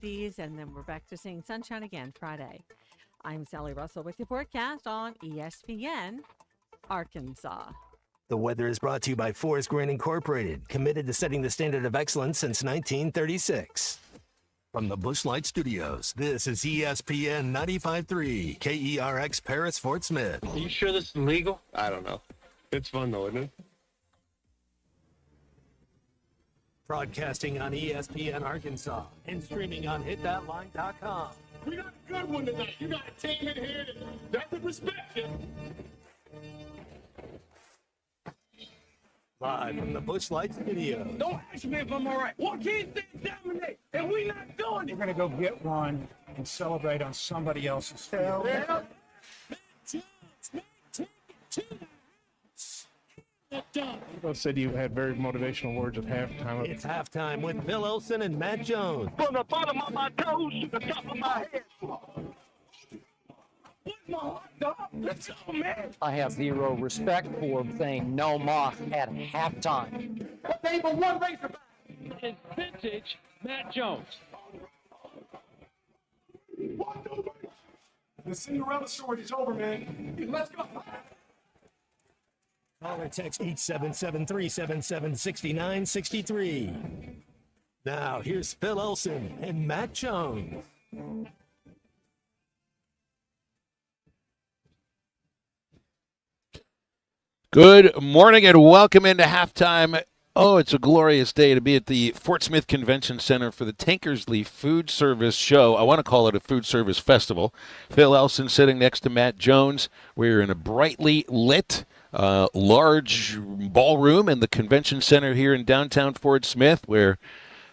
50s, and then we're back to seeing sunshine again Friday. I'm Sally Russell with your forecast on ESPN Arkansas. The weather is brought to you by Forest Green Incorporated, committed to setting the standard of excellence since 1936. From the Bushlight Studios, this is ESPN 95.3, KERX Paris, Fort Smith. Are you sure this is legal? I don't know. It's fun though, isn't it? Broadcasting on ESPN Arkansas and streaming on hitthatline.com. We got a good one tonight. You got a team in here that doesn't respect you. Live from the Bushlight Studios. Don't ask me if I'm all right. What can't they dominate? And we not doing it. We're going to go get one and celebrate on somebody else's field. Yeah. Take it to the house. Both said you had very motivational words at halftime. It's halftime with Bill Olson and Matt Jones. From the bottom of my toes to the top of my head. What my hot dog? Let's go, man. I have zero respect for saying no mock at halftime. But they were one Razorback. Is vintage Matt Jones. The Cinderella story is over, man. Let's go. Call or text 877-377-6963. Now, here's Phil Olson and Matt Jones. Good morning and welcome into halftime. Oh, it's a glorious day to be at the Fort Smith Convention Center for the Tankersley Food Service Show. I want to call it a food service festival. Phil Elson sitting next to Matt Jones. We're in a brightly lit, large ballroom in the convention center here in downtown Fort Smith, where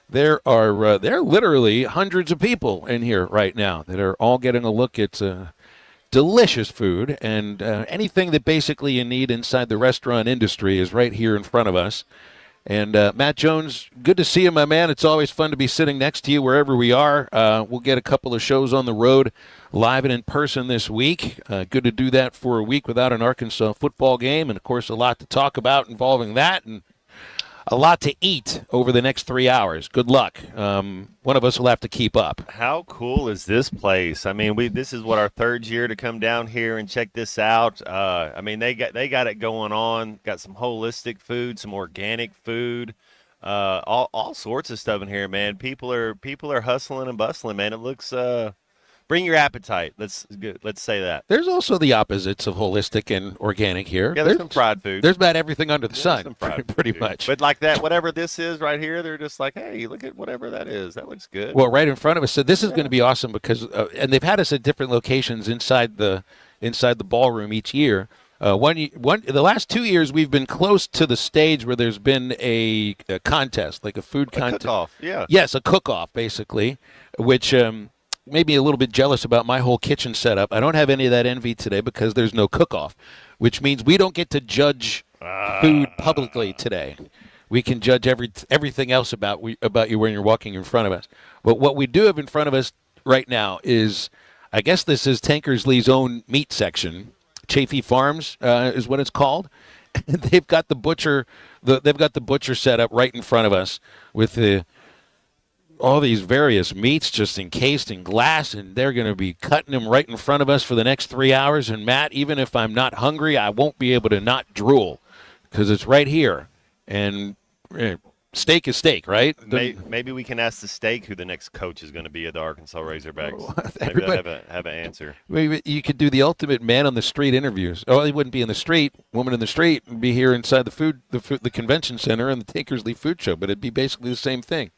there are literally hundreds of people in here right now that are all getting a look at delicious food, and anything that basically you need inside the restaurant industry is right here in front of us. And Matt Jones, good to see you, my man. It's always fun to be sitting next to you wherever we are. We'll get a couple of shows on the road, live and in person this week. Good to do that for a week without an Arkansas football game, and, of course, a lot to talk about involving that, and a lot to eat over the next 3 hours. Good luck. One of us will have to keep up. How cool is this place? I mean, this is what our third year to come down here and check this out. I mean, they got it going on. Got some holistic food, some organic food, all sorts of stuff in here, man. People are hustling and bustling, man. It looks bring your appetite. Let's say that. There's also the opposites of holistic and organic here. Yeah, there's some fried food. There's about everything under the sun, pretty food. much. But like that, whatever this is right here, they're just like, hey, look at whatever that is. That looks good. Well, right in front of us. So this is going to be awesome because, and they've had us at different locations inside the ballroom each year. The last 2 years we've been close to the stage where there's been a contest, like a food contest. Cook-off, yeah. Yes, a cook-off, basically, which made me a little bit jealous about my whole kitchen setup. I don't have any of that envy today because there's no cook-off, which means we don't get to judge food publicly today. We can judge everything else about you when you're walking in front of us. But what we do have in front of us right now is, I guess this is Tankersley's own meat section. Chafee Farms is what it's called. They've got the butcher set up right in front of us with all these various meats just encased in glass, and they're going to be cutting them right in front of us for the next 3 hours. And Matt, even if I'm not hungry, I won't be able to not drool because it's right here. And steak is steak, right? Maybe we can ask the steak who the next coach is going to be at the Arkansas Razorbacks. Maybe they'll have an answer. Maybe you could do the ultimate man on the street interviews. Oh, he wouldn't be in the street. Woman in the street would be here inside the convention center and the Tankersley Food Show, but it'd be basically the same thing.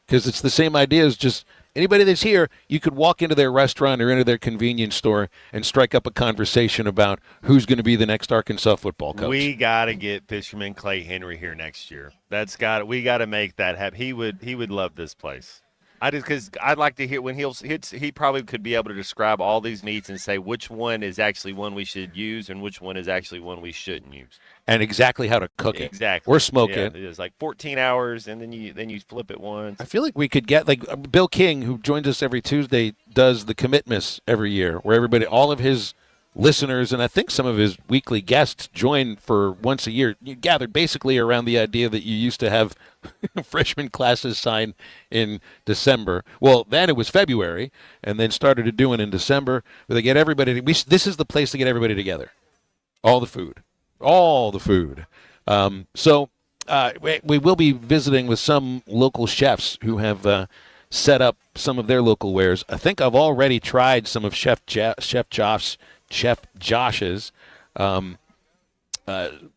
Because it's the same idea as just anybody that's here, you could walk into their restaurant or into their convenience store and strike up a conversation about who's going to be the next Arkansas football coach. We got to get Fisherman Clay Henry here next year. We got to make that happen. He would love this place. Because I'd like to hear when he probably could be able to describe all these meats and say which one is actually one we should use and which one is actually one we shouldn't use. And exactly how to cook it. Exactly. Or smoke it. It's like 14 hours, and then you flip it once. I feel like we could get, like Bill King, who joins us every Tuesday, does the Commitmas every year, where all of his listeners, and I think some of his weekly guests join for once a year. You gathered basically around the idea that you used to have freshman classes sign in December. Well, then it was February, and then started to do it in December. Where they get everybody. This is the place to get everybody together. All the food. So we will be visiting with some local chefs who have set up some of their local wares. I think I've already tried some of Chef Josh's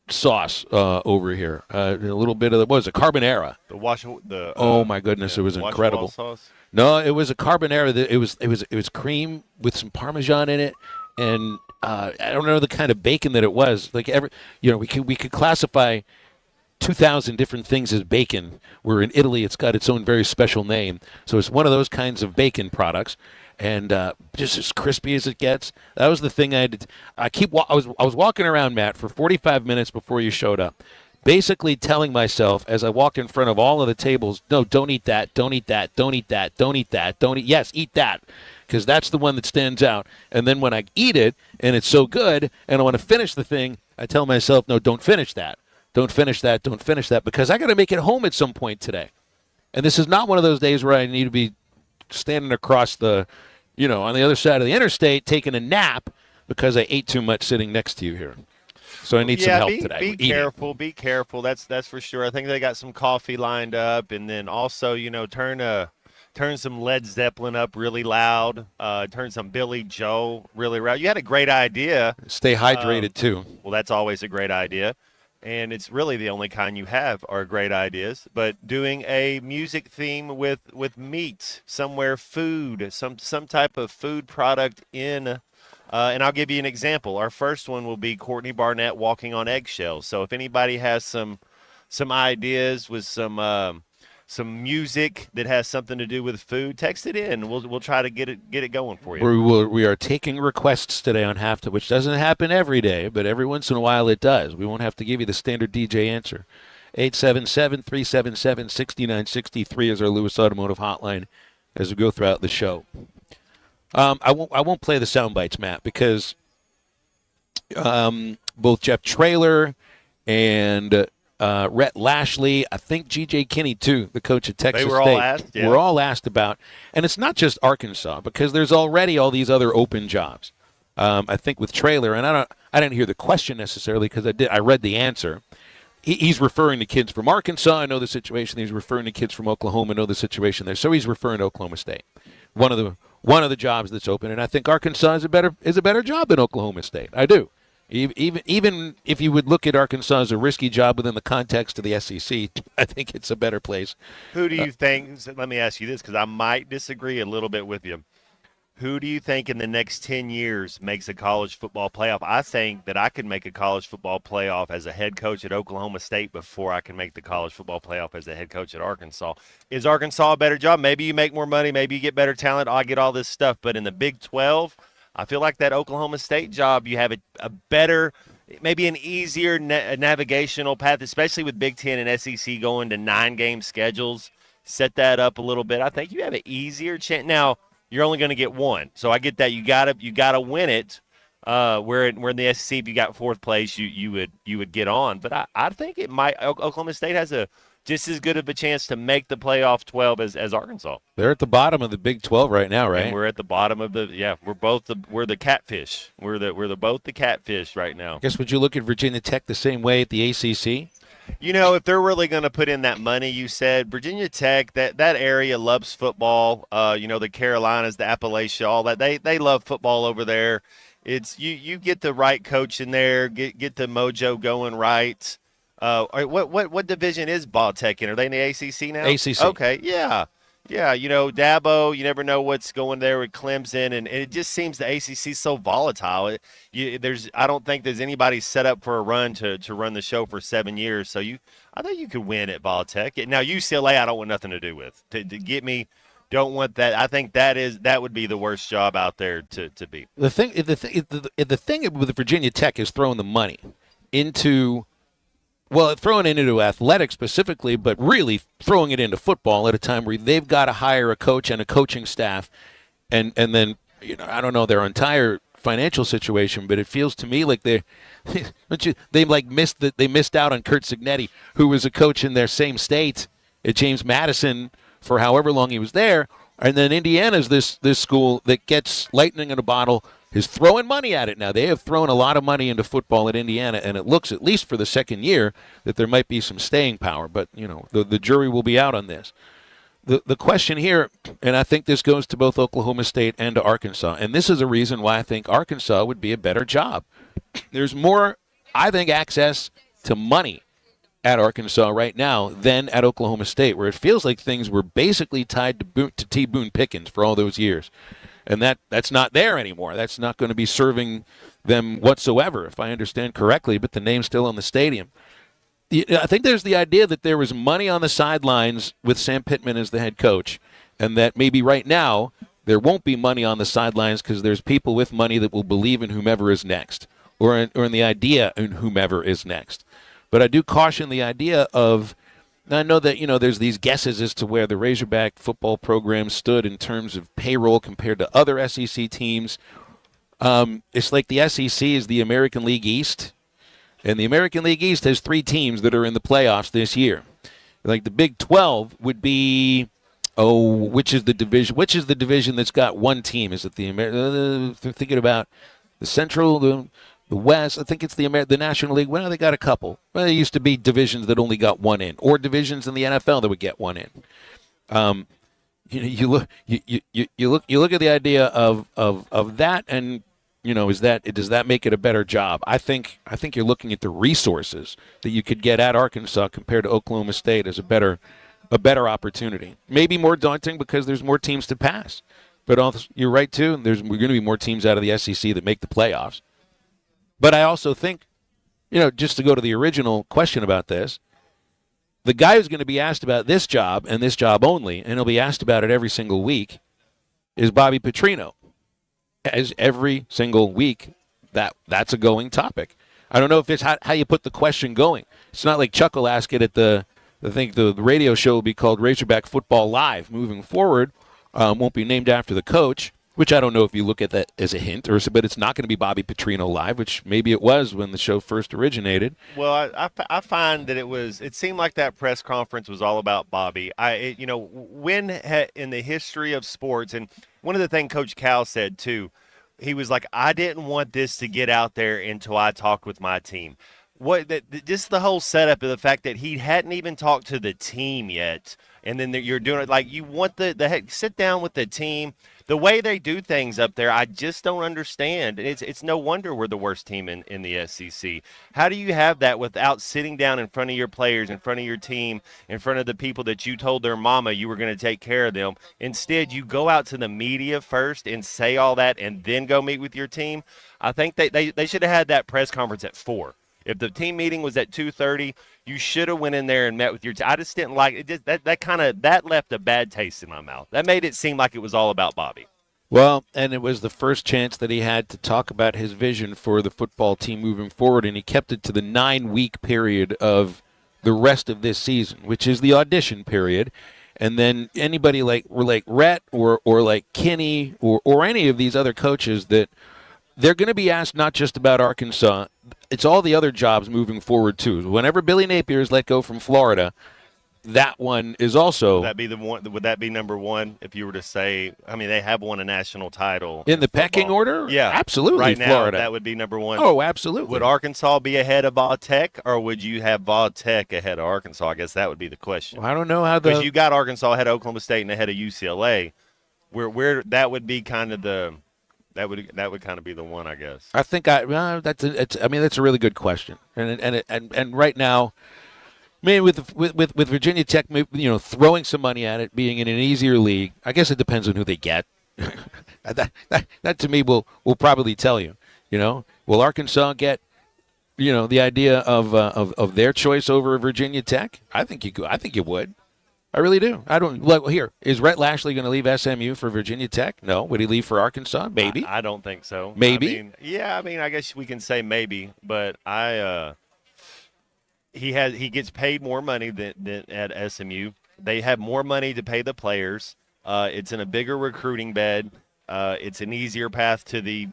sauce over here. A little bit of a carbonara. Oh my goodness, it was incredible. Sauce? No, it was a carbonara. It was cream with some Parmesan in it, and I don't know the kind of bacon that it was. Like we could classify 2,000 different things as bacon, where in Italy it's got its own very special name. So it's one of those kinds of bacon products, and just as crispy as it gets. That was the thing I did. I was walking around, Matt, for 45 minutes before you showed up, basically telling myself as I walked in front of all of the tables, no, don't eat that, don't eat that, don't eat that, don't eat that, don't eat, yes, eat that, because that's the one that stands out. And then when I eat it, and it's so good, and I want to finish the thing, I tell myself, no, don't finish that. Don't finish that, don't finish that, because I got to make it home at some point today. And this is not one of those days where I need to be standing across on the other side of the interstate taking a nap because I ate too much sitting next to you here. So I need some help today. Be careful. That's for sure. I think they got some coffee lined up, and then also, turn some Led Zeppelin up really loud. Turn some Billy Joel really loud. You had a great idea. Stay hydrated too. Well, that's always a great idea. And it's really the only kind you have are great ideas. But doing a music theme with meat, somewhere food, some type of food product in, and I'll give you an example. Our first one will be Courtney Barnett walking on eggshells. So if anybody has some ideas with some music that has something to do with food, text it in. We'll try to get it going for you. We are taking requests today on Halftime, which doesn't happen every day, but every once in a while it does. We won't have to give you the standard DJ answer. 877-377-6963 is our Lewis Automotive hotline as we go throughout the show. I won't play the sound bites, Matt, because both Jeff Traylor and Rhett Lashley, I think G.J. Kinney, too, the coach at Texas State. All asked, yeah. We're all asked about. And it's not just Arkansas, because there's already all these other open jobs. I think with Traylor, and I didn't hear the question necessarily because I read the answer. He's referring to kids from Arkansas. I know the situation. He's referring to kids from Oklahoma. I know the situation there. So he's referring to Oklahoma State. One of the jobs that's open, and I think Arkansas is a better job than Oklahoma State. I do. Even if you would look at Arkansas as a risky job within the context of the SEC, I think it's a better place. Who do you think – let me ask you this because I might disagree a little bit with you. Who do you think in the next 10 years makes a college football playoff? I think that I could make a college football playoff as a head coach at Oklahoma State before I can make the college football playoff as a head coach at Arkansas. Is Arkansas a better job? Maybe you make more money. Maybe you get better talent. I get all this stuff. But in the Big 12 – I feel like that Oklahoma State job, you have a better, maybe an easier navigational path, especially with Big Ten and SEC going to 9-game schedules. Set that up a little bit. I think you have an easier chance. Now, you're only going to get one, so I get that. You gotta win it. Where in the SEC, if you got fourth place, you would get on. But I think it might. Oklahoma State has just as good of a chance to make the playoff 12 as Arkansas. They're at the bottom of the Big 12 right now, right? And we're at the bottom of we're the catfish. We're both the catfish right now. I guess would you look at Virginia Tech the same way at the ACC? If they're really going to put in that money, you said Virginia Tech, that area loves football. The Carolinas, the Appalachia, all that. They love football over there. It's you get the right coach in there, get the mojo going right. What division is Ball Tech in? Are they in the ACC now? ACC. Okay, yeah. Dabo, you never know what's going there with Clemson, and it just seems the ACC is so volatile. I don't think there's anybody set up for a run to run the show for 7 years. So I think you could win at Ball Tech. Now UCLA, I don't want nothing to do with. To get me, don't want that. I think that would be the worst job out there to be. The thing with Virginia Tech is throwing the money into. Well, throwing it into athletics specifically, but really throwing it into football at a time where they've got to hire a coach and a coaching staff, and then I don't know, their entire financial situation, but it feels to me like they missed out on Kurt Signetti, who was a coach in their same state at James Madison for however long he was there. And then Indiana's this school that gets lightning in a bottle, is throwing money at it now. They have thrown a lot of money into football at Indiana, and it looks, at least for the second year, that there might be some staying power. But, the jury will be out on this. The question here, and I think this goes to both Oklahoma State and to Arkansas, and this is a reason why I think Arkansas would be a better job. There's more, I think, access to money at Arkansas right now than at Oklahoma State, where it feels like things were basically tied to T. Boone Pickens for all those years. And that's not there anymore. That's not going to be serving them whatsoever, if I understand correctly, but the name's still on the stadium. I think there's the idea that there was money on the sidelines with Sam Pittman as the head coach, and that maybe right now there won't be money on the sidelines because there's people with money that will believe in whomever is next, or in the idea in whomever is next. But I do caution the idea of, I know that, there's these guesses as to where the Razorback football program stood in terms of payroll compared to other SEC teams. It's like the SEC is the American League East, and the American League East has 3 teams that are in the playoffs this year. Like the Big 12 would be, which is the division that's got one team? Is it thinking about the Central, the West? I think it's the National League. Well, they got a couple. Well, there used to be divisions that only got one in, or divisions in the NFL that would get one in. You look at the idea of that, and does that make it a better job? I think you're looking at the resources that you could get at Arkansas compared to Oklahoma State as a better opportunity. Maybe more daunting because there's more teams to pass, but also, you're right too. We're going to be more teams out of the SEC that make the playoffs. But I also think, just to go to the original question about this, the guy who's going to be asked about this job and this job only, and he'll be asked about it every single week, is Bobby Petrino. As every single week, that's a going topic. I don't know if it's how you put the question going. It's not like Chuck will ask it at I think the radio show will be called Razorback Football Live moving forward. Won't be named after the coach, which I don't know if you look at that as a hint, but it's not going to be Bobby Petrino Live, which maybe it was when the show first originated. Well, I find that it seemed like that press conference was all about Bobby. When in the history of sports, and one of the things Coach Cal said too, he was like, I didn't want this to get out there until I talked with my team. Just the whole setup of the fact that he hadn't even talked to the team yet, and then you're doing it like you want the sit down with the team. The way they do things up there, I just don't understand. It's no wonder we're the worst team in the SEC. How do you have that without sitting down in front of your players, in front of your team, in front of the people that you told their mama you were going to take care of them? Instead, you go out to the media first and say all that and then go meet with your team. I think they should have had that press conference at 4. If the team meeting was at 2:30, you should have went in there and met with your team. I just didn't like it. That left a bad taste in my mouth. That made it seem like it was all about Bobby. Well, and it was the first chance that he had to talk about his vision for the football team moving forward, and he kept it to the 9-week period of the rest of this season, which is the audition period. And then anybody like Rhett or like Kinney or any of these other coaches, that they're going to be asked not just about Arkansas. It's all the other jobs moving forward, too. Whenever Billy Napier is let go from Florida, that one is also. Would that be the one? Would that be number one if you were to say? I mean, they have won a national title in the pecking order. Yeah, absolutely. Right Florida. now, that would be number one. Oh, absolutely. Would Arkansas be ahead of Vol Tech, or would you have Vol Tech ahead of Arkansas? I guess that would be the question. Well, I don't know how because you got Arkansas ahead of Oklahoma State and ahead of UCLA. Where that would be kind of the. That would kind of be the one, I guess. I think that's a really good question, and right now, I mean, with Virginia Tech, throwing some money at it, being in an easier league, I guess it depends on who they get. that to me will probably tell you. Will Arkansas get the idea of their choice over Virginia Tech? I think you would. I really do. I don't. Here, is Rhett Lashley going to leave SMU for Virginia Tech? No. Would he leave for Arkansas? Maybe. I don't think so. Maybe. I guess we can say maybe, but he gets paid more money than at SMU. They have more money to pay the players. It's in a bigger recruiting bed. it's an easier path to the.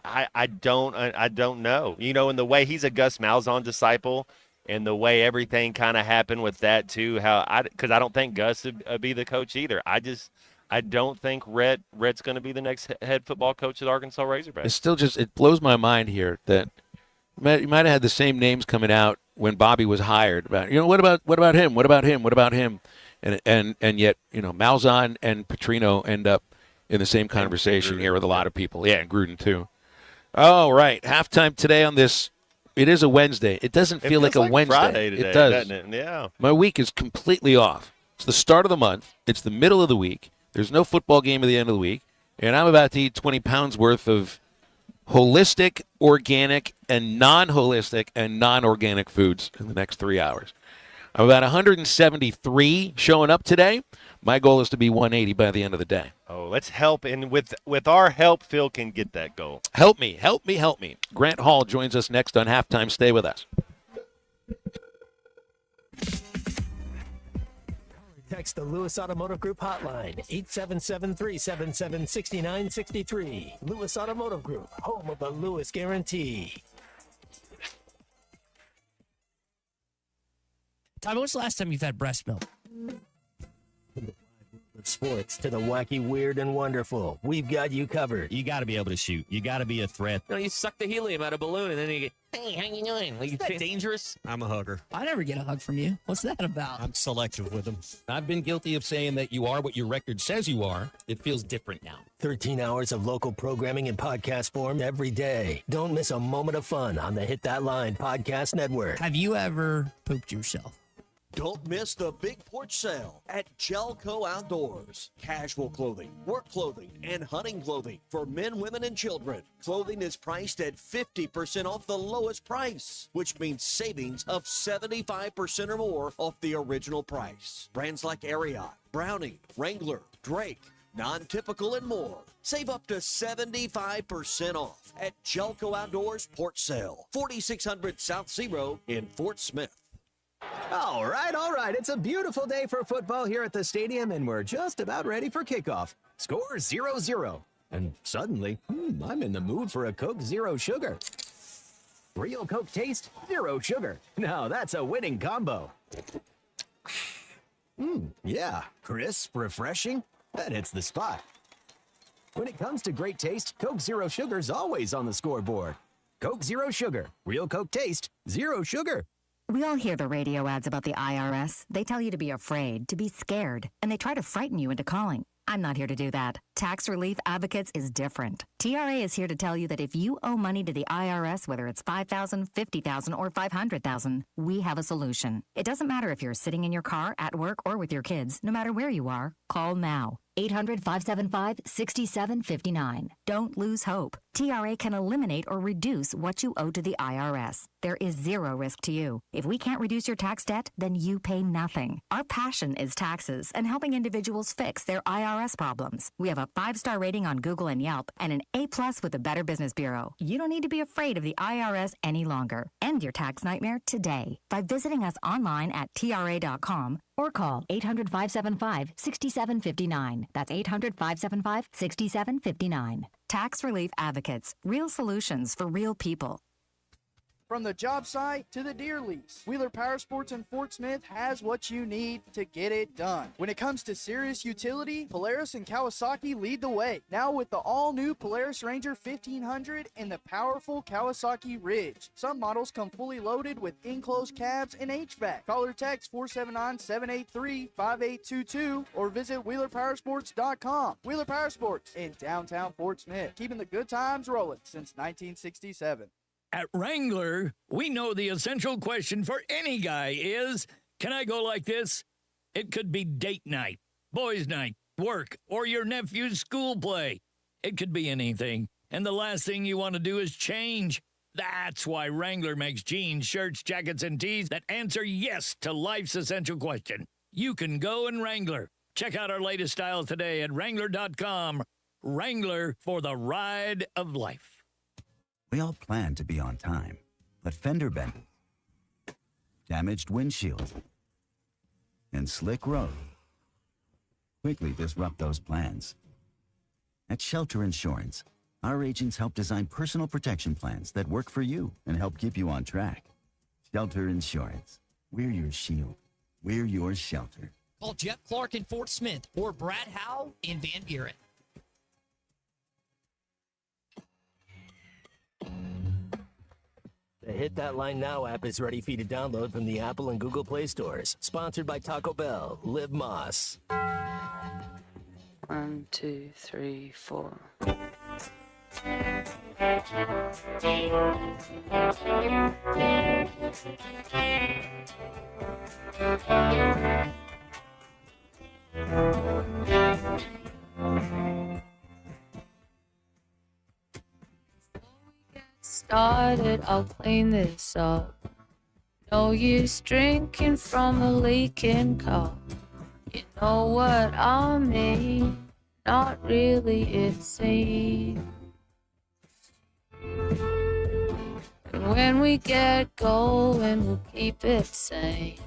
I don't know. You know, in the way he's a Gus Malzahn disciple, and the way everything kind of happened with that too. Because I don't think Gus would be the coach either. I don't think Rhett's going to be the next head football coach of the Arkansas Razorbacks. It's still it blows my mind here that you might have had the same names coming out when Bobby was hired. About what about him? What about him? What about him? And yet Malzahn and Petrino end up in the same conversation here with a lot of people. Yeah, and Gruden too. All right, halftime today on this. It is a Wednesday. It doesn't feel like a Wednesday. Friday today, it does. Doesn't it? Yeah. My week is completely off. It's the start of the month. It's the middle of the week. There's no football game at the end of the week, and I'm about to eat 20 pounds worth of holistic, organic, and non-holistic and non-organic foods in the next 3 hours. I'm about 173 showing up today. My goal is to be 180 by the end of the day. Oh, let's help, and with our help, Phil can get that goal. Help me. Grant Hall joins us next on Halftime. Stay with us. Text the Lewis Automotive Group hotline, 877-377-6963. Lewis Automotive Group, home of the Lewis Guarantee. Tommy, when's the last time you've had breast milk? Sports to the wacky, weird, and wonderful. We've got you covered. You got to be able to shoot. You got to be a threat. You suck the helium out of a balloon and then you get, hey, how you doing? Is that dangerous? I'm a hugger. I never get a hug from you. What's that about? I'm selective with them. I've been guilty of saying that you are what your record says you are. It feels different now. 13 hours of local programming in podcast form every day. Don't miss a moment of fun on the Hit That Line Podcast Network. Have you ever pooped yourself? Don't miss the big porch sale at Jelco Outdoors. Casual clothing, work clothing, and hunting clothing for men, women, and children. Clothing is priced at 50% off the lowest price, which means savings of 75% or more off the original price. Brands like Ariat, Browning, Wrangler, Drake, Non-Typical, and more. Save up to 75% off at Jelco Outdoors Porch Sale, 4600 South Zero in Fort Smith. All right. It's a beautiful day for football here at the stadium, and we're just about ready for kickoff. Score 0-0. And suddenly, I'm in the mood for a Coke Zero Sugar. Real Coke taste, zero sugar. Now that's a winning combo. Yeah, crisp, refreshing. That hits the spot. When it comes to great taste, Coke Zero Sugar's always on the scoreboard. Coke Zero Sugar. Real Coke taste, zero sugar. We all hear the radio ads about the IRS. They tell you to be afraid, to be scared, and they try to frighten you into calling. I'm not here to do that. Tax Relief Advocates is different. TRA is here to tell you that if you owe money to the IRS, whether it's $5,000, $50,000, or $500,000, we have a solution. It doesn't matter if you're sitting in your car, at work, or with your kids. No matter where you are, call now. 800-575-6759. Don't lose hope. TRA can eliminate or reduce what you owe to the IRS. There is zero risk to you. If we can't reduce your tax debt, then you pay nothing. Our passion is taxes and helping individuals fix their IRS problems. We have a 5-star rating on Google and Yelp and an A+ with the Better Business Bureau. You don't need to be afraid of the IRS any longer. End your tax nightmare today by visiting us online at TRA.com or call 800-575-6759. That's 800-575-6759. Tax Relief Advocates. Real solutions for real people. From the job site to the deer lease, Wheeler Power Sports in Fort Smith has what you need to get it done. When it comes to serious utility, Polaris and Kawasaki lead the way. Now with the all-new Polaris Ranger 1500 and the powerful Kawasaki Ridge. Some models come fully loaded with enclosed cabs and HVAC. Call or text 479-783-5822 or visit WheelerPowersports.com. Wheeler Power Sports in downtown Fort Smith, keeping the good times rolling since 1967. At Wrangler, we know the essential question for any guy is, can I go like this? It could be date night, boys' night, work, or your nephew's school play. It could be anything, and the last thing you want to do is change. That's why Wrangler makes jeans, shirts, jackets, and tees that answer yes to life's essential question. You can go in Wrangler. Check out our latest styles today at Wrangler.com. Wrangler for the ride of life. We all plan to be on time, but fender benders, damaged windshields, and slick road quickly disrupt those plans. At Shelter Insurance, our agents help design personal protection plans that work for you and help keep you on track. Shelter Insurance. We're your shield. We're your shelter. Call Jeff Clark in Fort Smith or Brad Howell in Van Buren. The Hit That Line Now app is ready for you to download from the Apple and Google Play stores. Sponsored by Taco Bell. Live Moss. 1, 2, 3, 4. Started, I'll clean this up. No use drinking from a leaking cup. You know what I mean? Not really, it seems. And when we get going, we'll keep it sane.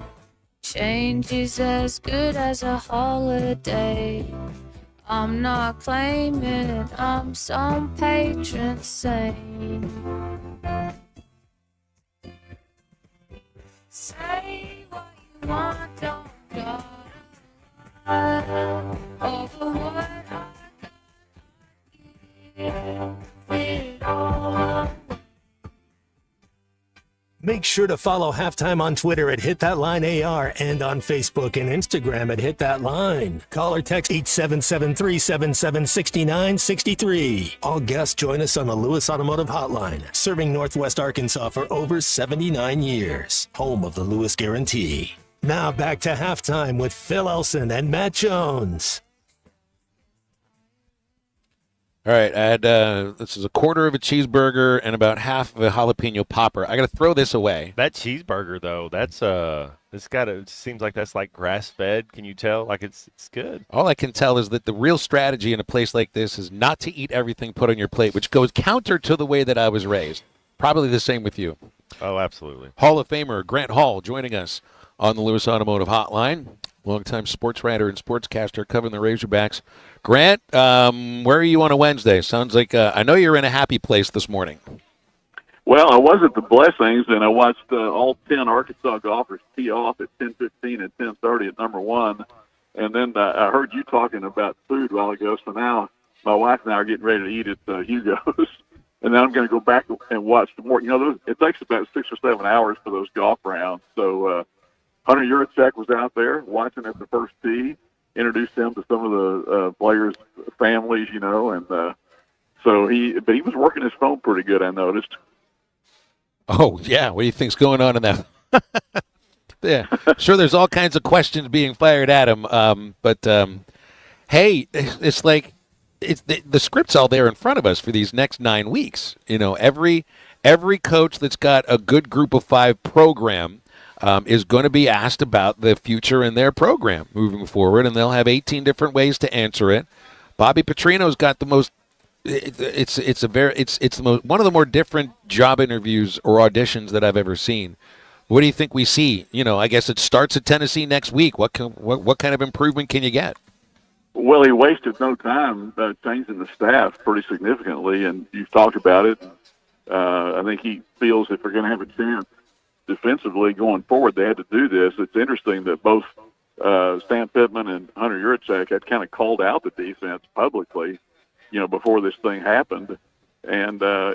Change is as good as a holiday. I'm not claiming I'm some patron saint. Say what you want, don't go over what I got. It all. Make sure to follow Halftime on Twitter at Hit That Line AR and on Facebook and Instagram at Hit That Line. Call or text 877-377-6963. All guests join us on the Lewis Automotive Hotline, serving Northwest Arkansas for over 79 years. Home of the Lewis Guarantee. Now back to Halftime with Phil Elson and Matt Jones. All right, I had this is a quarter of a cheeseburger and about half of a jalapeno popper. I got to throw this away. That cheeseburger though, that's it seems like that's like grass fed. Can you tell? Like it's good. All I can tell is that the real strategy in a place like this is not to eat everything put on your plate, which goes counter to the way that I was raised. Probably the same with you. Oh, absolutely. Hall of Famer Grant Hall joining us on the Lewis Automotive Hotline. Longtime sports writer and sportscaster covering the Razorbacks. Grant, where are you on a Wednesday? Sounds like I know you're in a happy place this morning. Well, I was at the Blessings, and I watched all 10 Arkansas golfers tee off at 10:15 and 10:30 at number one. And then I heard you talking about food a while ago, so now my wife and I are getting ready to eat at Hugo's. And then I'm going to go back and watch the more. You know, it takes about 6 or 7 hours for those golf rounds. So Hunter Yurachek was out there watching at the first tee, introduced him to some of the players' families, you know, and so he was working his phone pretty good, I noticed. Oh, yeah. What do you think's going on in that? Yeah, sure, there's all kinds of questions being fired at him. But hey, it's like the script's all there in front of us for these next 9 weeks. You know, every coach that's got a good group of five program is going to be asked about the future in their program moving forward, and they'll have 18 different ways to answer it. Bobby Petrino's got the most. It's one of the more different job interviews or auditions that I've ever seen. What do you think we see? You know, I guess it starts at Tennessee next week. What kind of improvement can you get? Well, he wasted no time changing the staff pretty significantly, and you've talked about it. I think he feels if they're going to have a chance defensively going forward, they had to do this. It's interesting that both Stan Pittman and Hunter Yurachek had kind of called out the defense publicly, you know, before this thing happened. And I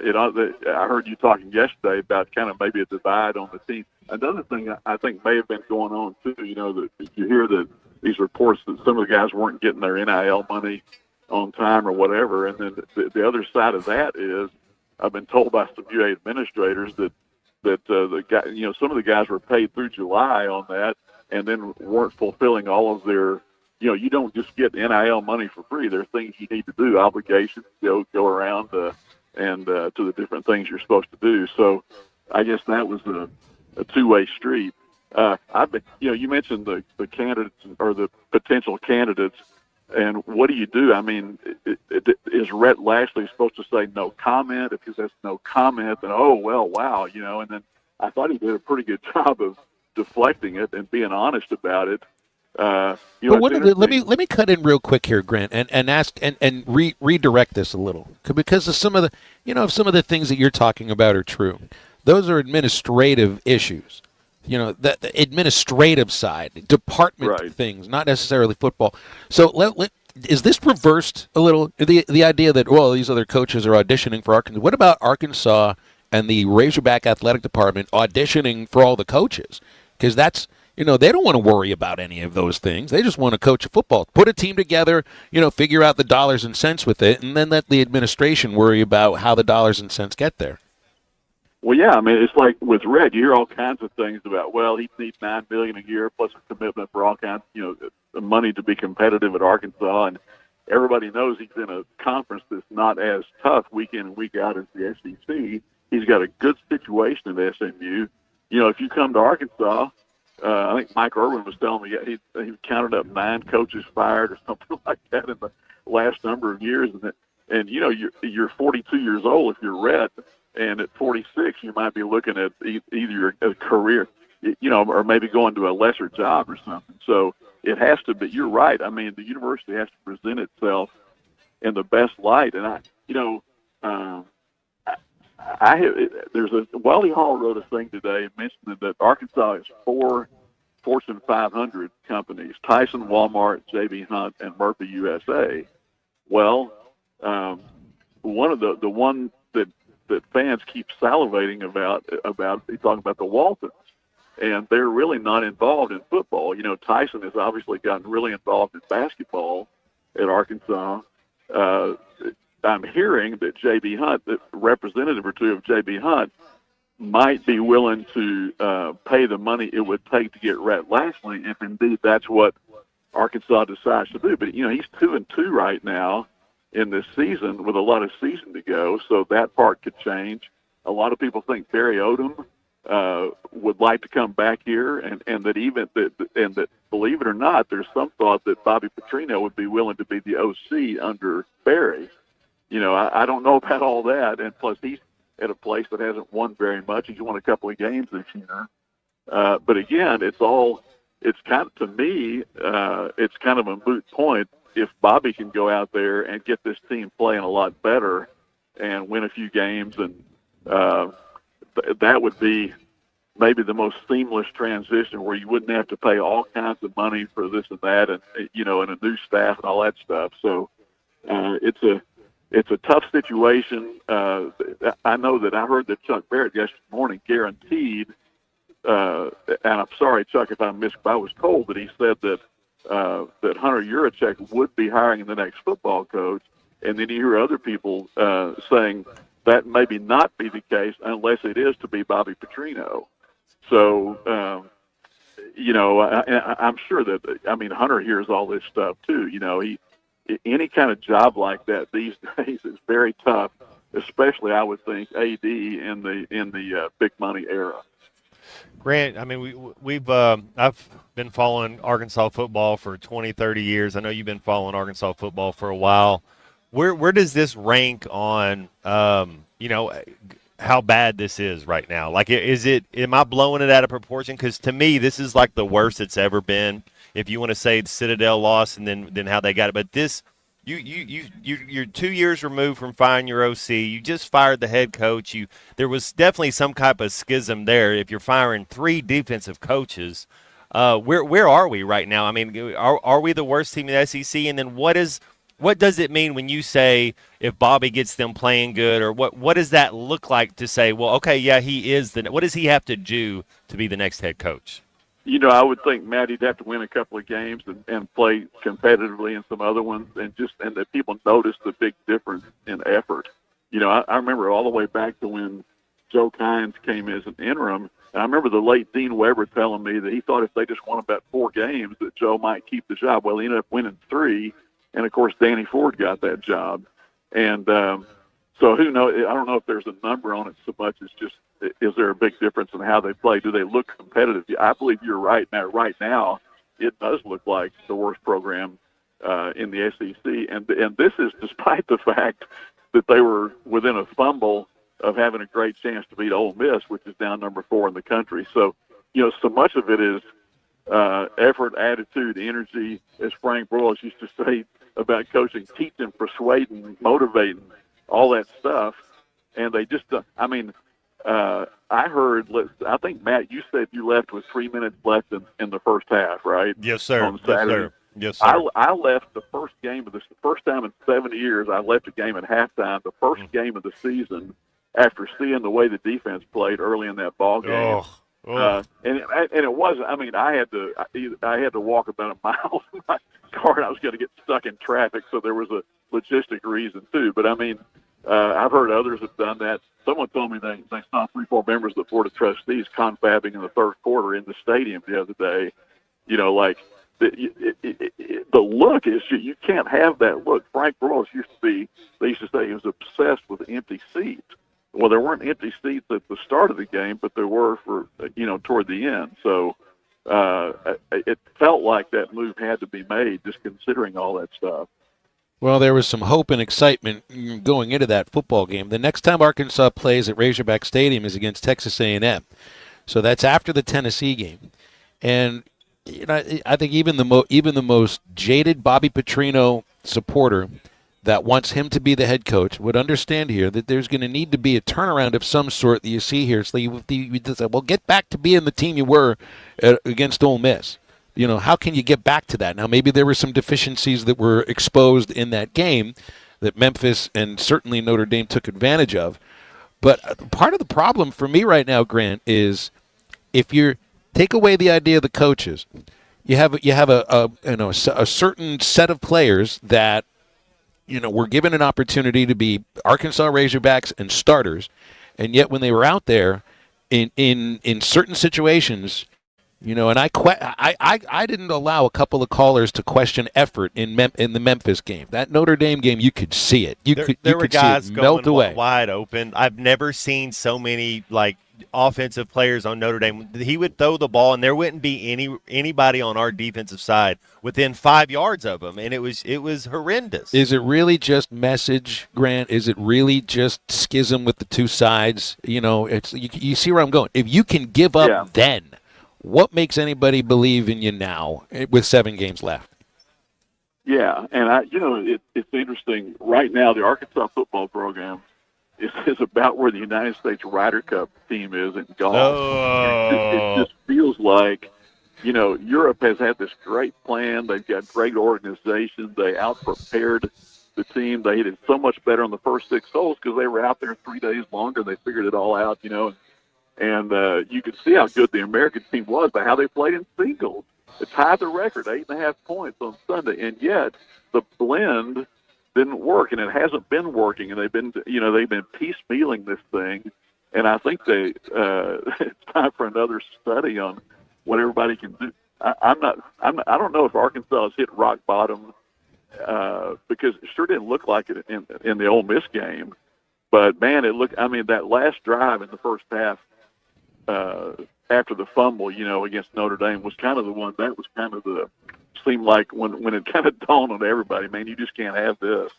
heard you talking yesterday about kind of maybe a divide on the team. Another thing I think may have been going on too, you know, that you hear that these reports that some of the guys weren't getting their NIL money on time or whatever. And then the other side of that is I've been told by some UA administrators that the guy, you know, some of the guys were paid through July on that and then weren't fulfilling all of their, you know, you don't just get NIL money for free. There are things you need to do, obligations, go around and to the different things you're supposed to do. So I guess that was a two-way street. You know, you mentioned the candidates or the potential candidates, and what do you do? I mean, is Rhett Lashley supposed to say no comment? If he says no comment, then, oh, well, wow, you know, and then I thought he did a pretty good job of deflecting it and being honest about it. But let me cut in real quick here, Grant, and ask and redirect this a little, because of some of the if some of the things that you're talking about are true, those are administrative issues. The administrative side, department things, not necessarily football. So is this reversed a little? The idea that these other coaches are auditioning for Arkansas. What about Arkansas and the Razorback athletic department auditioning for all the coaches? Because that's they don't want to worry about any of those things. They just want to coach a football, put a team together, figure out the dollars and cents with it, and then let the administration worry about how the dollars and cents get there. Well, yeah, I mean, it's like with Red, you hear all kinds of things about, he needs $9 million a year plus a commitment for all kinds, of money to be competitive at Arkansas, and everybody knows he's in a conference that's not as tough week in and week out as the SEC. He's got a good situation at SMU. If you come to Arkansas, I think Mike Irwin was telling me he counted up 9 coaches fired or something like that in the last number of years, and you're 42 years old if you're Red. And at 46, you might be looking at either a career, or maybe going to a lesser job or something. So it has to be. You're right. I mean, the university has to present itself in the best light. And Wally Hall wrote a thing today mentioning that Arkansas has 4 Fortune 500 companies: Tyson, Walmart, J.B. Hunt, and Murphy USA. Well, one of the one that fans keep salivating about he's talking about the Waltons, and they're really not involved in football. Tyson has obviously gotten really involved in basketball at Arkansas. I'm hearing that J.B. Hunt, the representative or two of J.B. Hunt, might be willing to pay the money it would take to get Rhett Lashley, if indeed that's what Arkansas decides to do. But he's 2-2 right now in this season with a lot of season to go, so that part could change. A lot of people think Barry Odom would like to come back here, and that believe it or not, there's some thought that Bobby Petrino would be willing to be the OC under Barry. I don't know about all that, and plus he's at a place that hasn't won very much. He's won a couple of games this year, but again, it's kind of, to me, it's kind of a moot point. If Bobby can go out there and get this team playing a lot better and win a few games, and that would be maybe the most seamless transition, where you wouldn't have to pay all kinds of money for this and that, and and a new staff and all that stuff. So it's a tough situation. I know that I heard that Chuck Barrett yesterday morning guaranteed, and I'm sorry, Chuck, if I missed, I was told that he said that Hunter Yurachek would be hiring the next football coach, and then you hear other people saying that maybe not be the case unless it is to be Bobby Petrino. So, I'm sure that, Hunter hears all this stuff too. Any kind of job like that these days is very tough, especially, I would think, AD in the big money era. Grant, I've been following Arkansas football for 20, 30 years. I know you've been following Arkansas football for a while. Where does this rank on, how bad this is right now? Like, am I blowing it out of proportion? Because to me, this is like the worst it's ever been. If you want to say the Citadel loss and then how they got it, but this, you're 2 years removed from firing your OC. You just fired the head coach. There was definitely some type of schism there. If you're firing 3 defensive coaches, where are we right now? Are we the worst team in the SEC? And then what does it mean when you say if Bobby gets them playing good, or what does that look like to say, well, okay, yeah, he is what does he have to do to be the next head coach? I would think, Matt, he'd have to win a couple of games and play competitively in some other ones, and that people notice the big difference in effort. I remember all the way back to when Joe Kynes came as an interim, and I remember the late Dean Weber telling me that he thought if they just won about 4 games that Joe might keep the job. Well, he ended up winning 3, and of course Danny Ford got that job. And so who knows? I don't know if there's a number on it so much as just, is there a big difference in how they play? Do they look competitive? I believe you're right. Now, right now, it does look like the worst program in the SEC, and this is despite the fact that they were within a fumble of having a great chance to beat Ole Miss, which is now number 4 in the country. So, so much of it is effort, attitude, energy, as Frank Broyles used to say about coaching, teaching, persuading, motivating, all that stuff. And they just, I heard, I think, Matt, you said you left with 3 minutes left in the first half, right? Yes, sir. On Saturday. Yes, sir. I left the first game of the first time in 7 years. I left a game at halftime, the first game of the season, after seeing the way the defense played early in that ball game. And it wasn't. I mean, I had to walk about a mile in my car, and I was going to get stuck in traffic. So there was a logistic reason too. But I mean, I've heard others have done that. Someone told me they saw 3-4 members of the board of trustees confabbing in the third quarter in the stadium the other day. You know, like the look is you can't have that look. Frank Broyles they used to say he was obsessed with empty seats. Well, there weren't empty seats at the start of the game, but there were toward the end. So it felt like that move had to be made, just considering all that stuff. Well, there was some hope and excitement going into that football game. The next time Arkansas plays at Razorback Stadium is against Texas A&M. So that's after the Tennessee game. And I think even the most jaded Bobby Petrino supporter that wants him to be the head coach would understand here that there's going to need to be a turnaround of some sort that you see here. So you say, well, get back to being the team you were against Ole Miss. You know, how can you get back to that? Now, maybe there were some deficiencies that were exposed in that game that Memphis and certainly Notre Dame took advantage of. But part of the problem for me right now, Grant, is if you take away the idea of the coaches, you have a certain set of players that were given an opportunity to be Arkansas Razorbacks and starters, and yet when they were out there in certain situations, and I didn't allow a couple of callers to question effort in the Memphis game. That Notre Dame game, you could see it. There were guys melt away, wide open. I've never seen so many offensive players on Notre Dame. He would throw the ball, and there wouldn't be anybody on our defensive side within 5 yards of him, and it was horrendous. Is it really just message, Grant? Is it really just schism with the two sides? You see where I'm going. If you can give up then, what makes anybody believe in you now with 7 games left? Yeah, and it's interesting. Right now, the Arkansas football program is about where the United States Ryder Cup team is in golf. Oh. It just feels like, Europe has had this great plan. They've got great organization. They out-prepared the team. They did so much better on the first 6 holes because they were out there 3 days longer. They figured it all out, and you could see how good the American team was by how they played in singles. It tied the record, 8.5 points on Sunday, and yet the blend didn't work, and it hasn't been working, and they've been piecemealing this thing, and I think it's time for another study on what everybody can do. I don't know if Arkansas has hit rock bottom because it sure didn't look like it in the Ole Miss game, but man, that last drive in the first half after the fumble, against Notre Dame was kind of the one that was kind of seemed like when it kind of dawned on everybody, man, you just can't have this.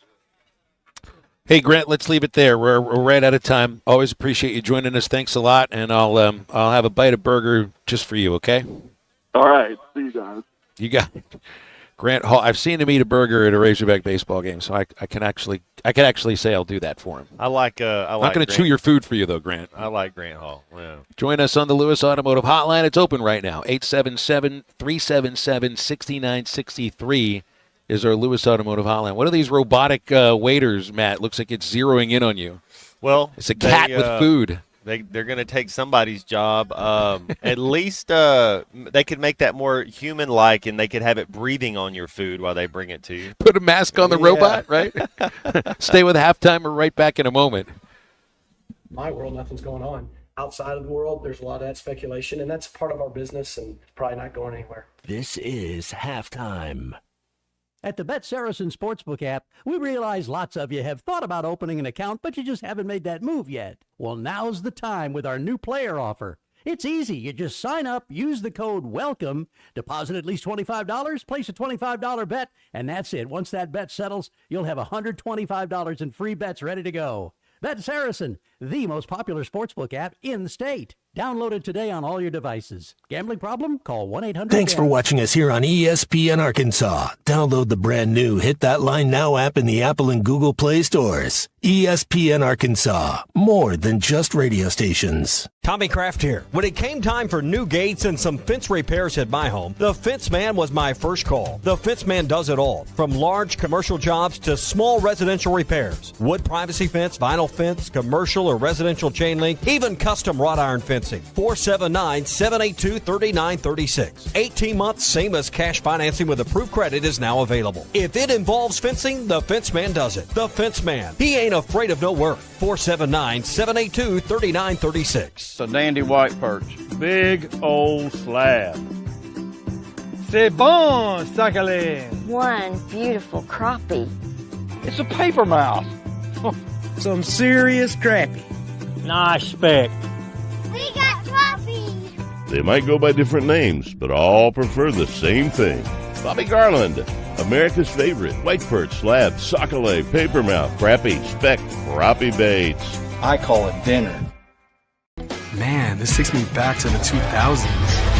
Hey, Grant, let's leave it there. We're right out of time. Always appreciate you joining us. Thanks a lot, and I'll have a bite of burger just for you, okay? All right. See you guys. You got it. Grant Hall. I've seen him eat a burger at a Razorback baseball game, so I can actually say I'll do that for him. I'm not going to chew your food for you, though, Grant. I like Grant Hall. Yeah. Join us on the Lewis Automotive Hotline. It's open right now. 877-377-6963 is our Lewis Automotive Hotline. What are these robotic waiters, Matt? Looks like it's zeroing in on you. Well, it's a cat with food. They're going to take somebody's job. At least they could make that more human-like, and they could have it breathing on your food while they bring it to you. Put a mask on the robot, right? Stay with Halftime. We're right back in a moment. My world, nothing's going on. Outside of the world, there's a lot of that speculation, and that's part of our business, and it's probably not going anywhere. This is Halftime. At the Bet Saracen Sportsbook app, we realize lots of you have thought about opening an account, but you just haven't made that move yet. Well, now's the time with our new player offer. It's easy. You just sign up, use the code WELCOME, deposit at least $25, place a $25 bet, and that's it. Once that bet settles, you'll have $125 in free bets ready to go. Bet Saracen, the most popular sportsbook app in the state. Download it today on all your devices. Gambling problem? Call 1-800. Thanks for watching us here on ESPN Arkansas. Download the brand new Hit That Line Now app in the Apple and Google Play stores. ESPN Arkansas, more than just radio stations. Tommy Kraft here. When it came time for new gates and some fence repairs at my home, the Fence Man was my first call. The Fence Man does it all, from large commercial jobs to small residential repairs. Wood privacy fence, vinyl fence, commercial or residential chain link, even custom wrought iron fencing. 479-782-3936. 18 months, same as cash financing with approved credit is now available. If it involves fencing, the Fence Man does it. The Fence Man. He ain't afraid of no work. 479-782-3936. It's a dandy white perch. Big old slab. C'est bon, Tankersley. One beautiful crappie. It's a paper mouth. Some serious crappie. Nice speck. We got crappie. They might go by different names, but all prefer the same thing. Bobby Garland, America's favorite white perch, slab, sockeye, papermouth, crappie, speck, crappie baits. I call it dinner. Man, this takes me back to the 2000s.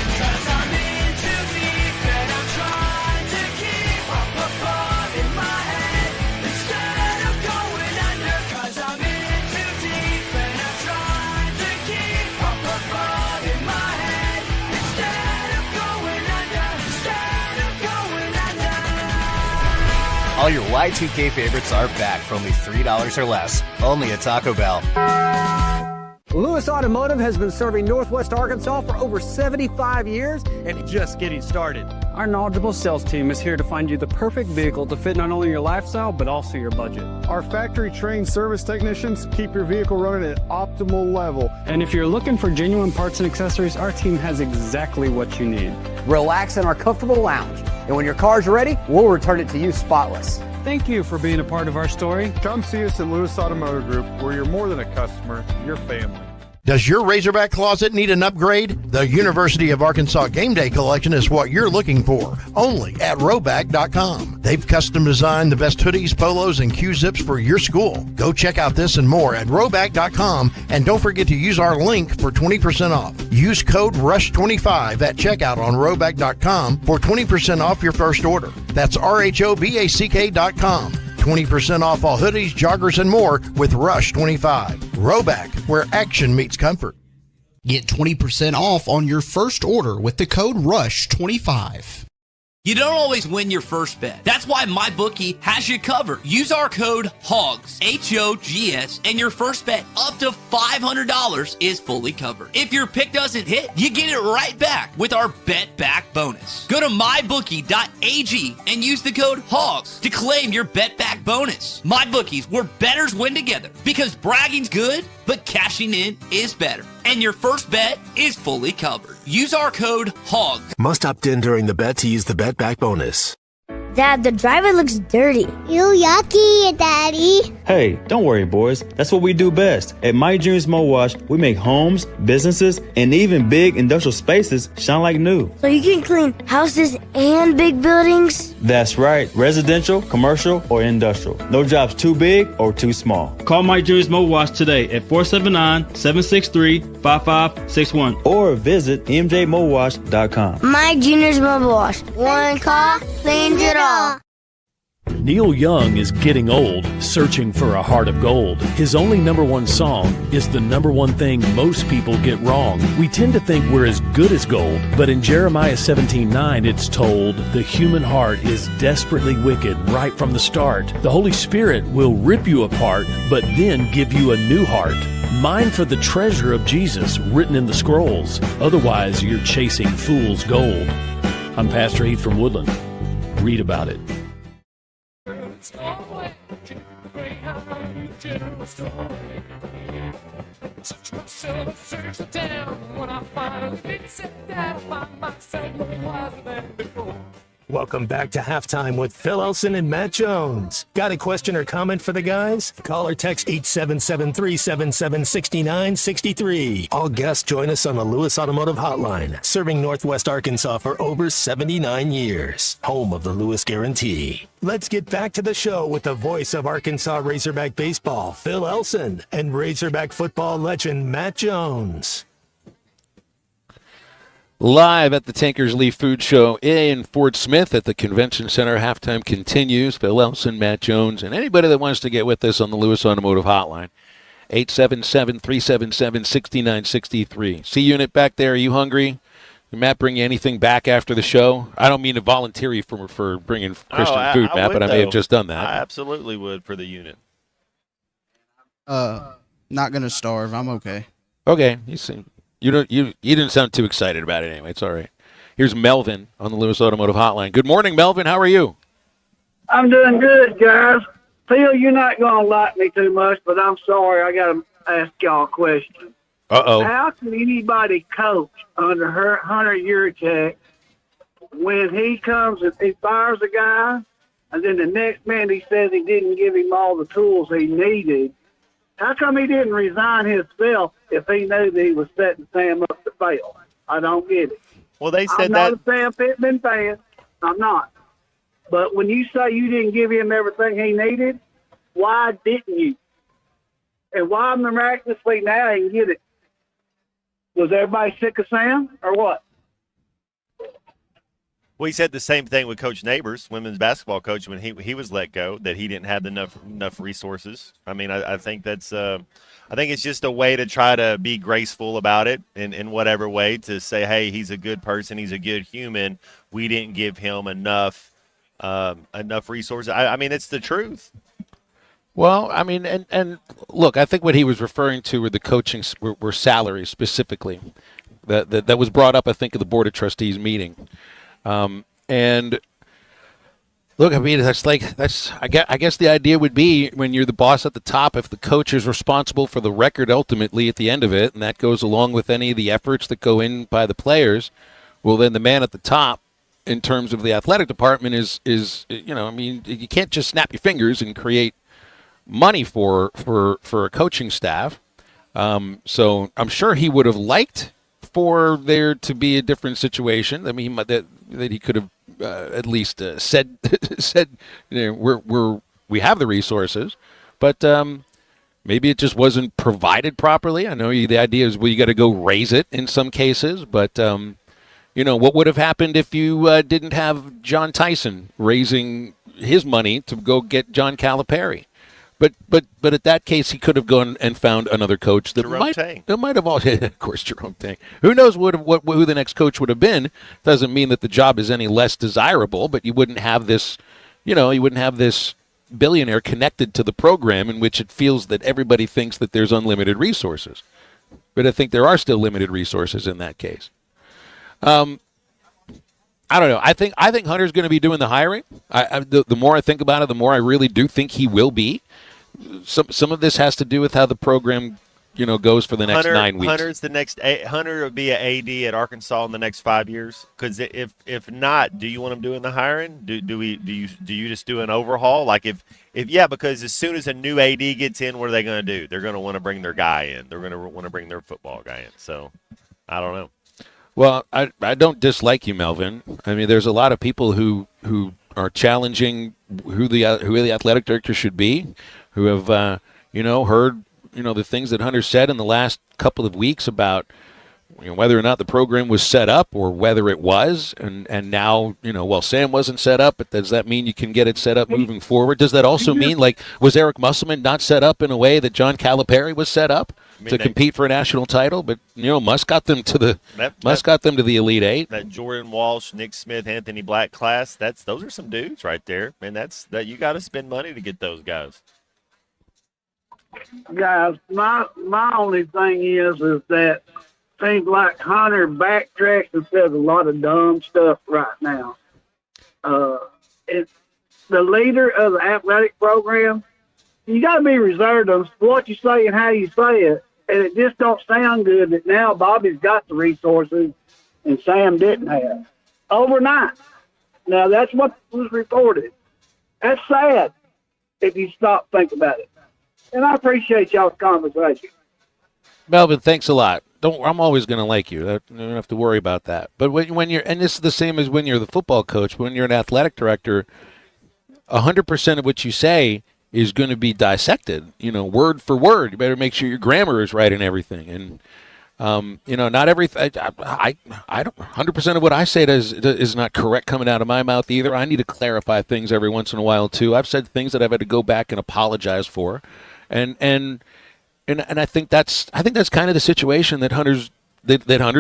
All your Y2K favorites are back for only $3 or less. Only at Taco Bell. Lewis Automotive has been serving Northwest Arkansas for over 75 years and just getting started. Our knowledgeable sales team is here to find you the perfect vehicle to fit not only your lifestyle, but also your budget. Our factory-trained service technicians keep your vehicle running at optimal level. And if you're looking for genuine parts and accessories, our team has exactly what you need. Relax in our comfortable lounge. And when your car's ready, we'll return it to you spotless. Thank you for being a part of our story. Come see us at Lewis Automotive Group, where you're more than a customer, you're family. Does your Razorback closet need an upgrade? The University of Arkansas Game Day Collection is what you're looking for, only at Roback.com. They've custom designed the best hoodies, polos, and Q-zips for your school. Go check out this and more at Roback.com, and don't forget to use our link for 20% off. Use code RUSH25 at checkout on Roback.com for 20% off your first order. That's RHOBACK.com. 20% off all hoodies, joggers, and more with Rush 25. Roback, where action meets comfort. Get 20% off on your first order with the code RUSH25. You don't always win your first bet. That's why MyBookie has you covered. Use our code HOGS, H-O-G-S, and your first bet up to $500 is fully covered. If your pick doesn't hit, you get it right back with our Bet Back bonus. Go to mybookie.ag and use the code HOGS to claim your Bet Back bonus. MyBookie's where bettors win together, because bragging's good, but cashing in is better. And your first bet is fully covered. Use our code HOGS. Must opt in during the bet to use the Bet Back bonus. Dad, the driver looks dirty. You yucky, Daddy. Hey, don't worry, boys. That's what we do best. At My Dreams Mo Wash, we make homes, businesses, and even big industrial spaces shine like new. So you can clean houses and big buildings? That's right. Residential, commercial, or industrial. No job's too big or too small. Call My Dreams Mo Wash today at 479-763-5561 or visit mjmowash.com. My Junior's Mobile Wash. One call cleans it all. Neil Young is getting old, searching for a heart of gold. His only number one song is the number one thing most people get wrong. We tend to think we're as good as gold, but in Jeremiah 17:9 it's told, the human heart is desperately wicked right from the start. The Holy Spirit will rip you apart, but then give you a new heart. Mine for the treasure of Jesus written in the scrolls. Otherwise, you're chasing fool's gold. I'm Pastor Heath from Woodland. Read about it. Welcome back to Halftime with Phil Elson and Matt Jones. Got a question or comment for the guys? Call or text 877-377-6963. All guests join us on the Lewis Automotive Hotline, serving Northwest Arkansas for over 79 years. Home of the Lewis Guarantee. Let's get back to the show with the voice of Arkansas Razorback baseball, Phil Elson, and Razorback football legend Matt Jones. Live at the Tankersley Food Show in Fort Smith at the Convention Center. Halftime continues. Phil Elson, Matt Jones, and anybody that wants to get with us on the Lewis Automotive Hotline. 877-377-6963. C-Unit back there, are you hungry? Did Matt bring you anything back after the show? I don't mean to volunteer you for bringing Christian food, Matt, but I may have just done that. I absolutely would for the unit. Not gonna starve. I'm okay. Okay, you didn't sound too excited about it anyway. It's all right. Here's Melvin on the Lewis Automotive Hotline. Good morning, Melvin. How are you? I'm doing good, guys. Phil, you're not going to like me too much, but I'm sorry. I got to ask y'all a question. Uh-oh. How can anybody coach under Hunter Yurchek when he comes and he fires a guy, and then the next man he says he didn't give him all the tools he needed? How come he didn't resign himself if he knew that he was setting Sam up to fail? I don't get it. Well, they said I'm not a Sam Pittman fan. I'm not. But when you say you didn't give him everything he needed, why didn't you? And why miraculously now he can get it? Was everybody sick of Sam or what? Well, he said the same thing with Coach Neighbors, women's basketball coach, when he was let go, that he didn't have enough resources. I mean, I think that's I think it's just a way to try to be graceful about it in whatever way, to say, hey, he's a good person, he's a good human. We didn't give him enough resources. I mean, it's the truth. Well, I mean, and look, I think what he was referring to were the coaching were salaries specifically. That was brought up, I think, at the Board of Trustees meeting. And look, I mean, I guess the idea would be, when you're the boss at the top, if the coach is responsible for the record ultimately at the end of it, and that goes along with any of the efforts that go in by the players, well, then the man at the top, in terms of the athletic department, is I mean, you can't just snap your fingers and create money for a coaching staff. So I'm sure he would have liked for there to be a different situation. I mean, that he could have at least said we have the resources, but maybe it just wasn't provided properly. I know the idea is, well, you got to go raise it in some cases, but what would have happened if you didn't have John Tyson raising his money to go get John Calipari? But at that case, he could have gone and found another coach that might have all. Of course, Jerome Tang. Who knows who the next coach would have been? Doesn't mean that the job is any less desirable, but you wouldn't have this, billionaire connected to the program in which it feels that everybody thinks that there's unlimited resources. But I think there are still limited resources in that case. I don't know. I think Hunter's going to be doing the hiring. The more I think about it, the more I really do think he will be. Some of this has to do with how the program, goes for the next 9 weeks. Hunter will be an AD at Arkansas in the next 5 years. Because if not, do you want him doing the hiring? Do you just do an overhaul? Like because as soon as a new AD gets in, what are they going to do? They're going to want to bring their guy in. They're going to want to bring their football guy in. So I don't know. Well, I don't dislike you, Melvin. I mean, there's a lot of people who are challenging who the athletic director should be, who have heard the things that Hunter said in the last couple of weeks about whether or not the program was set up or whether it was, and now Sam wasn't set up, but does that mean you can get it set up moving forward? Does that also mean, was Eric Musselman not set up in a way that John Calipari was set up to compete for a national title? But Musk got them to the Elite Eight. That Jordan Walsh, Nick Smith, Anthony Black class, those are some dudes right there, man. That you got to spend money to get those guys. Guys, my only thing is that seems like Hunter backtracks and says a lot of dumb stuff right now. It's the leader of the athletic program. You got to be reserved on what you say and how you say it, and it just don't sound good that now Bobby's got the resources and Sam didn't have overnight. Now that's what was reported. That's sad if you stop thinking about it. And I appreciate y'all's conversation. Melvin, thanks a lot. I'm always going to like you. You don't have to worry about that. But when you're, and this is the same as when you're the football coach, when you're an athletic director, 100% of what you say is going to be dissected, word for word. You better make sure your grammar is right and everything. And Not everything. I don't. 100% of what I say is not correct coming out of my mouth either. I need to clarify things every once in a while too. I've said things that I've had to go back and apologize for, and I think that's kind of the situation that Hunter's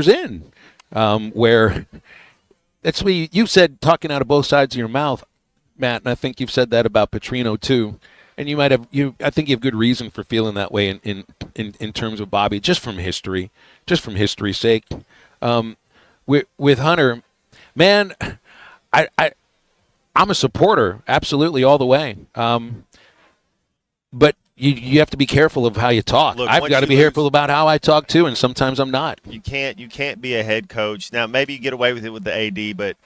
in, where that's what you said, talking out of both sides of your mouth, Matt, and I think you've said that about Petrino too. And I think you have good reason for feeling that way in terms of Bobby, just from history's sake. With Hunter, man, I'm a supporter, absolutely, all the way. But you have to be careful of how you talk. Look, I've got to be careful about how I talk too, and sometimes I'm not. You can't be a head coach. Now maybe you get away with it with the AD, but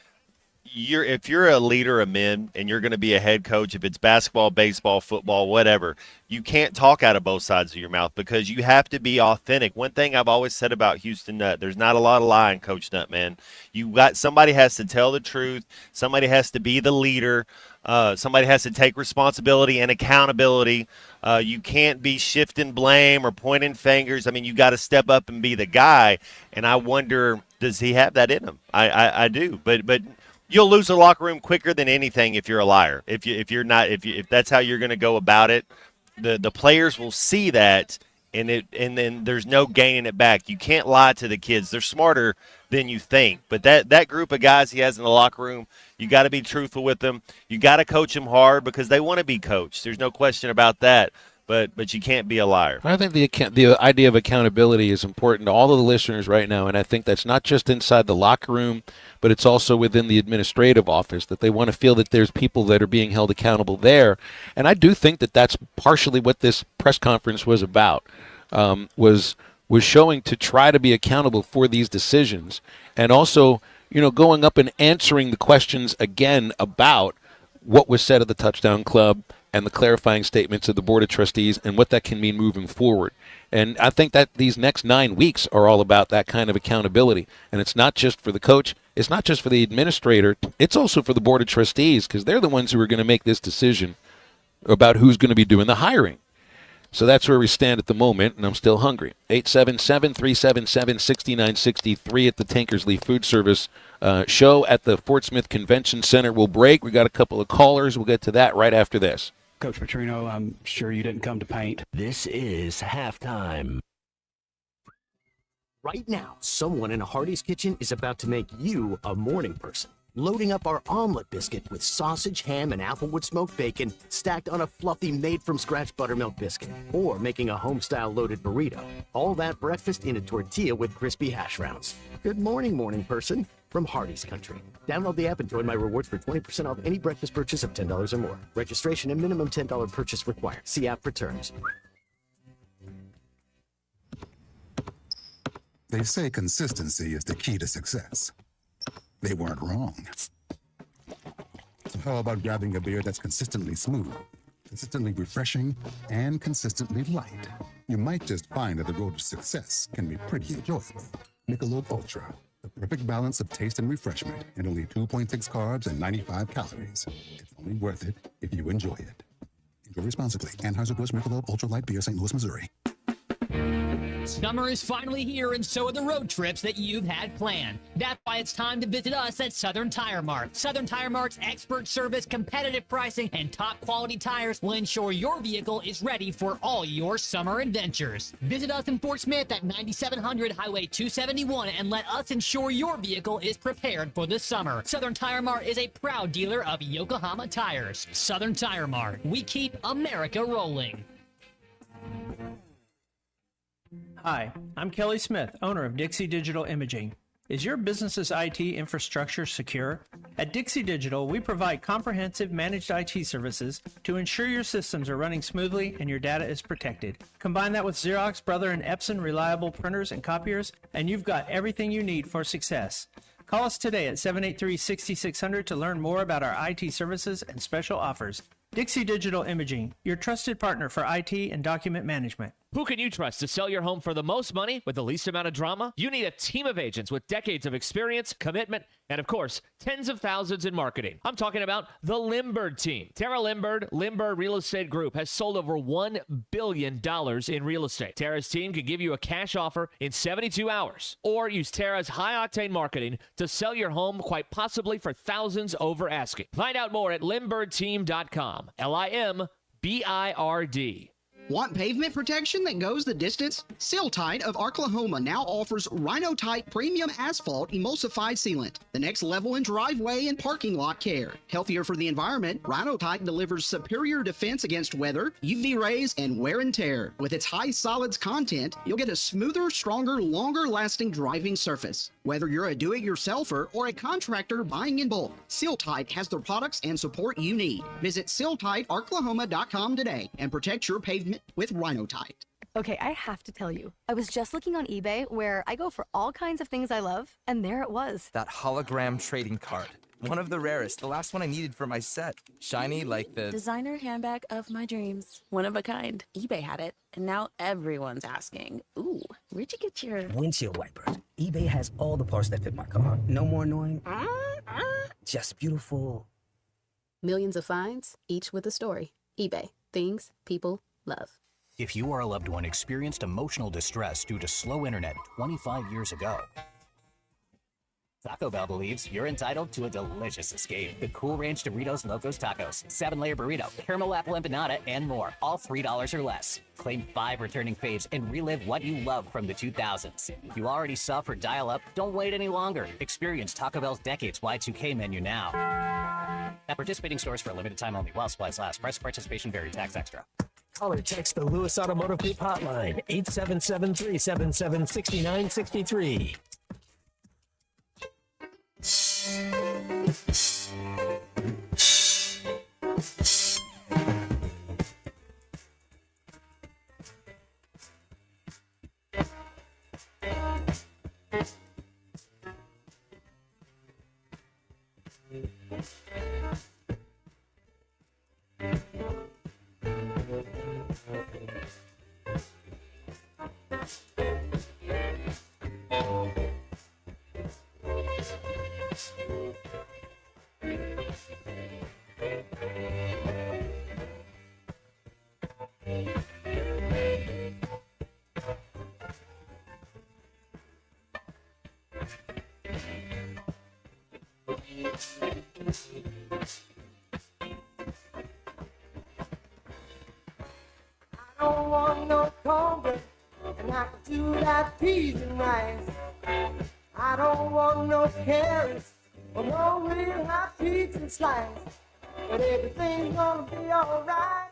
if you're a leader of men and you're going to be a head coach, if it's basketball, baseball, football, whatever, you can't talk out of both sides of your mouth because you have to be authentic. One thing I've always said about Houston Nutt, there's not a lot of lying, Coach Nutt, man. Somebody has to tell the truth. Somebody has to be the leader. Somebody has to take responsibility and accountability. You can't be shifting blame or pointing fingers. I mean, you got to step up and be the guy. And I wonder, does he have that in him? I do, but. You'll lose the locker room quicker than anything if you're a liar. If that's how you're going to go about it, the players will see that, and then there's no gaining it back. You can't lie to the kids. They're smarter than you think. But that group of guys he has in the locker room, you got to be truthful with them. You got to coach them hard because they want to be coached. There's no question about that. But you can't be a liar. I think the idea of accountability is important to all of the listeners right now, and I think that's not just inside the locker room, but it's also within the administrative office, that they want to feel that there's people that are being held accountable there. And I do think that that's partially what this press conference was about, was showing to try to be accountable for these decisions, and also going up and answering the questions again about what was said at the Touchdown Club and the clarifying statements of the Board of Trustees and what that can mean moving forward. And I think that these next 9 weeks are all about that kind of accountability. And it's not just for the coach, it's not just for the administrator, it's also for the Board of Trustees, because they're the ones who are going to make this decision about who's going to be doing the hiring. So that's where we stand at the moment, and I'm still hungry. 877-377-6963 at the Tankersley Food Service show at the Fort Smith Convention Center. We'll break. We got a couple of callers. We'll get to that right after this. Coach Petrino, I'm sure you didn't come to paint. This is halftime. Right now, someone in a Hardee's kitchen is about to make you a morning person. Loading up our omelet biscuit with sausage, ham, and applewood smoked bacon stacked on a fluffy made-from-scratch buttermilk biscuit. Or making a home-style loaded burrito. All that breakfast in a tortilla with crispy hash browns. Good morning, morning person. From Hardee's Country. Download the app and join my rewards for 20% off any breakfast purchase of $10 or more. Registration and minimum $10 purchase required. See app for terms. They say consistency is the key to success. They weren't wrong. So how about grabbing a beer that's consistently smooth, consistently refreshing, and consistently light? You might just find that the road to success can be pretty enjoyable. Michelob Ultra. The perfect balance of taste and refreshment, and only 2.6 carbs and 95 calories. It's only worth it if you enjoy it. Enjoy responsibly. Anheuser-Busch Michelob Ultra Light Beer, St. Louis, Missouri. Summer is finally here, and so are the road trips that you've had planned. That's why it's time to visit us at Southern Tire Mart. Southern Tire Mart's expert service, competitive pricing, and top quality tires will ensure your vehicle is ready for all your summer adventures. Visit us in Fort Smith at 9700 Highway 271 and let us ensure your vehicle is prepared for the summer. Southern Tire Mart is a proud dealer of Yokohama tires. Southern Tire Mart. We keep America rolling. Hi, I'm Kelly Smith, owner of Dixie Digital Imaging. Is your business's IT infrastructure secure? At Dixie Digital, we provide comprehensive managed IT services to ensure your systems are running smoothly and your data is protected. Combine that with Xerox, Brother, and Epson reliable printers and copiers, and you've got everything you need for success. Call us today at 783-6600 to learn more about our IT services and special offers. Dixie Digital Imaging, your trusted partner for IT and document management. Who can you trust to sell your home for the most money with the least amount of drama? You need a team of agents with decades of experience, commitment, and of course, tens of thousands in marketing. I'm talking about the Limbird team. Tara Limbird, Limbird Real Estate Group, has sold over $1 billion in real estate. Tara's team can give you a cash offer in 72 hours, or use Tara's high-octane marketing to sell your home quite possibly for thousands over asking. Find out more at limbirdteam.com. LIMBIRD. Want pavement protection that goes the distance? Seal-Tite of Oklahoma now offers Rhino-Tite Premium Asphalt Emulsified Sealant, the next level in driveway and parking lot care. Healthier for the environment, Rhino-Tite delivers superior defense against weather, UV rays, and wear and tear. With its high solids content, you'll get a smoother, stronger, longer-lasting driving surface. Whether you're a do-it-yourselfer or a contractor buying in bulk, Seal-Tite has the products and support you need. Visit SealTiteOklahoma.com today and protect your pavement with Rhino-Tite. Okay, I have to tell you, I was just looking on eBay where I go for all kinds of things I love, and there it was. That hologram trading card. One of the rarest, the last one I needed for my set. Shiny like the designer handbag of my dreams. One of a kind. eBay had it, and now everyone's asking, ooh, where'd you get your windshield wipers? eBay has all the parts that fit my car. No more annoying. Just beautiful. Millions of finds, each with a story. eBay. Things people love. If you or a loved one experienced emotional distress due to slow internet 25 years ago, Taco Bell believes you're entitled to a delicious escape. The Cool Ranch Doritos Locos Tacos, 7-layer burrito, caramel apple empanada, and more. All $3 or less. Claim 5 returning faves and relive what you love from the 2000s. If you already suffered dial-up, don't wait any longer. Experience Taco Bell's Decades Y2K menu now. At participating stores for a limited time only while supplies last. Price of participation vary. Tax extra. Call or text the Lewis Automotive Group hotline, 877-377-6963. I don't want no cornbread, and I can do that peas and rice. I don't want no carrots, or no real hot pizza slice. But everything's gonna be alright.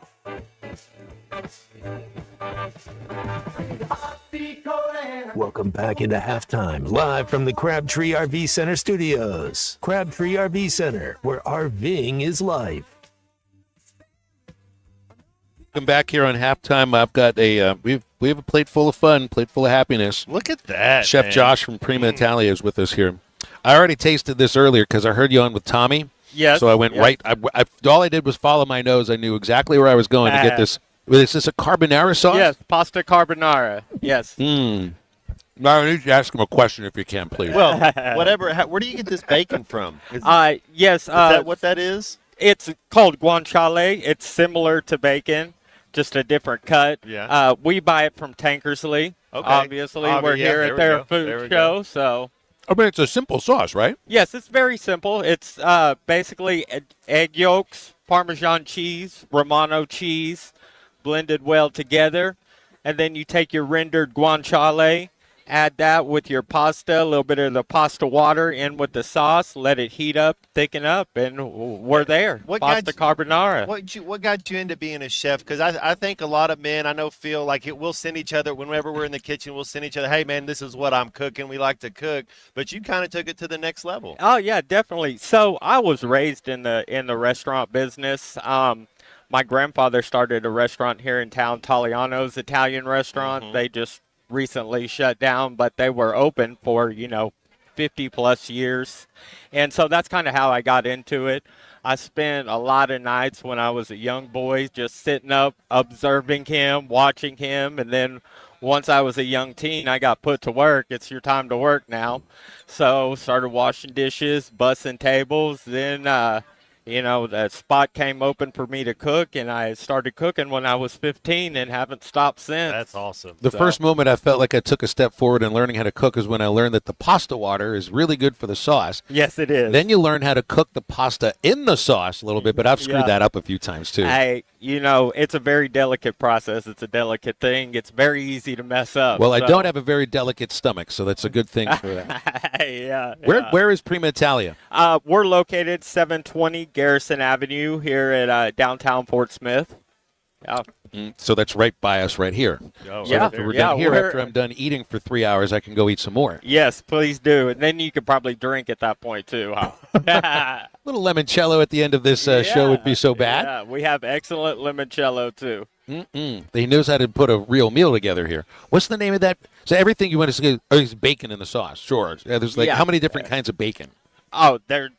Welcome back into halftime, live from the Crabtree RV Center studios. Crabtree RV Center, where RVing is life. Welcome back here on halftime. I've got a we have a plate full of fun, plate full of happiness. Look at that. Chef man. Josh from Prima Italia is with us here. I already tasted this earlier because I heard you on with Tommy. Yes. So I went right. All I did was follow my nose. I knew exactly where I was going to get this. Is this a carbonara sauce? Yes, pasta carbonara. Yes. Now, I need to ask him a question if you can, please. Well, whatever. Where do you get this bacon from? Yes. Is that what that is? It's called guanciale. It's similar to bacon, just a different cut. Yeah. We buy it from Tankersley. Okay. Obviously, we're here at their food show, so. I mean, it's a simple sauce, right? Yes, it's very simple. It's basically egg yolks, Parmesan cheese, Romano cheese, blended well together. And then you take your rendered guanciale, add that with your pasta, a little bit of the pasta water in with the sauce, let it heat up, thicken up, and we're there. Pasta carbonara. What got you into being a chef? Because I think a lot of men, I know, feel like we'll send each other, whenever we're in the kitchen, we'll send each other, hey, man, this is what I'm cooking. We like to cook. But you kind of took it to the next level. Oh, yeah, definitely. So I was raised in the restaurant business. My grandfather started a restaurant here in town, Taliano's Italian restaurant. Mm-hmm. They just recently shut down, but they were open for 50 plus years, and so that's kind of how I got into it. I spent a lot of nights when I was a young boy just sitting up, observing him, watching him, and then once I was a young teen, I got put to work. It's your time to work now. So started washing dishes, bussing tables. Then, the spot came open for me to cook, and I started cooking when I was 15 and haven't stopped since. That's awesome. The first moment I felt like I took a step forward in learning how to cook is when I learned that the pasta water is really good for the sauce. Yes, it is. Then you learn how to cook the pasta in the sauce a little bit, but I've screwed Yeah. that up a few times too. Hey, it's a very delicate process. It's a delicate thing. It's very easy to mess up. Well, I so- don't have a very delicate stomach, so that's a good thing for that. yeah. Where is Prima Italia? We're located 720 Garrison Avenue here at downtown Fort Smith. Yeah. So that's right by us right here. Oh, So yeah. after we're Yeah, done here, we're- after I'm done eating for 3 hours, I can go eat some more. Yes, please do. And then you could probably drink at that point, too. Huh? A little limoncello at the end of this show would be so bad. Yeah, we have excellent limoncello, too. He knows how to put a real meal together here. What's the name of that? So everything you want to say, is bacon in the sauce. Sure. There's Yeah. how many different kinds of bacon? Oh, there's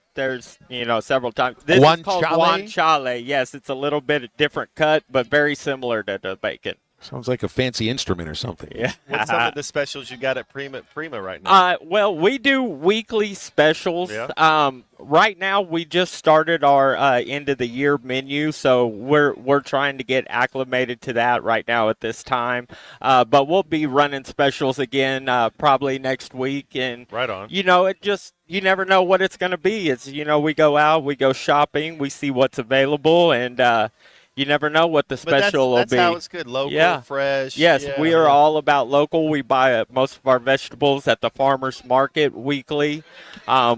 several times. This is called Guanciale? guanciale. Yes, it's a little bit different cut, but very similar to the bacon. Sounds like a fancy instrument or something. Yeah. What's some of the specials you got at Prima right now? Well, we do weekly specials. Yeah. Right now, we just started our end of the year menu, so we're trying to get acclimated to that right now at this time. But we'll be running specials again probably next week, and Right on. you never know what it's going to be. It's we go out, we go shopping, we see what's available, and you never know what the special that's will be. how it's good. Local, fresh. Yes, yeah, we are all about local. We buy most of our vegetables at the farmers market weekly.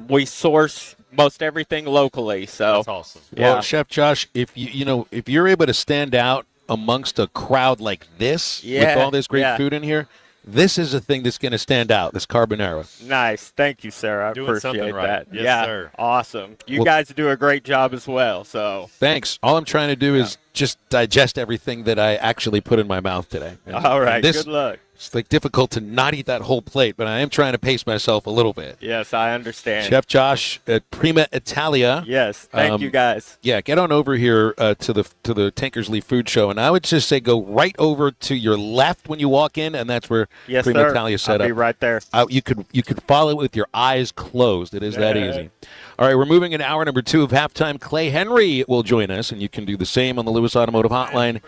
We source most everything locally. So that's awesome. Yeah. Well, Chef Josh, if if you're able to stand out amongst a crowd like this with all this great food in here, this is a thing that's going to stand out. This carbonara. Nice, thank you, sir. I Doing appreciate something right. that. Yes, yeah, sir. Awesome. You Well- guys do a great job as well. So Thanks. All I'm trying to do is just digest everything that I actually put in my mouth today. all right, And this, good luck. It's like difficult to not eat that whole plate, but I am trying to pace myself a little bit. Yes, I understand. Chef Josh at Prima Italia. Yes, thank you guys. Yeah, get on over here to the Tankersley Food Show, and I would just say go right over to your left when you walk in, and that's where Yes, Prima sir. Italia set I'll up. be right there. You could follow it with your eyes closed. It is that easy. All right, we're moving into hour number 2 of halftime. Clay Henry will join us, and you can do the same on the Lewis Automotive Hotline,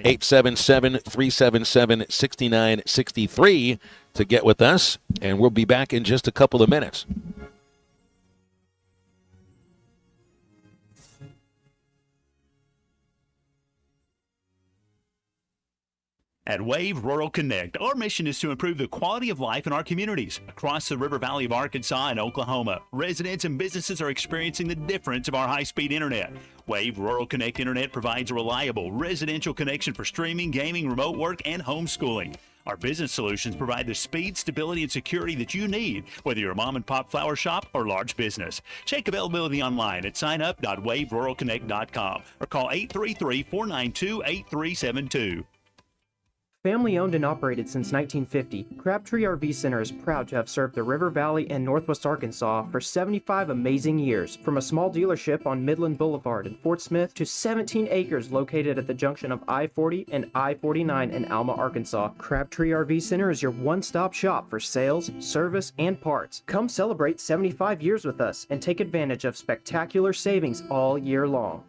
877-377-6963 to get with us, and we'll be back in just a couple of minutes. At Wave Rural Connect, our mission is to improve the quality of life in our communities. Across the River Valley of Arkansas and Oklahoma, residents and businesses are experiencing the difference of our high-speed internet. Wave Rural Connect Internet provides a reliable residential connection for streaming, gaming, remote work, and homeschooling. Our business solutions provide the speed, stability, and security that you need, whether you're a mom-and-pop flower shop or large business. Check availability online at signup.waveruralconnect.com or call 833-492-8372. Family owned and operated since 1950, Crabtree RV Center is proud to have served the River Valley and Northwest Arkansas for 75 amazing years. From a small dealership on Midland Boulevard in Fort Smith to 17 acres located at the junction of I-40 and I-49 in Alma, Arkansas, Crabtree RV Center is your one-stop shop for sales, service, and parts. Come celebrate 75 years with us and take advantage of spectacular savings all year long.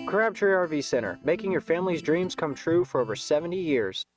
Crabtree RV Center, making your family's dreams come true for over 70 years.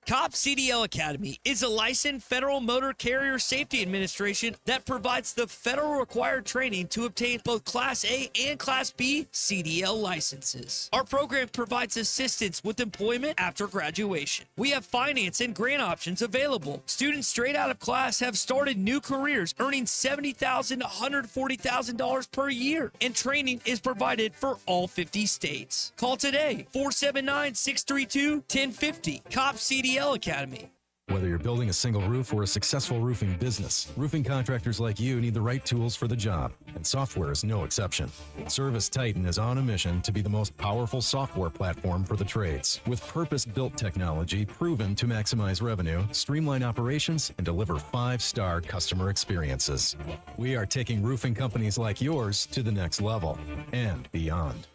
COP CDL Academy is a licensed Federal Motor Carrier Safety Administration that provides the federal required training to obtain both Class A and Class B CDL licenses. Our program provides assistance with employment after graduation. We have finance and grant options available. Students straight out of class have started new careers earning $70,000 to $140,000 per year, and training is provided for all 50 states. Call today, 479-632-1050. COP CDL Academy. Whether you're building a single roof or a successful roofing business, roofing contractors like you need the right tools for the job, and software is no exception. Service Titan is on a mission to be the most powerful software platform for the trades, with purpose-built technology proven to maximize revenue, streamline operations, and deliver 5-star customer experiences. We are taking roofing companies like yours to the next level and beyond.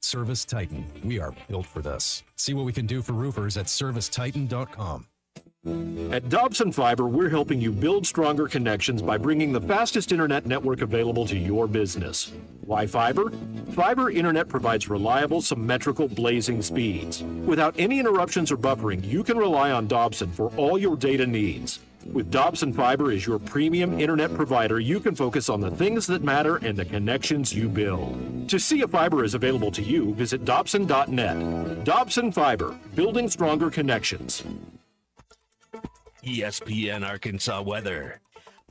Service Titan, we are built for this. See what we can do for roofers at servicetitan.com. At Dobson Fiber, we're helping you build stronger connections by bringing the fastest internet network available to your business. Why fiber? Fiber internet provides reliable, symmetrical, blazing speeds. Without any interruptions or buffering, you can rely on Dobson for all your data needs. With Dobson Fiber as your premium internet provider, you can focus on the things that matter and the connections you build. To see if fiber is available to you, visit Dobson.net. Dobson Fiber, building stronger connections. ESPN Arkansas weather.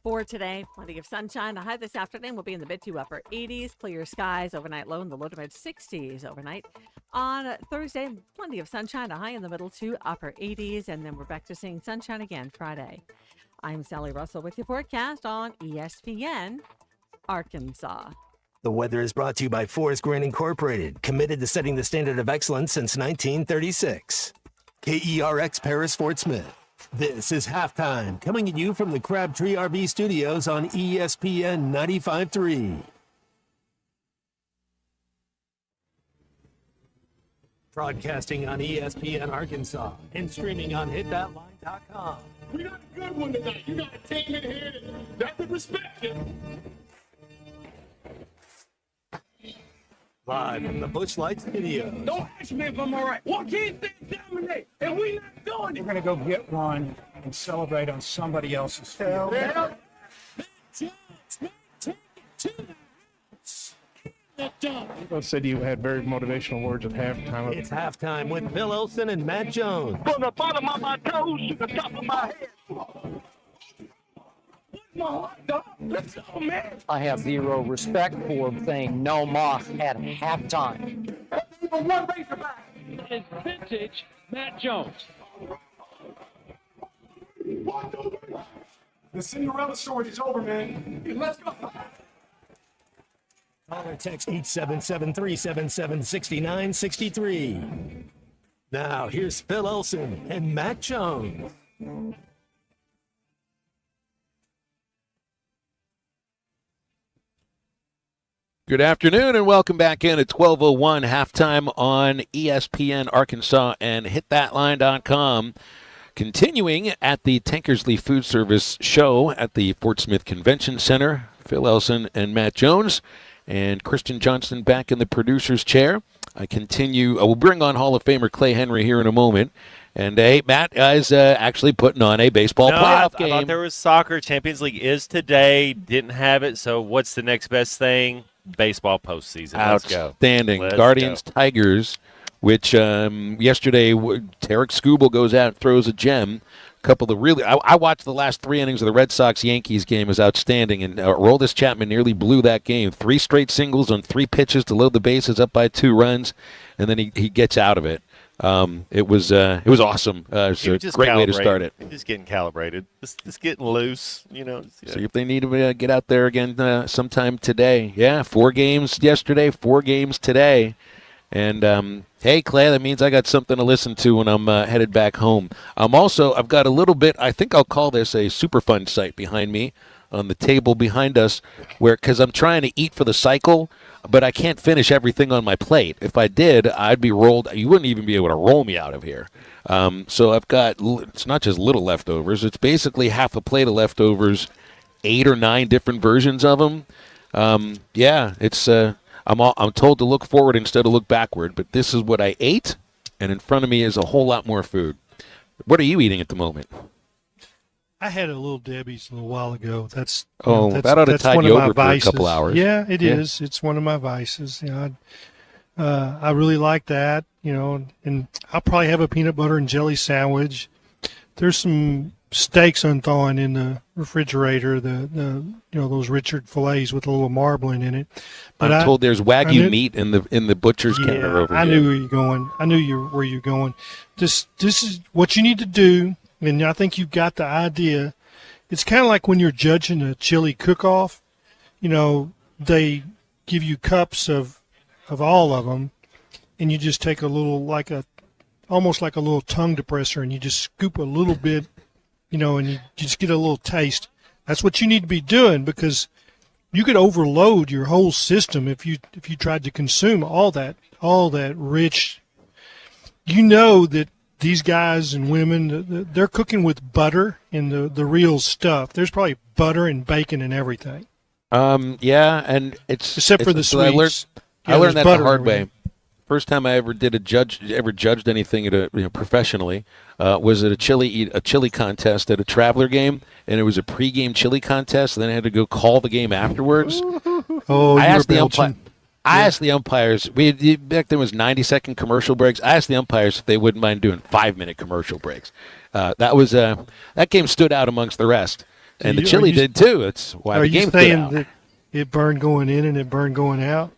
For today, plenty of sunshine. The high this afternoon will be in the mid to upper 80s. Clear skies overnight, low in the low to mid 60s overnight. On Thursday, plenty of sunshine. A high in the middle to upper 80s. And then we're back to seeing sunshine again Friday. I'm Sally Russell with your forecast on ESPN Arkansas. The weather is brought to you by Forest Green Incorporated, committed to setting the standard of excellence since 1936. KERX Paris Fort Smith. This is Halftime, coming at you from the Crabtree RV Studios on ESPN 95.3. Broadcasting on ESPN Arkansas and streaming on hitthatline.com. We got a good one tonight. You got a team in here that doesn't respect you. Live from the Bushlight Studios. Don't ask me if I'm all right. What can't they dominate? And we not doing it. We're going to go get one and celebrate on somebody else's field. Yeah. People said you had very motivational words at halftime. It's Halftime with Bill Olson and Matt Jones. From the bottom of my toes to the top of my head. Let's go, man. I have zero respect for saying no moss at halftime. Even one Razorback. Is vintage Matt Jones. The Cinderella story is over, man. Let's go. Call or text 877-377-6963. Now, here's Phil Olson and Matt Jones. Good afternoon and welcome back in at 12:01 halftime on ESPN Arkansas and hitthatline.com. Continuing at the Tankersley Food Service show at the Fort Smith Convention Center, Phil Elson and Matt Jones and Christian Johnston back in the producer's chair. I will bring on Hall of Famer Clay Henry here in a moment. And, hey, Matt is actually putting on a baseball playoff game. I thought there was soccer. Champions League is today. Didn't have it, so what's the next best thing? Baseball postseason. Let's go. Outstanding. Let's Guardians go. Tigers, which yesterday Tarek Skubal goes out and throws a gem. A couple of really, I watched the last 3 innings of the Red Sox-Yankees game. It was outstanding, and Aroldis Chapman nearly blew that game. 3 straight singles on 3 pitches to load the bases up by 2 runs, and then he gets out of it. It was awesome. It's a great way to start it. Just getting calibrated. Just getting loose, you know. See if they need to get out there again sometime today. Yeah, 4 games yesterday, 4 games today. And, hey, Clay, that means I got something to listen to when I'm headed back home. I've got a little bit, I think I'll call this a Superfund site behind me on the table behind us, because I'm trying to eat for the cycle, but I can't finish everything on my plate. If I did, I'd be rolled. You wouldn't even be able to roll me out of here. So I've got, it's not just little leftovers. It's basically half a plate of leftovers, 8 or 9 different versions of them. It's I'm told to look forward instead of look backward, but this is what I ate, and in front of me is a whole lot more food. What are you eating at the moment? I had a Little Debbie's a little while ago. That ought to tide you over for a couple hours. Yeah, it is. It's one of my vices. You know, I really like that. You know, and I'll probably have a peanut butter and jelly sandwich. There's some steaks unthawing in the refrigerator. Those Richard fillets with a little marbling in it. But I'm told there's Wagyu meat in the butcher's counter over here. I knew where you're going. I knew where you're going. This is what you need to do And I think you've got the idea. It's kind of like when you're judging a chili cook-off. You know, they give you cups of all of them, and you just take a little, almost like a little tongue depressor, and you just scoop a little bit, you know, and you just get a little taste. That's what you need to be doing, because you could overload your whole system if you tried to consume all that rich. You know that these guys and women, they're cooking with butter and the real stuff. There's probably butter and bacon and everything. Yeah, and except for the sweets. I learned that the hard way. First time I ever judged anything at professionally was at a chili contest at a Traveler game, and it was a pregame chili contest. And then I had to go call the game afterwards. Oh, I asked the umpire. I asked the umpires. Back then was 90-second commercial breaks. I asked the umpires if they wouldn't mind doing 5-minute commercial breaks. That game stood out amongst the rest, and the chili did too. That's why the game stood out. Are you saying that it burned going in and it burned going out?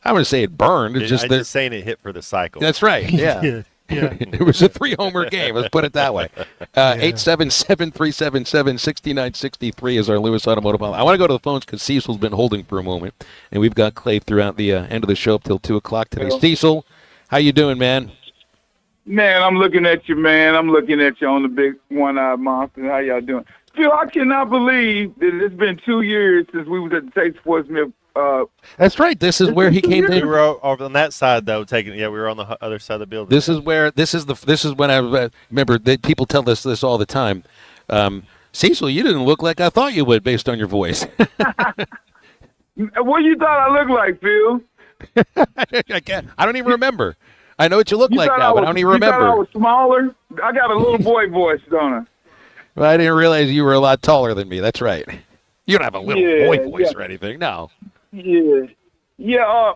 I wouldn't say it burned. I'm just saying it hit for the cycle. That's right. Yeah. Yeah. It was a 3-homer game. Let's put it that way. 877-377-6963 is our Lewis Automotive Hotline. I want to go to the phones because Cecil's been holding for a moment, and we've got Clay throughout the end of the show up till 2 o'clock today. Hello. Cecil, how you doing, man? Man, I'm looking at you, man. I'm looking at you on the big one-eyed monster. How y'all doing? Phil, I cannot believe that it's been 2 years since we was at the Tate Sports Mill. That's right. This is where he came We to. were over on that side though, we were on the other side of the building. This is when I remember that people tell us this all the time. Cecil, you didn't look like I thought you would based on your voice. What you thought I looked like, Phil? I don't even remember. I know what you look like now, but I don't even remember. You thought I was smaller? I got a little boy voice, don't I? Well, I didn't realize you were a lot taller than me. That's right. You don't have a little boy voice or anything, no. Yeah.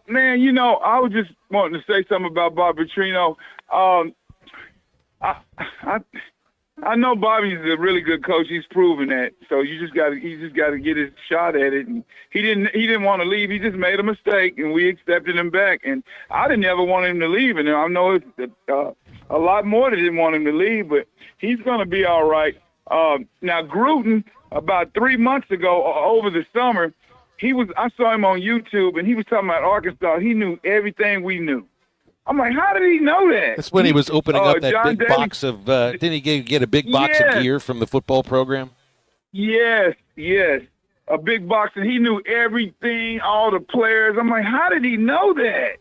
Man, I was just wanting to say something about Bobby Petrino. I know Bobby's a really good coach. He's proven that. So he just got to get his shot at it. And he didn't want to leave. He just made a mistake, and we accepted him back. And I didn't ever want him to leave. And I know it's a lot more that didn't want him to leave, but he's going to be all right. Now Gruden, about 3 months ago, over the summer, I saw him on YouTube, and he was talking about Arkansas. He knew everything we knew. I'm like, how did he know that? That's when he was opening up that John big Daly, box of. Didn't he get a big box of gear from the football program? Yes, a big box, and he knew everything, all the players. I'm like, how did he know that?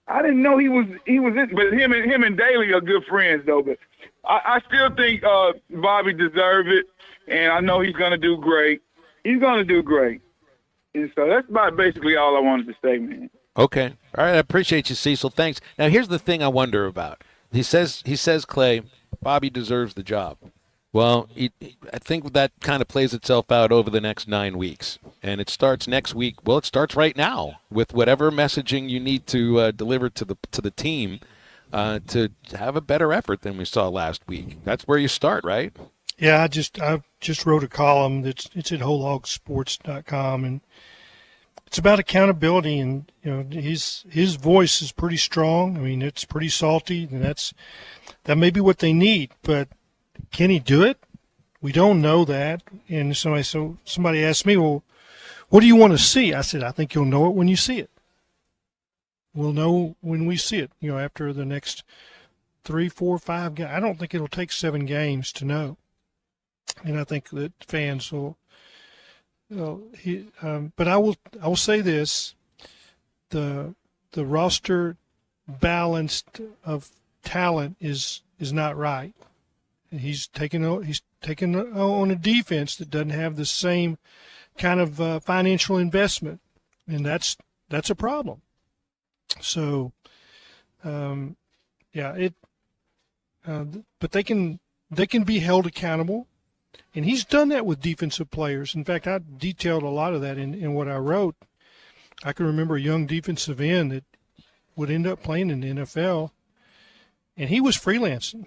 I didn't know he was in. But him and Daly are good friends, though. But I still think Bobby deserves it, and I know he's going to do great. He's going to do great. And so that's about basically all I wanted to say, man. Okay. All right. I appreciate you, Cecil. Thanks. Now, here's the thing I wonder about. He says, Clay, Bobby deserves the job. Well, I think that kind of plays itself out over the next 9 weeks. And it starts next week. Well, it starts right now with whatever messaging you need to deliver to the team to have a better effort than we saw last week. That's where you start, right? Yeah, I just wrote a column it's at wholehogsports.com, and it's about accountability, and his voice is pretty strong. I mean, it's pretty salty, and that may be what they need, but can he do it? We don't know that. And somebody asked me, well, what do you want to see? I said, I think you'll know it when you see it. We'll know when we see it, after the next 3, 4, 5 games. I don't think it'll take 7 games to know. And I think that fans will. But I will say this: the roster balanced of talent is not right. And he's taken on a defense that doesn't have the same kind of financial investment, and that's a problem. So, but they can be held accountable. And he's done that with defensive players. In fact, I detailed a lot of that in what I wrote. I can remember a young defensive end that would end up playing in the NFL, and he was freelancing.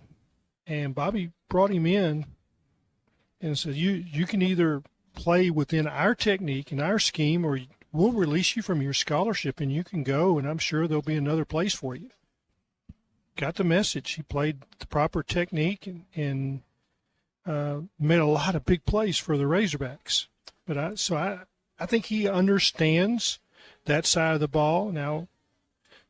And Bobby brought him in and said, you can either play within our technique and our scheme, or we'll release you from your scholarship and you can go, and I'm sure there'll be another place for you. Got the message. He played the proper technique, and made a lot of big plays for the Razorbacks. But I think he understands that side of the ball now,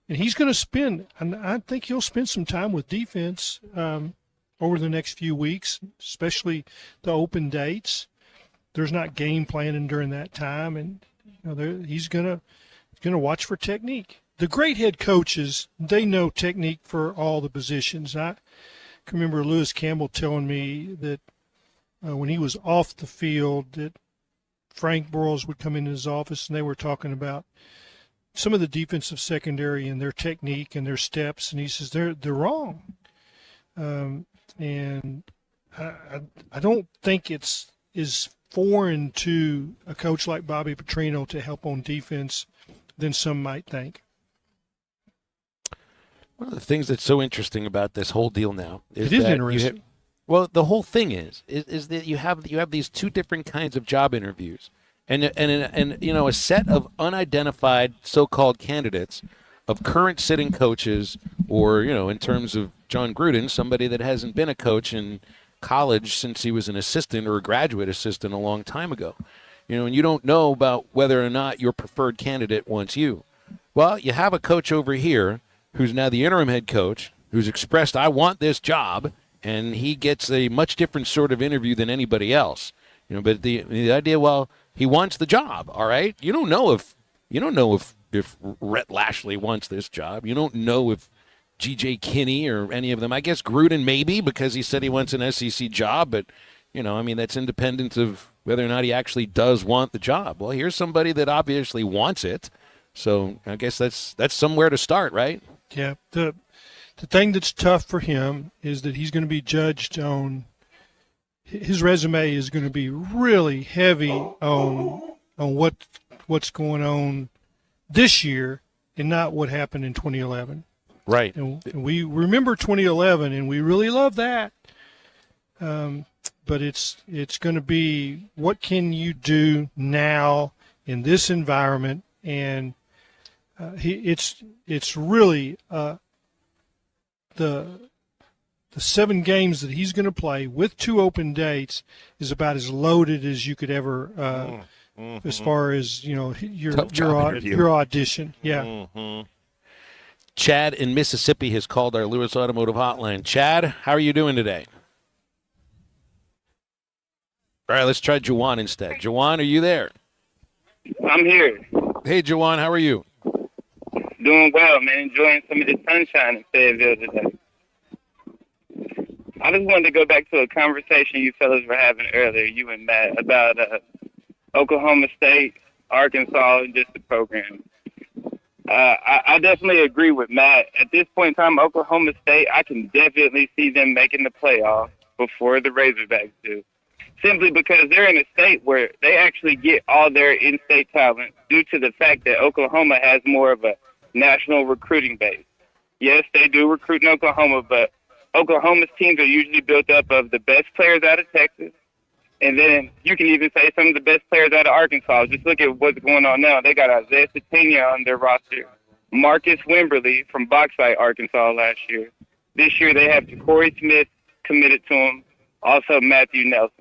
and he's going to spend. And I think he'll spend some time with defense over the next few weeks, especially the open dates. There's not game planning during that time, and he's going to watch for technique. The great head coaches, they know technique for all the positions. I can remember Lewis Campbell telling me that when he was off the field, that Frank Broyles would come into his office and they were talking about some of the defensive secondary and their technique and their steps, and he says they're wrong. And I don't think it's is foreign to a coach like Bobby Petrino to help on defense than some might think. One of the things that's so interesting about this whole deal now is it is that interesting. the whole thing is that you have these two different kinds of job interviews, and a set of unidentified so-called candidates of current sitting coaches, or in terms of John Gruden, somebody that hasn't been a coach in college since he was an assistant or a graduate assistant a long time ago. And you don't know about whether or not your preferred candidate wants you. Well, you have a coach over here who's now the interim head coach, who's expressed, I want this job, and he gets a much different sort of interview than anybody else. But the idea, well, he wants the job, all right? You don't know if Rhett Lashley wants this job. You don't know if G.J. Kinney or any of them. I guess Gruden maybe, because he said he wants an SEC job, but that's independent of whether or not he actually does want the job. Well, here's somebody that obviously wants it, so I guess that's somewhere to start, right? Yeah. The thing that's tough for him is that he's going to be judged on his resume is going to be really heavy on what's going on this year and not what happened in 2011. Right. And we remember 2011, and we really love that. But it's going to be what can you do now in this environment, and it's really the 7 games that he's going to play with 2 open dates is about as loaded as you could ever as far as your audition. Yeah. Mm-hmm. Chad in Mississippi has called our Lewis Automotive Hotline. Chad, how are you doing today? All right, let's try Jawan instead. Jawan, are you there? I'm here. Hey, Jawan, how are you? Doing well, man. Enjoying some of the sunshine in Fayetteville today. I just wanted to go back to a conversation you fellas were having earlier, you and Matt, about Oklahoma State, Arkansas, and just the program. I definitely agree with Matt. At this point in time, Oklahoma State, I can definitely see them making the playoff before the Razorbacks do. Simply because they're in a state where they actually get all their in-state talent due to the fact that Oklahoma has more of a national recruiting base. Yes, they do recruit in Oklahoma, but Oklahoma's teams are usually built up of the best players out of Texas, and then you can even say some of the best players out of Arkansas. Just look at what's going on now. They got Isaiah Satania on their roster, Marcus Wimberly from Bauxite, Arkansas last year. This year they have Corey Smith committed to him, also Matthew Nelson.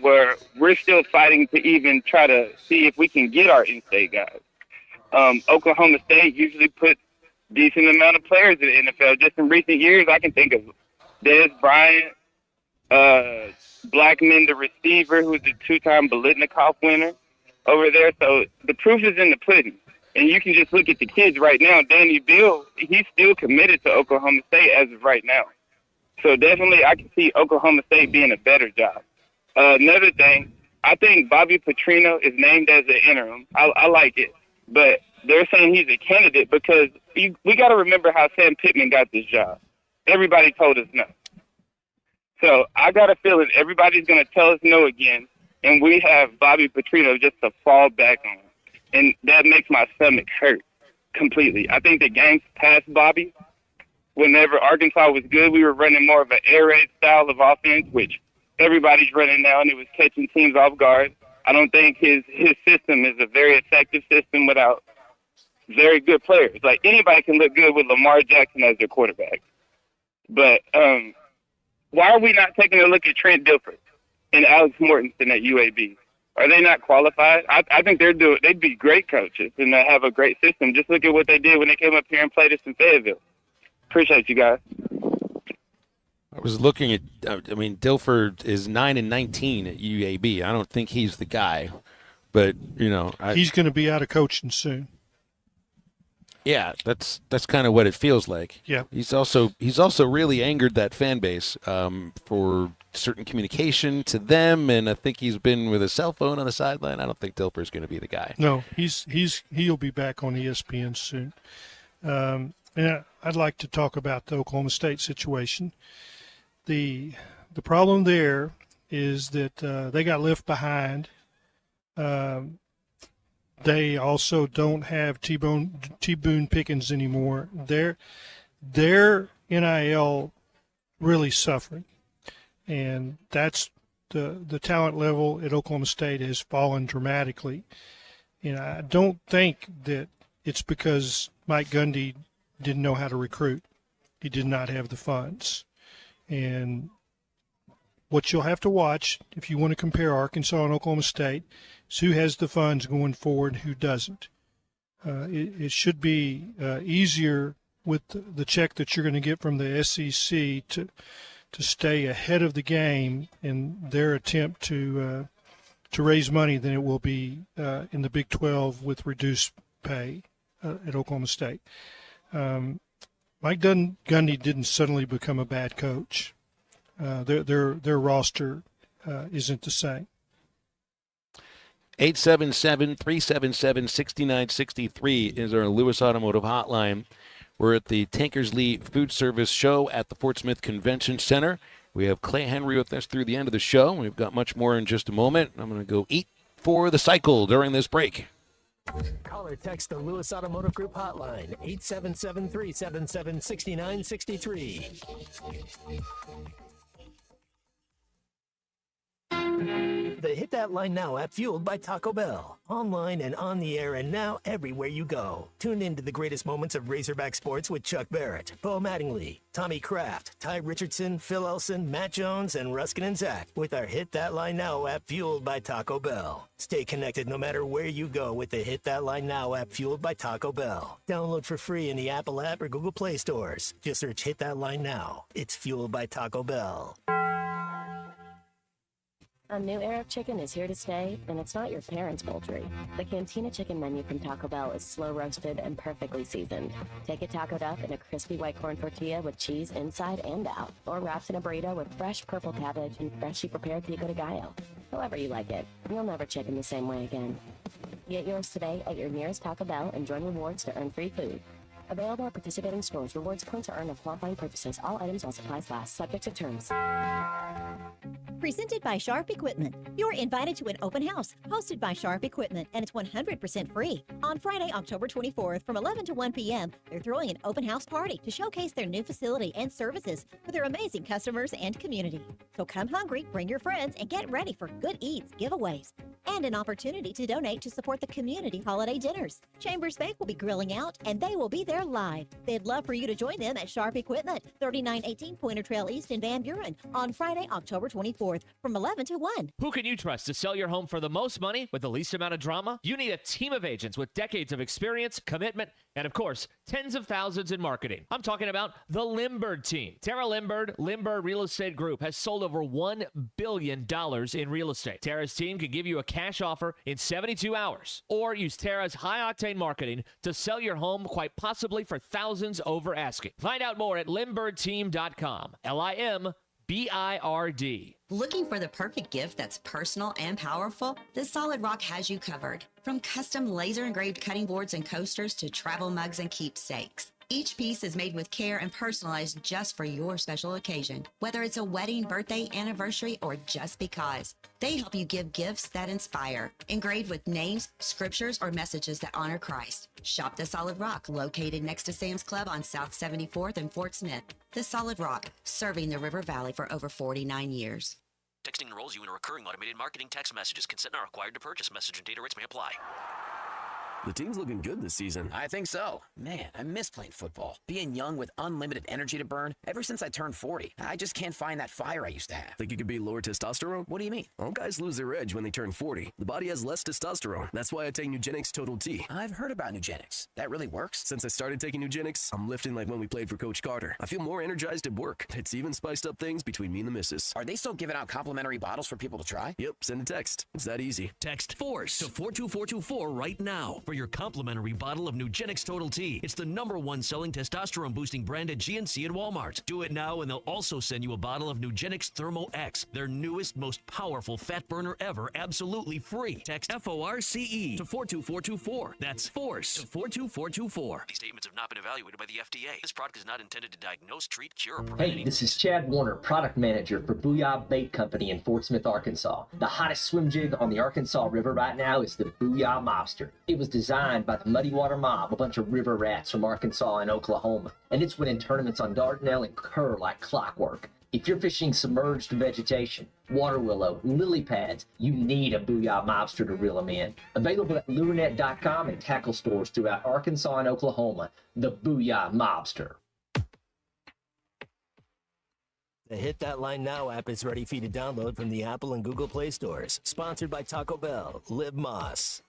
Where we're still fighting to even try to see if we can get our in-state guys. Oklahoma State usually puts decent amount of players in the NFL. Just in recent years, I can think of Dez Bryant, Blackman, the receiver, who's a 2-time Biletnikoff winner over there. So the proof is in the pudding. And you can just look at the kids right now. Danny Bill, he's still committed to Oklahoma State as of right now. So definitely I can see Oklahoma State being a better job. Another thing, I think Bobby Petrino is named as an interim. I like it. But they're saying he's a candidate because we got to remember how Sam Pittman got this job. Everybody told us no. So I got a feeling everybody's going to tell us no again, and we have Bobby Petrino just to fall back on. And that makes my stomach hurt completely. I think the games past Bobby, whenever Arkansas was good, we were running more of an air raid style of offense, which everybody's running now, and it was catching teams off guard. I don't think his system is a very effective system without very good players. Like, anybody can look good with Lamar Jackson as their quarterback. But Why are we not taking a look at Trent Dilfer and Alex Mortensen at UAB? Are they not qualified? I think they'd be great coaches and they have a great system. Just look at what they did when they came up here and played us in Fayetteville. Appreciate you guys. I was looking at, Dilfer is 9-19 at UAB. I don't think he's the guy, but he's going to be out of coaching soon. Yeah, that's kind of what it feels like. Yeah, he's also really angered that fan base for certain communication to them, and I think he's been with a cell phone on the sideline. I don't think Dilfer's going to be the guy. No, he'll be back on ESPN soon. And I'd like to talk about the Oklahoma State situation. The problem there is that they got left behind. They also don't have T-Boone Pickens anymore. Their NIL really suffered, and that's the talent level at Oklahoma State has fallen dramatically. And I don't think that it's because Mike Gundy didn't know how to recruit. He did not have the funds. And what you'll have to watch if you want to compare Arkansas and Oklahoma State is who has the funds going forward and who doesn't. It should be easier with the check that you're going to get from the SEC to stay ahead of the game in their attempt to raise money than it will be in the Big 12 with reduced pay at Oklahoma State. Mike Gundy didn't suddenly become a bad coach. Their roster isn't the same. 877-377-6963 is our Lewis Automotive hotline. We're at the Tankersley Food Service Show at the Fort Smith Convention Center. We have Clay Henry with us through the end of the show. We've got much more in just a moment. I'm going to go eat for the cycle during this break. Call or text the Lewis Automotive Group hotline, 877-377-6963. The Hit That Line Now app, fueled by Taco Bell. Online and on the air and now everywhere you go. Tune in to the greatest moments of Razorback sports with Chuck Barrett, Bo Mattingly, Tommy Kraft, Ty Richardson, Phil Elson, Matt Jones, and Ruskin and Zach with our Hit That Line Now app, fueled by Taco Bell. Stay connected no matter where you go with the Hit That Line Now app, fueled by Taco Bell. Download for free in the Apple app or Google Play stores. Just search Hit That Line Now. It's fueled by Taco Bell. A new era of chicken is here to stay, and it's not your parents' poultry. The Cantina chicken menu from Taco Bell is slow roasted and perfectly seasoned. Take it tacoed up in a crispy white corn tortilla with cheese inside and out, or wrapped in a burrito with fresh purple cabbage and freshly prepared pico de gallo. However you like it, you'll never chicken the same way again. Get yours today at your nearest Taco Bell and join rewards to earn free food. Available at participating stores. Rewards points are earned on qualifying purchases. All items while supplies last. Subject to terms. Presented by Sharp Equipment. You're invited to an open house hosted by Sharp Equipment, and it's 100% free. On Friday, October 24th from 11 to 1 p.m., they're throwing an open house party to showcase their new facility and services for their amazing customers and community. So come hungry, bring your friends, and get ready for good eats, giveaways, and an opportunity to donate to support the community holiday dinners. Chambers Bank will be grilling out, and they will be there live. They'd love for you to join them at Sharp Equipment, 3918 Pointer Trail East in Van Buren, on Friday, October 24th from 11 to 1. Who can you trust to sell your home for the most money with the least amount of drama? You need a team of agents with decades of experience, commitment, and of course, tens of thousands in marketing. I'm talking about the Limbird team. Tara Limbird Real Estate Group has sold over $1 billion in real estate. Tara's team can give you a cash offer in 72 hours, or use Tara's high-octane marketing to sell your home, quite possibly for thousands over asking. Find out more at limbirdteam.com. LIMBIRD. Looking for the perfect gift that's personal and powerful? The Solid Rock has you covered. From custom laser-engraved cutting boards and coasters to travel mugs and keepsakes. Each piece is made with care and personalized just for your special occasion. Whether it's a wedding, birthday, anniversary, or just because. They help you give gifts that inspire. Engraved with names, scriptures, or messages that honor Christ. Shop the Solid Rock, located next to Sam's Club on South 74th and Fort Smith. The Solid Rock, serving the River Valley for over 49 years. Texting enrolls you in a recurring automated marketing text messages. Consent not required to purchase. Message and data rates may apply. The team's looking good this season. I think so. Man, I miss playing football. Being young with unlimited energy to burn. Ever since I turned 40, I just can't find that fire I used to have. Think you could be lower testosterone? What do you mean? All guys lose their edge when they turn 40. The body has less testosterone. That's why I take Nugenix Total T. I've heard about Nugenix. That really works? Since I started taking Nugenix, I'm lifting like when we played for Coach Carter. I feel more energized at work. It's even spiced up things between me and the missus. Are they still giving out complimentary bottles for people to try? Yep, send a text. It's that easy. Text FORCE to 42424 right now for your complimentary bottle of Nugenix Total T. It's the #1 selling testosterone boosting brand at GNC and Walmart. Do it now and they'll also send you a bottle of Nugenix Thermo X, their newest, most powerful fat burner ever, absolutely free. Text FORCE to 42424. That's FORCE to 42424. These statements have not been evaluated by the FDA. This product is not intended to diagnose, treat, cure, or prevent Hey, this is Chad Warner, product manager for Booyah Bait Company in Fort Smith, Arkansas. The hottest swim jig on the Arkansas River right now is the Booyah Mobster. It was designed by the Muddy Water Mob, a bunch of river rats from Arkansas and Oklahoma, and it's winning tournaments on Dardanelle and Kerr like clockwork. If you're fishing submerged vegetation, water willow, lily pads, you need a Booyah Mobster to reel them in. Available at lurenet.com and tackle stores throughout Arkansas and Oklahoma, the Booyah Mobster. The Hit That Line Now app is ready for you to download from the Apple and Google Play stores. Sponsored by Taco Bell. Live Moss.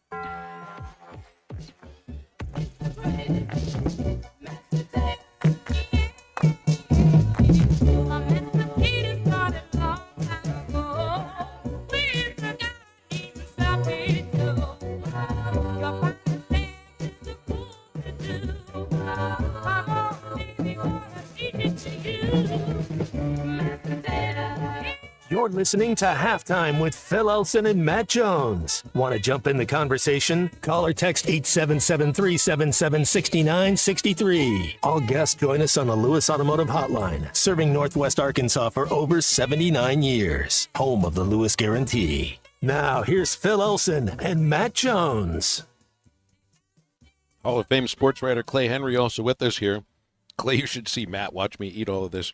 You're listening to Halftime with Phil Elson and Matt Jones. Want to jump in the conversation? Call or text 877-377-6963. All guests join us on the Lewis Automotive Hotline, serving Northwest Arkansas for over 79 years. Home of the Lewis Guarantee. Now, here's Phil Elson and Matt Jones. Hall of Fame sports writer Clay Henry also with us here. Clay, you should see Matt watch me eat all of this.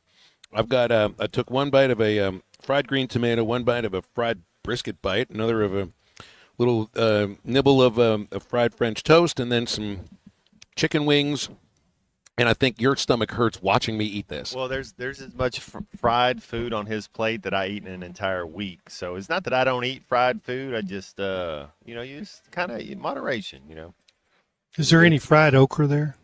I've got, I took one bite of a fried green tomato, one bite of a fried brisket bite, another of a little nibble of a fried French toast, and then some chicken wings. And I think your stomach hurts watching me eat this. Well, there's as much fried food on his plate that I eat in an entire week. So it's not that I don't eat fried food. I just, you just kind of moderation, Is there any fried okra there?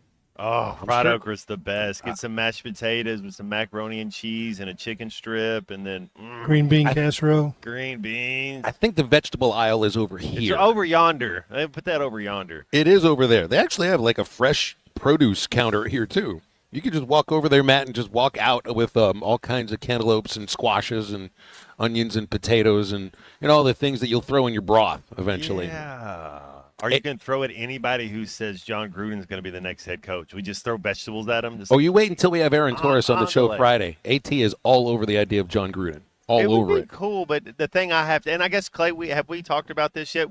Oh, fried okra's the best. Get some mashed potatoes with some macaroni and cheese and a chicken strip, and then Green bean casserole. Green beans. I think the vegetable aisle is over here. It's over yonder. They put that over yonder. It is over there. They actually have like a fresh produce counter here too. You could just walk over there, Matt, and just walk out with all kinds of cantaloupes and squashes and onions and potatoes and all the things that you'll throw in your broth eventually. Yeah. Are you going to throw at anybody who says John Gruden's going to be the next head coach? We just throw vegetables at him? Oh, you wait until we have Aaron Torres on the show Friday. AT is all over the idea of John Gruden. All over it. Cool, but the thing I have to, and I guess, Clay, have we talked about this yet?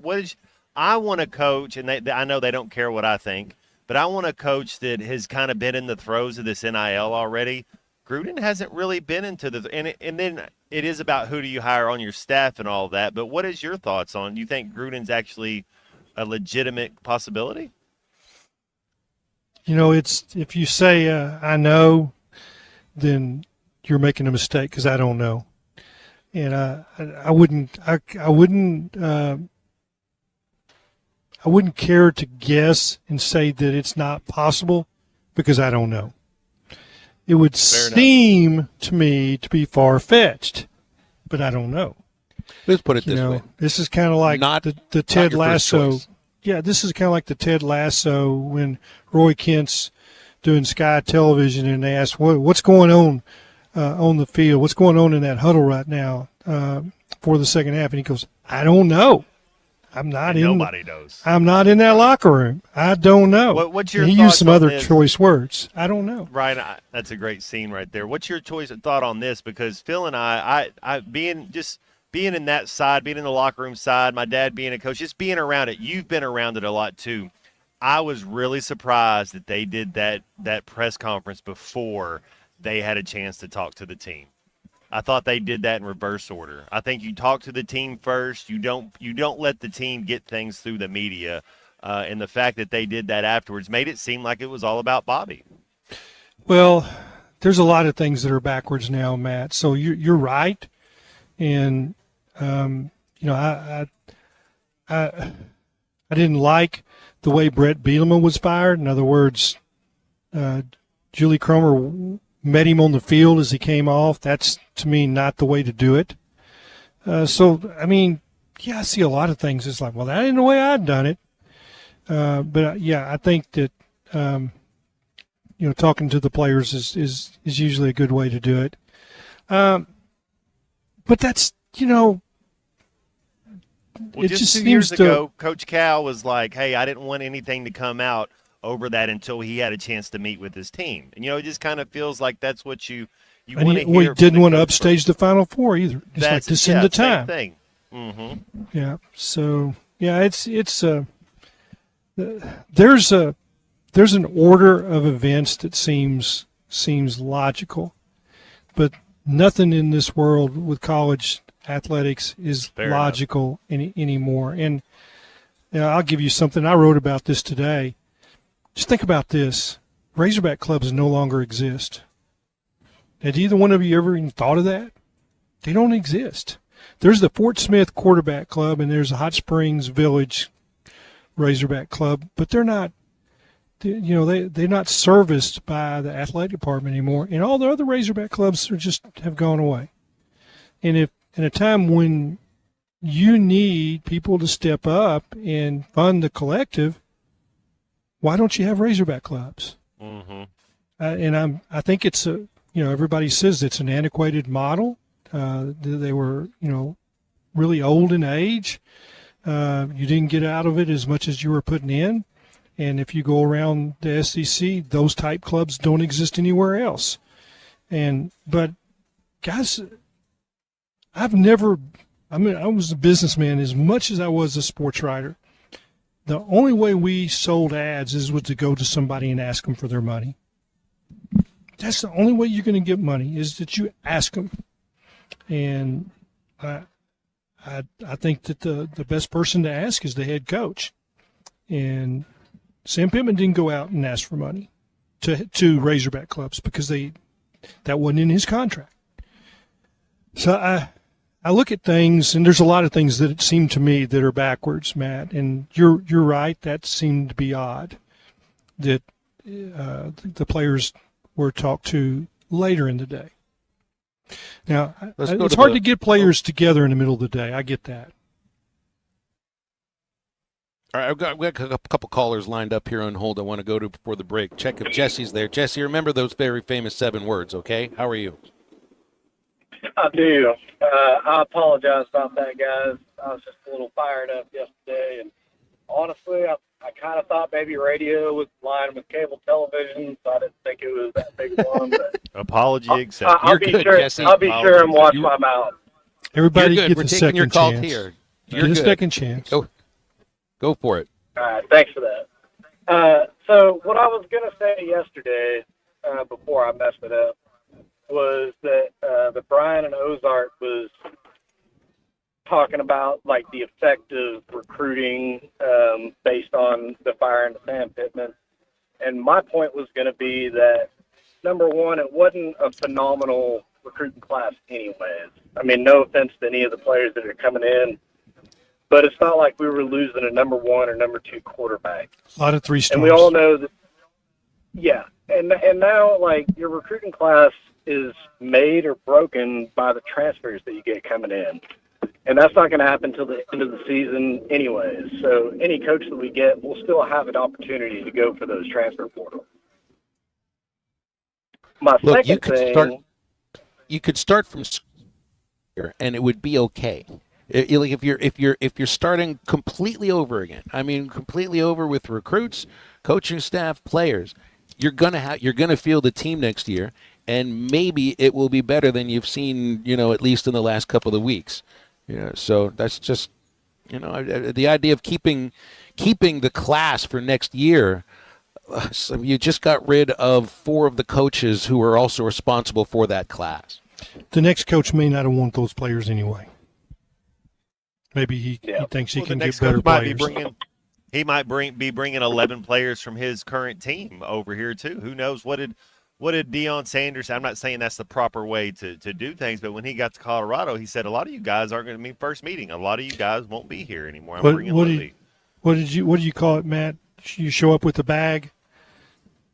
I want a coach, and I know they don't care what I think, but I want a coach that has kind of been in the throes of this NIL already. Gruden hasn't really been into and then it is about who do you hire on your staff and all that, but what is your thoughts on, you think Gruden's actually a legitimate possibility? It's if you say I know, then you're making a mistake because I don't know, and I wouldn't care to guess and say that it's not possible because I don't know. It would seem to me to be far-fetched, but I don't know. Let's put it this way. This is kind of like the Ted Lasso. Yeah, this is kind of like the Ted Lasso when Roy Kent's doing Sky Television and they ask what's going on the field, what's going on in that huddle right now for the second half, and he goes, "I don't know. Nobody knows. I'm not in that locker room. I don't know." What's your? He used some other choice words. I don't know. Right, that's a great scene right there. What's your thought on this? Because Phil and I being in that side, being in the locker room side, my dad being a coach, just being around it. You've been around it a lot too. I was really surprised that they did that press conference before they had a chance to talk to the team. I thought they did that in reverse order. I think you talk to the team first. You don't let the team get things through the media And the fact that they did that afterwards made it seem like it was all about Bobby. Well, there's a lot of things that are backwards now, Matt. So you're right, and I didn't like the way Brett Bielema was fired. In other words, Julie Cromer met him on the field as he came off. That's, to me, not the way to do it. I see a lot of things. It's like, well, that ain't the way I'd done it. I think that talking to the players is usually a good way to do it. But that's Well, it just just 2 seems years to. ago, Coach Cal was like, hey, I didn't want anything to come out over that until he had a chance to meet with his team. And, it just kind of feels like that's what you And want to he hear. didn't want to upstage the Final Four either. It's like this in the time. Same thing. Mm-hmm. Yeah. So it's there's an order of events that seems logical, but nothing in this world with college athletics is Fair logical anymore. And I'll give you something. I wrote about this today. Just think about this. Razorback clubs no longer exist. Had either one of you ever even thought of that? They don't exist. There's the Fort Smith Quarterback Club, and there's the Hot Springs Village Razorback Club, but they're not. They're not serviced by the athletic department anymore, and all the other Razorback clubs have gone away. And if in a time when you need people to step up and fund the collective, why don't you have Razorback clubs? Mm-hmm. I think it's everybody says it's an antiquated model. They were really old in age. You didn't get out of it as much as you were putting in. And if you go around the SEC, those type clubs don't exist anywhere else. But guys, I was a businessman as much as I was a sports writer. The only way we sold ads was to go to somebody and ask them for their money. That's the only way you're going to get money, is that you ask them. And I think that the best person to ask is the head coach. And Sam Pittman didn't go out and ask for money to Razorback clubs because that wasn't in his contract. So I look at things, and there's a lot of things that seem to me that are backwards, Matt. And you're right. That seemed to be odd that the players were talked to later in the day. Now, it's hard to get players together in the middle of the day. I get that. All right, we got a couple callers lined up here on hold I want to go to before the break. Check if Jesse's there. Jesse, remember those very famous 7 words, okay? How are you? I do. I apologize about that, guys. I was just a little fired up yesterday, and honestly, I kind of thought maybe radio was lined with cable television, so I didn't think it was that big a one. But Apology accepted. I'll be sure. Jesse. I'll be sure and watch my mouth. Everybody You're good. gets We're a taking second your call chance. here. Get a second chance. Go for it. All right, thanks for that. So what I was going to say yesterday, before I messed it up, was that Brian and Ozark was talking about like the effect of recruiting based on the firing of Sam Pittman. And my point was going to be that, number one, it wasn't a phenomenal recruiting class anyways. I mean, no offense to any of the players that are coming in, but it's not like we were losing a number 1 or number 2 quarterback. A lot of 3-stars. And we all know that, yeah. And now, like, your recruiting class is made or broken by the transfers that you get coming in. And that's not going to happen until the end of the season anyways. So any coach that we get will still have an opportunity to go for those transfer portals. Look, you could start from here, and it would be okay. Like if you're starting completely over again, I mean completely over with recruits, coaching staff, players, you're gonna feel the team next year, and maybe it will be better than you've seen, at least in the last couple of weeks. So that's just, the idea of keeping the class for next year. So you just got rid of 4 of the coaches who are also responsible for that class. The next coach may not have want those players anyway. Maybe he thinks he can get better players. He might be bringing 11 players from his current team over here too. Who knows? What did Deion Sanders? I'm not saying that's the proper way to do things, but when he got to Colorado, he said a lot of you guys aren't going to meet first meeting. A lot of you guys won't be here anymore. I'm bringing Lily. What did you call it, Matt? You show up with a bag.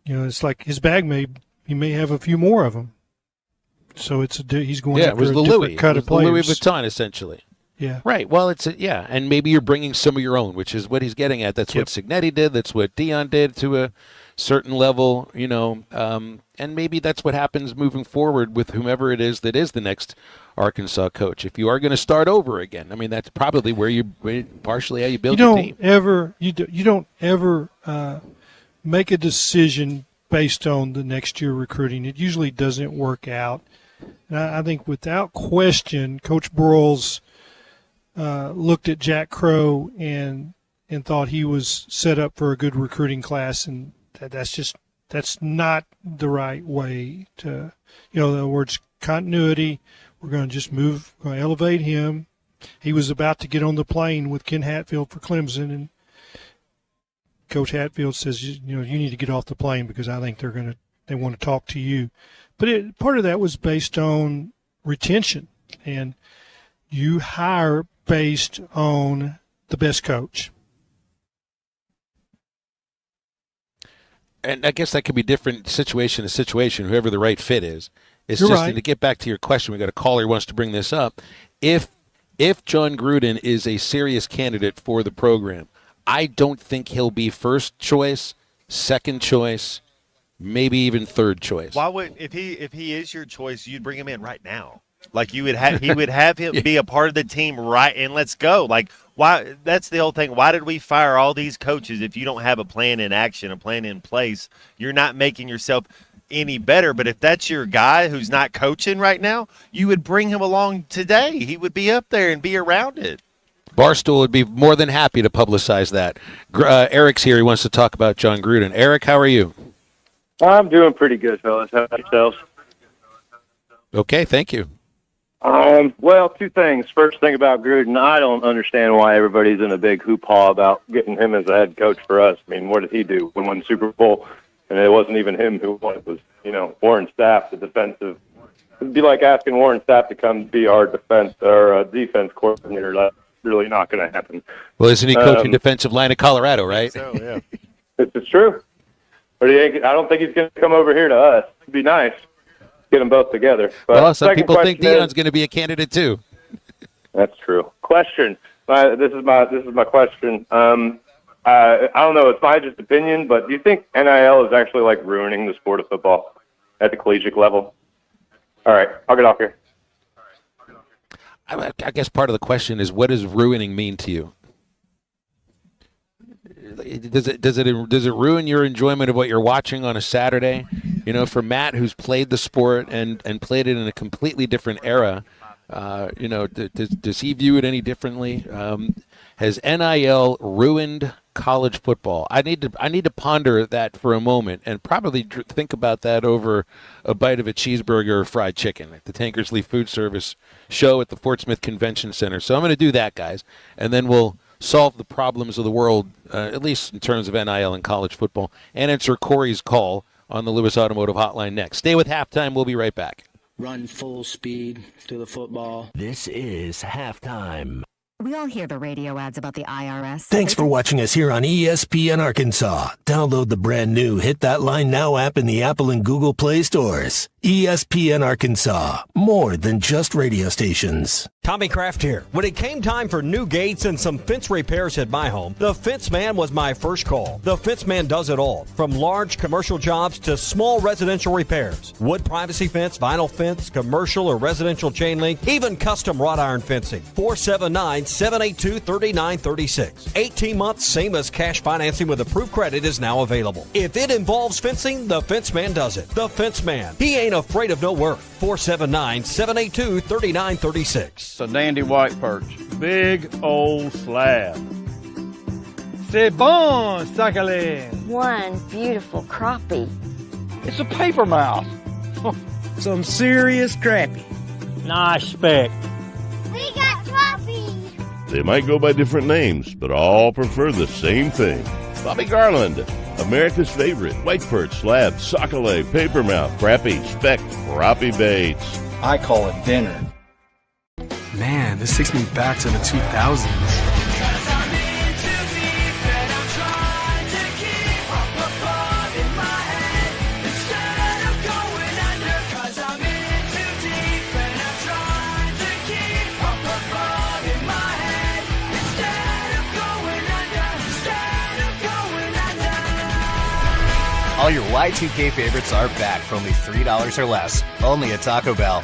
You know, it's like his bag he may have a few more of them. So he's going after it was a the different Louis. cut It was of players. the Louis Vuitton, essentially. Yeah. Right. Well, and maybe you're bringing some of your own, which is what he's getting at. That's what Signetti did. That's what Deion did to a certain level, you know, and maybe that's what happens moving forward with whomever it is that is the next Arkansas coach. If you are going to start over again, I mean, that's probably partially how you build your team. You don't ever make a decision based on the next year recruiting. It usually doesn't work out. And I think without question, Coach Broyles looked at Jack Crow and thought he was set up for a good recruiting class, and that's not the right way to, in other words, continuity. We're going to just we're going to elevate him. He was about to get on the plane with Ken Hatfield for Clemson, and Coach Hatfield says, you need to get off the plane because I think they want to talk to you. But part of that was based on retention, and you hire based on the best coach. And I guess that could be different situation to situation, whoever the right fit is. It's You're just right. to get back to your question, we got a caller who wants to bring this up. If John Gruden is a serious candidate for the program, I don't think he'll be first choice, second choice, maybe even third choice. Why would if he is your choice, you'd bring him in right now? Like he would have him be a part of the team right, and let's go. Like why? That's the whole thing. Why did we fire all these coaches if you don't have a plan in action, a plan in place? You're not making yourself any better. But if that's your guy who's not coaching right now, you would bring him along today. He would be up there and be around it. Barstool would be more than happy to publicize that. Eric's here. He wants to talk about John Gruden. Eric, how are you? I'm doing pretty good, fellas. How about yourselves? Okay, thank you. Well, two things. First thing about Gruden, I don't understand why everybody's in a big hoopla about getting him as a head coach for us. I mean, what did he do? We won the Super Bowl, and it wasn't even him who won. It was, Warren Sapp, the defensive. It'd be like asking Warren Sapp to come be our defense coordinator. That's really not going to happen. Well, isn't he coaching defensive line of Colorado, right? So, yeah. It's true. But I don't think he's going to come over here to us. It'd be nice. Get them both together. But well, some people think Deion's going to be a candidate too. That's true. Question. This is my question. I don't know. It's my just opinion, but do you think NIL is actually like ruining the sport of football at the collegiate level? All right, I'll get off here. I guess part of the question is, what does ruining mean to you? Does it ruin your enjoyment of what you're watching on a Saturday? For Matt, who's played the sport and played it in a completely different era, does he view it any differently? Has NIL ruined college football? I need to ponder that for a moment and probably think about that over a bite of a cheeseburger or fried chicken at the Tankersley Food Service show at the Fort Smith Convention Center. So I'm going to do that, guys, and then we'll solve the problems of the world, at least in terms of NIL and college football, and answer Corey's call on the Lewis Automotive Hotline next. Stay with Halftime. We'll be right back. Run full speed to the football. This is Halftime. We all hear the radio ads about the IRS. Thanks for watching us here on ESPN Arkansas. Download the brand new Hit That Line Now app in the Apple and Google Play stores. ESPN Arkansas, more than just radio stations. Tommy Kraft here. When it came time for new gates and some fence repairs at my home, the Fence Man was my first call. The Fence Man does it all, from large commercial jobs to small residential repairs. Wood privacy fence, vinyl fence, commercial or residential chain link, even custom wrought iron fencing. 479-782-3936. 18 months, same as cash financing with approved credit is now available. If it involves fencing, the Fence Man does it. The Fence Man. He ain't afraid of no work. 479-782-3936. It's a dandy white perch. Big old slab. C'est bon, Sakhalin. One beautiful crappie. It's a paper mouth. Some serious crappie. Nice speck. We got crappie. They might go by different names, but all prefer the same thing. Bobby Garland, America's favorite, white perch, slab, sockeye, papermouth, crappie, speck, crappie baits. I call it dinner. Man, this takes me back to the 2000s. All your Y2K favorites are back for only $3 or less. Only at Taco Bell.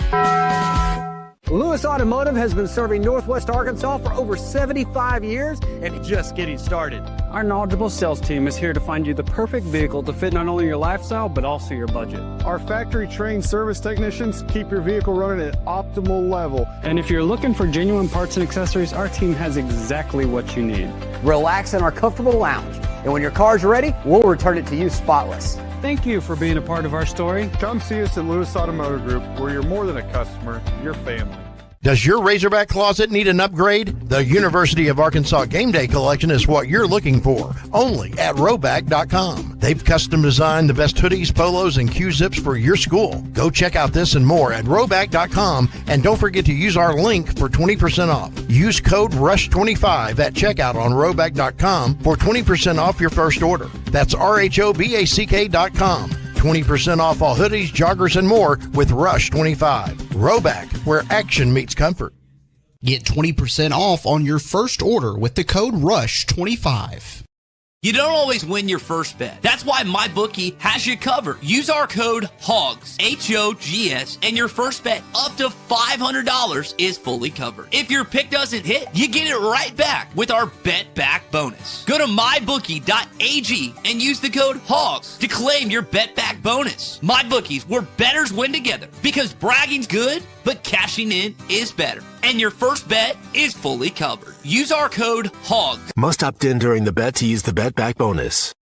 Lewis Automotive has been serving Northwest Arkansas for over 75 years and just getting started. Our knowledgeable sales team is here to find you the perfect vehicle to fit not only your lifestyle, but also your budget. Our factory-trained service technicians keep your vehicle running at optimal level. And if you're looking for genuine parts and accessories, our team has exactly what you need. Relax in our comfortable lounge. And when your car's ready, we'll return it to you spotless. Thank you for being a part of our story. Come see us at Lewis Automotive Group, where you're more than a customer, you're family. Does your Razorback closet need an upgrade? The University of Arkansas Game Day Collection is what you're looking for, only at Roback.com. They've custom designed the best hoodies, polos, and Q-zips for your school. Go check out this and more at Roback.com, and don't forget to use our link for 20% off. Use code RUSH25 at checkout on Roback.com for 20% off your first order. That's RHOBACK.com. 20% off all hoodies, joggers, and more with Rush 25. Roback, where action meets comfort. Get 20% off on your first order with the code RUSH25. You don't always win your first bet. That's why MyBookie has you covered. Use our code HOGS, H-O-G-S, and your first bet up to $500 is fully covered. If your pick doesn't hit, you get it right back with our Bet Back bonus. Go to mybookie.ag and use the code HOGS to claim your Bet Back bonus. MyBookie's, where bettors win together, because bragging's good, but cashing in is better. And your first bet is fully covered. Use our code HOGS. Must opt in during the bet to use the Bet Back bonus.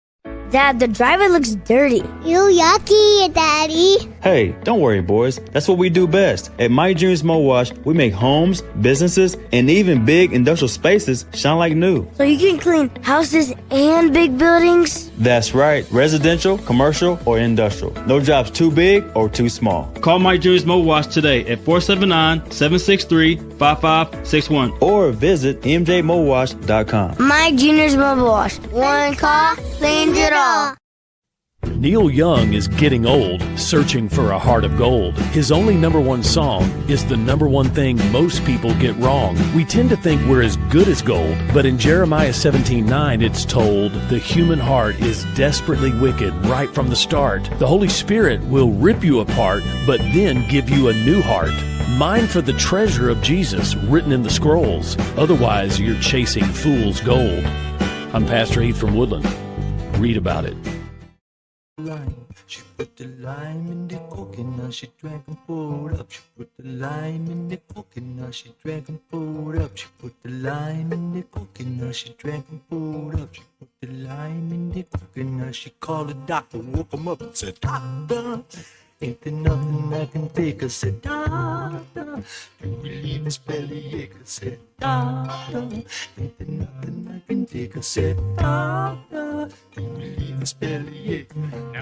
Dad, the driver looks dirty. Ew, yucky, Daddy. Hey, don't worry, boys. That's what we do best. At My Dreams Mo Wash, we make homes, businesses, and even big industrial spaces shine like new. So you can clean houses and big buildings? That's right. Residential, commercial, or industrial. No job's too big or too small. Call My Dreams Mo Wash today at 479-763-5561 or visit mjmowash.com. My Junior's Mobile Wash. One call, cleans it all. Neil Young is getting old, searching for a heart of gold. His only number one song is the number one thing most people get wrong. We tend to think we're as good as gold, but in Jeremiah 17:9 it's told, the human heart is desperately wicked right from the start. The Holy Spirit will rip you apart, but then give you a new heart. Mine for the treasure of Jesus written in the scrolls. Otherwise, you're chasing fool's gold. I'm Pastor Heath from Woodland. Read about it. She put the lime in the coconut, she drank and poured up. She put the lime in the coconut, she drank and poured up. She put the lime in the coconut, she drank and poured up. She put the lime in the coconut, she called the doctor, woke him up and said, Doctor, ain't there nothing I can take? I said, Doctor, you relieve his bellyache. I said, Doctor, ain't there nothing I can take? I said, Doctor, you relieve his bellyache.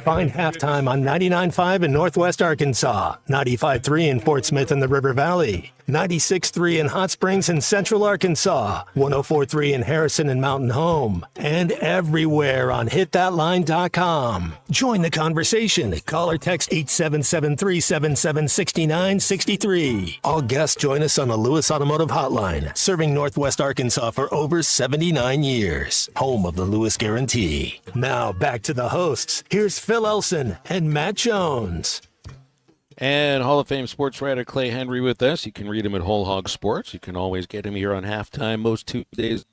Find Halftime on 99.5 in Northwest Arkansas, 95.3 in Fort Smith and the River Valley, 96.3 in Hot Springs and Central Arkansas, 104.3 in Harrison and Mountain Home, and everywhere on hitthatline.com. Join the conversation. Call or text 877-377-6963. All guests join us on the Lewis Automotive Hotline, serving Northwest Arkansas for over 79 years. Home of the Lewis Guarantee. Now back to the hosts. Here's Phil Elson and Matt Jones. And Hall of Fame sports writer Clay Henry with us. You can read him at Whole Hog Sports. You can always get him here on Halftime most Tuesdays.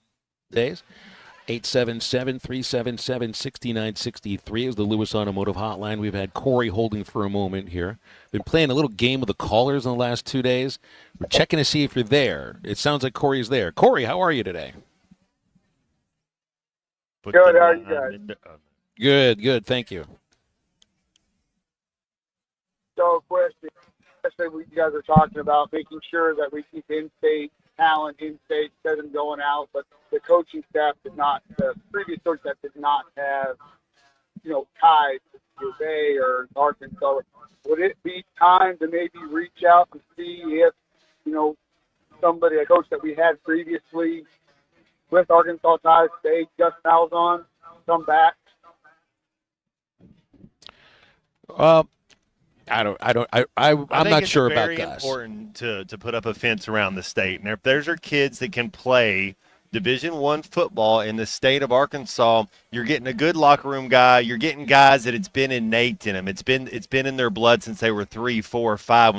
877-377-6963 is the Lewis Automotive Hotline. We've had Corey holding for a moment here. Been playing a little game with the callers in the last 2 days. We're checking to see if you're there. It sounds like Corey's there. Corey, how are you today? Good. How are you guys? Good. Thank you. So, question, especially what you guys are talking about, making sure that we keep in-state talent in state instead of going out, but the coaching staff the previous coaching staff did not have, ties to Bay or Arkansas. Would it be time to maybe reach out and see if, somebody, a coach that we had previously with Arkansas ties, say Gus Malzahn, come back? I'm not sure about Gus. It's very important to put up a fence around the state. And if there's kids that can play Division I football in the state of Arkansas, you're getting a good locker room guy. You're getting guys that it's been innate in them. It's been in their blood since they were 3, 4, 5.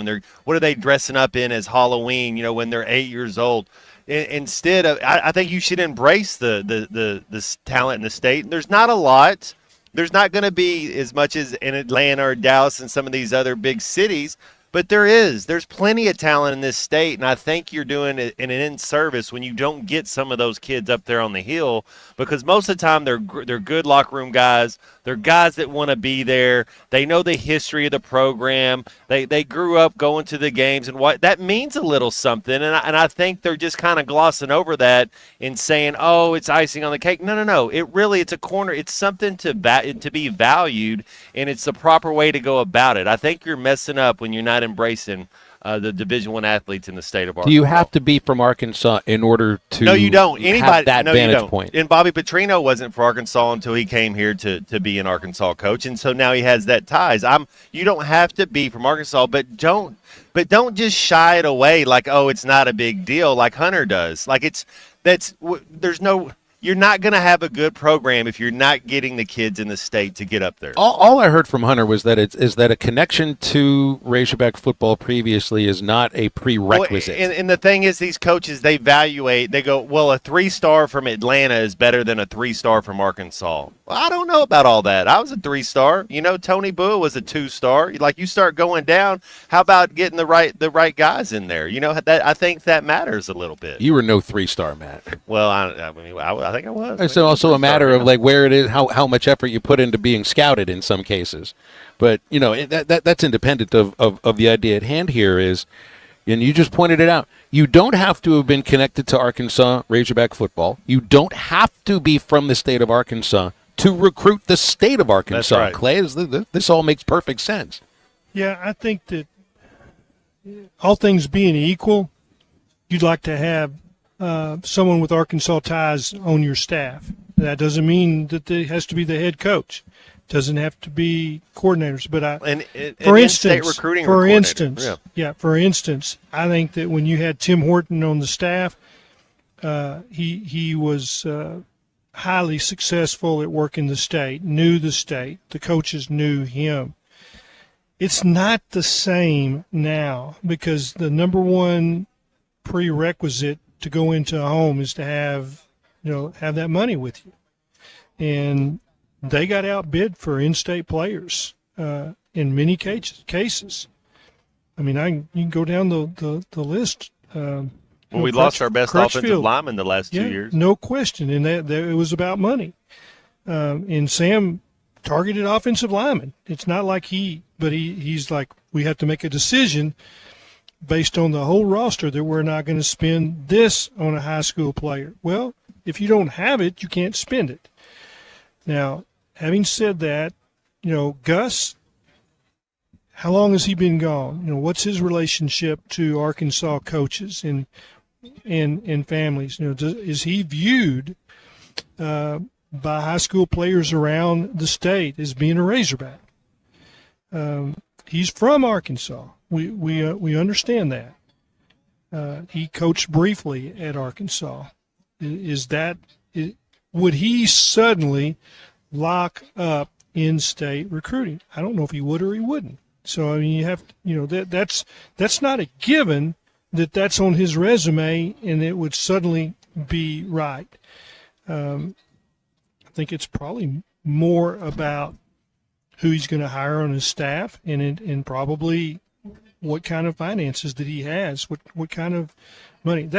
What are they dressing up in as Halloween? When they're 8 years old. Instead of, I think you should embrace the talent in the state. There's not a lot. There's not going to be as much as in Atlanta or Dallas and some of these other big cities, but there's plenty of talent in this state, and I think you're doing an in-service when you don't get some of those kids up there on the hill, because most of the time they're good locker room guys. They're guys that want to be there. They know the history of the program. They grew up going to the games, and what that means a little something, and I think they're just kind of glossing over that and saying, oh, it's icing on the cake. No. It's a corner. It's something to be valued, and it's the proper way to go about it. I think you're messing up when you're not embracing the Division I athletes in the state of Arkansas. Do you have to be from Arkansas in order to No, you don't. have that vantage point? And Bobby Petrino wasn't for Arkansas until he came here to be an Arkansas coach, and so now he has that ties. You don't have to be from Arkansas, but don't just shy it away like, oh, it's not a big deal like Hunter does. Like you're not going to have a good program if you're not getting the kids in the state to get up there. All I heard from Hunter was that is that a connection to Razorback football previously is not a prerequisite. Well, and the thing is, these coaches, they go, well, a 3-star from Atlanta is better than a 3-star from Arkansas. Well, I don't know about all that. I was a 3-star. Tony Bua was a 2-star. Like, you start going down, how about getting the right guys in there? I think that matters a little bit. You were no 3-star, Matt. Well, I think I was. It's also a matter of like where it is, how much effort you put into being scouted in some cases. But that's independent of the idea at hand here is, and you just pointed it out. You don't have to have been connected to Arkansas Razorback football. You don't have to be from the state of Arkansas to recruit the state of Arkansas. That's right. Clay, this all makes perfect sense. Yeah, I think that all things being equal, you'd like to have someone with Arkansas ties on your staff. That doesn't mean that it has to be the head coach. It doesn't have to be coordinators. But for instance, I think that when you had Tim Horton on the staff, he was highly successful at working the state, knew the state. The coaches knew him. It's not the same now because the number one prerequisite to go into a home is to have that money with you. And they got outbid for in-state players in many cases. I mean, you can go down the list. We lost our best offensive lineman the last 2 years. No question, and that it was about money. And Sam targeted offensive linemen. It's not like he's like, we have to make a decision based on the whole roster that we're not going to spend this on a high school player. Well, if you don't have it, you can't spend it. Now, having said that, Gus, how long has he been gone? What's his relationship to Arkansas coaches and families? Is he viewed by high school players around the state as being a Razorback? He's from Arkansas. We understand that. He coached briefly at Arkansas. Would he suddenly lock up in-state recruiting? I don't know if he would or he wouldn't. So I mean, you have that's not a given that's on his resume and it would suddenly be right. I think it's probably more about who he's going to hire on his staff and probably what kind of finances that he has, what kind of money.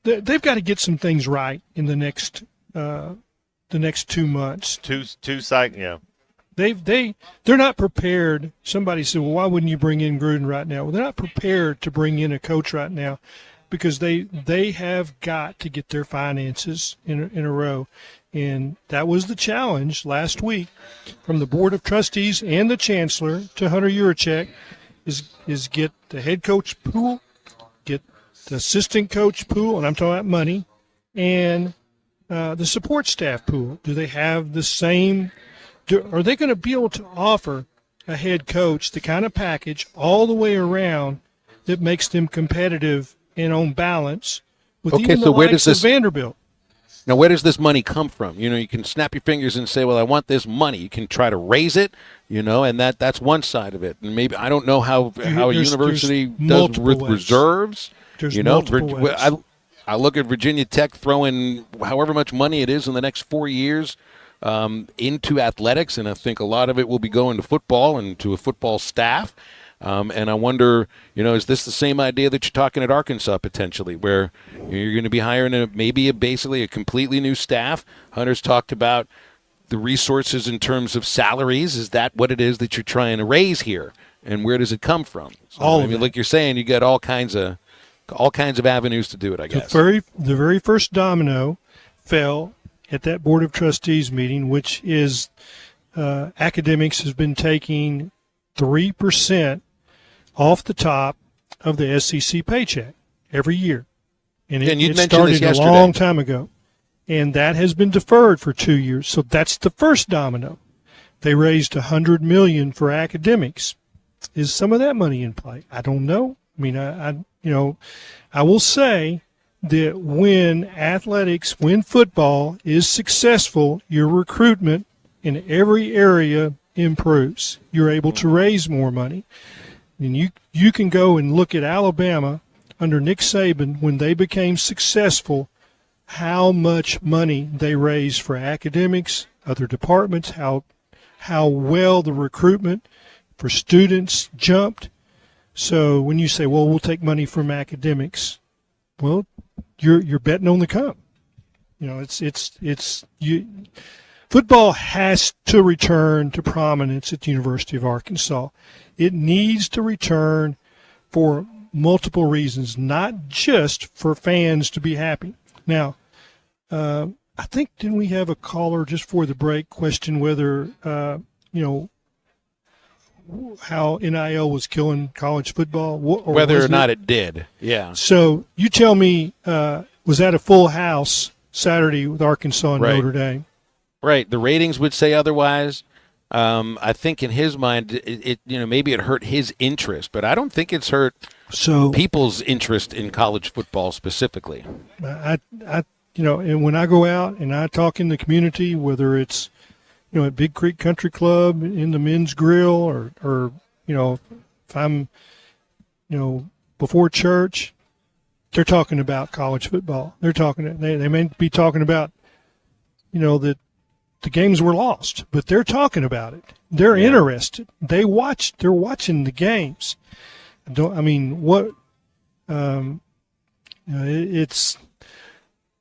They've got to get some things right in the next 2 months. Yeah. They're not prepared. Somebody said, well, why wouldn't you bring in Gruden right now? Well, they're not prepared to bring in a coach right now because they have got to get their finances in a row. And that was the challenge last week from the Board of Trustees and the Chancellor to Hunter Yurachek is get the head coach pool, get the assistant coach pool, and I'm talking about money, and the support staff pool. Do they have the same are they going to be able to offer a head coach the kind of package all the way around that makes them competitive and on balance with even the likes of Vanderbilt? Now, where does this money come from? You can snap your fingers and say, well, I want this money. You can try to raise it, and that's one side of it. And maybe I don't know how a university does with reserves. There's multiple ways. I look at Virginia Tech throwing however much money it is in the next 4 years into athletics, and I think a lot of it will be going to football and to a football staff. And I wonder, is this the same idea that you're talking at Arkansas potentially, where you're going to be hiring basically a completely new staff? Hunter's talked about the resources in terms of salaries. Is that what it is that you're trying to raise here? And where does it come from? So, like you're saying, you got all kinds of avenues to do it, I guess. The very first domino fell at that Board of Trustees meeting, which is academics has been taking 3% off the top of the SEC paycheck every year. And it started a long time ago. And that has been deferred for 2 years. So that's the first domino. They raised $100 million for academics. Is some of that money in play? I don't know. I mean, I will say that when football is successful, your recruitment in every area improves. You're able to raise more money. And you can go and look at Alabama under Nick Saban when they became successful, how much money they raised for academics, other departments, how well the recruitment for students jumped. So when you say, well, we'll take money from academics, well, you're betting on the come. Football has to return to prominence at the University of Arkansas. It needs to return for multiple reasons, not just for fans to be happy. Now, I think, didn't we have a caller just for the break question whether, how NIL was killing college football? Whether or not it did, yeah. So you tell me, was that a full house Saturday with Arkansas and Notre Dame? Right. The ratings would say otherwise. I think in his mind, it maybe it hurt his interest, but I don't think it's hurt people's interest in college football specifically. And when I go out and I talk in the community, whether it's at Big Creek Country Club, in the men's grill, or if I'm before church, they're talking about college football. They may be talking about that the games were lost, but they're talking about it. They're interested. They're watching the games.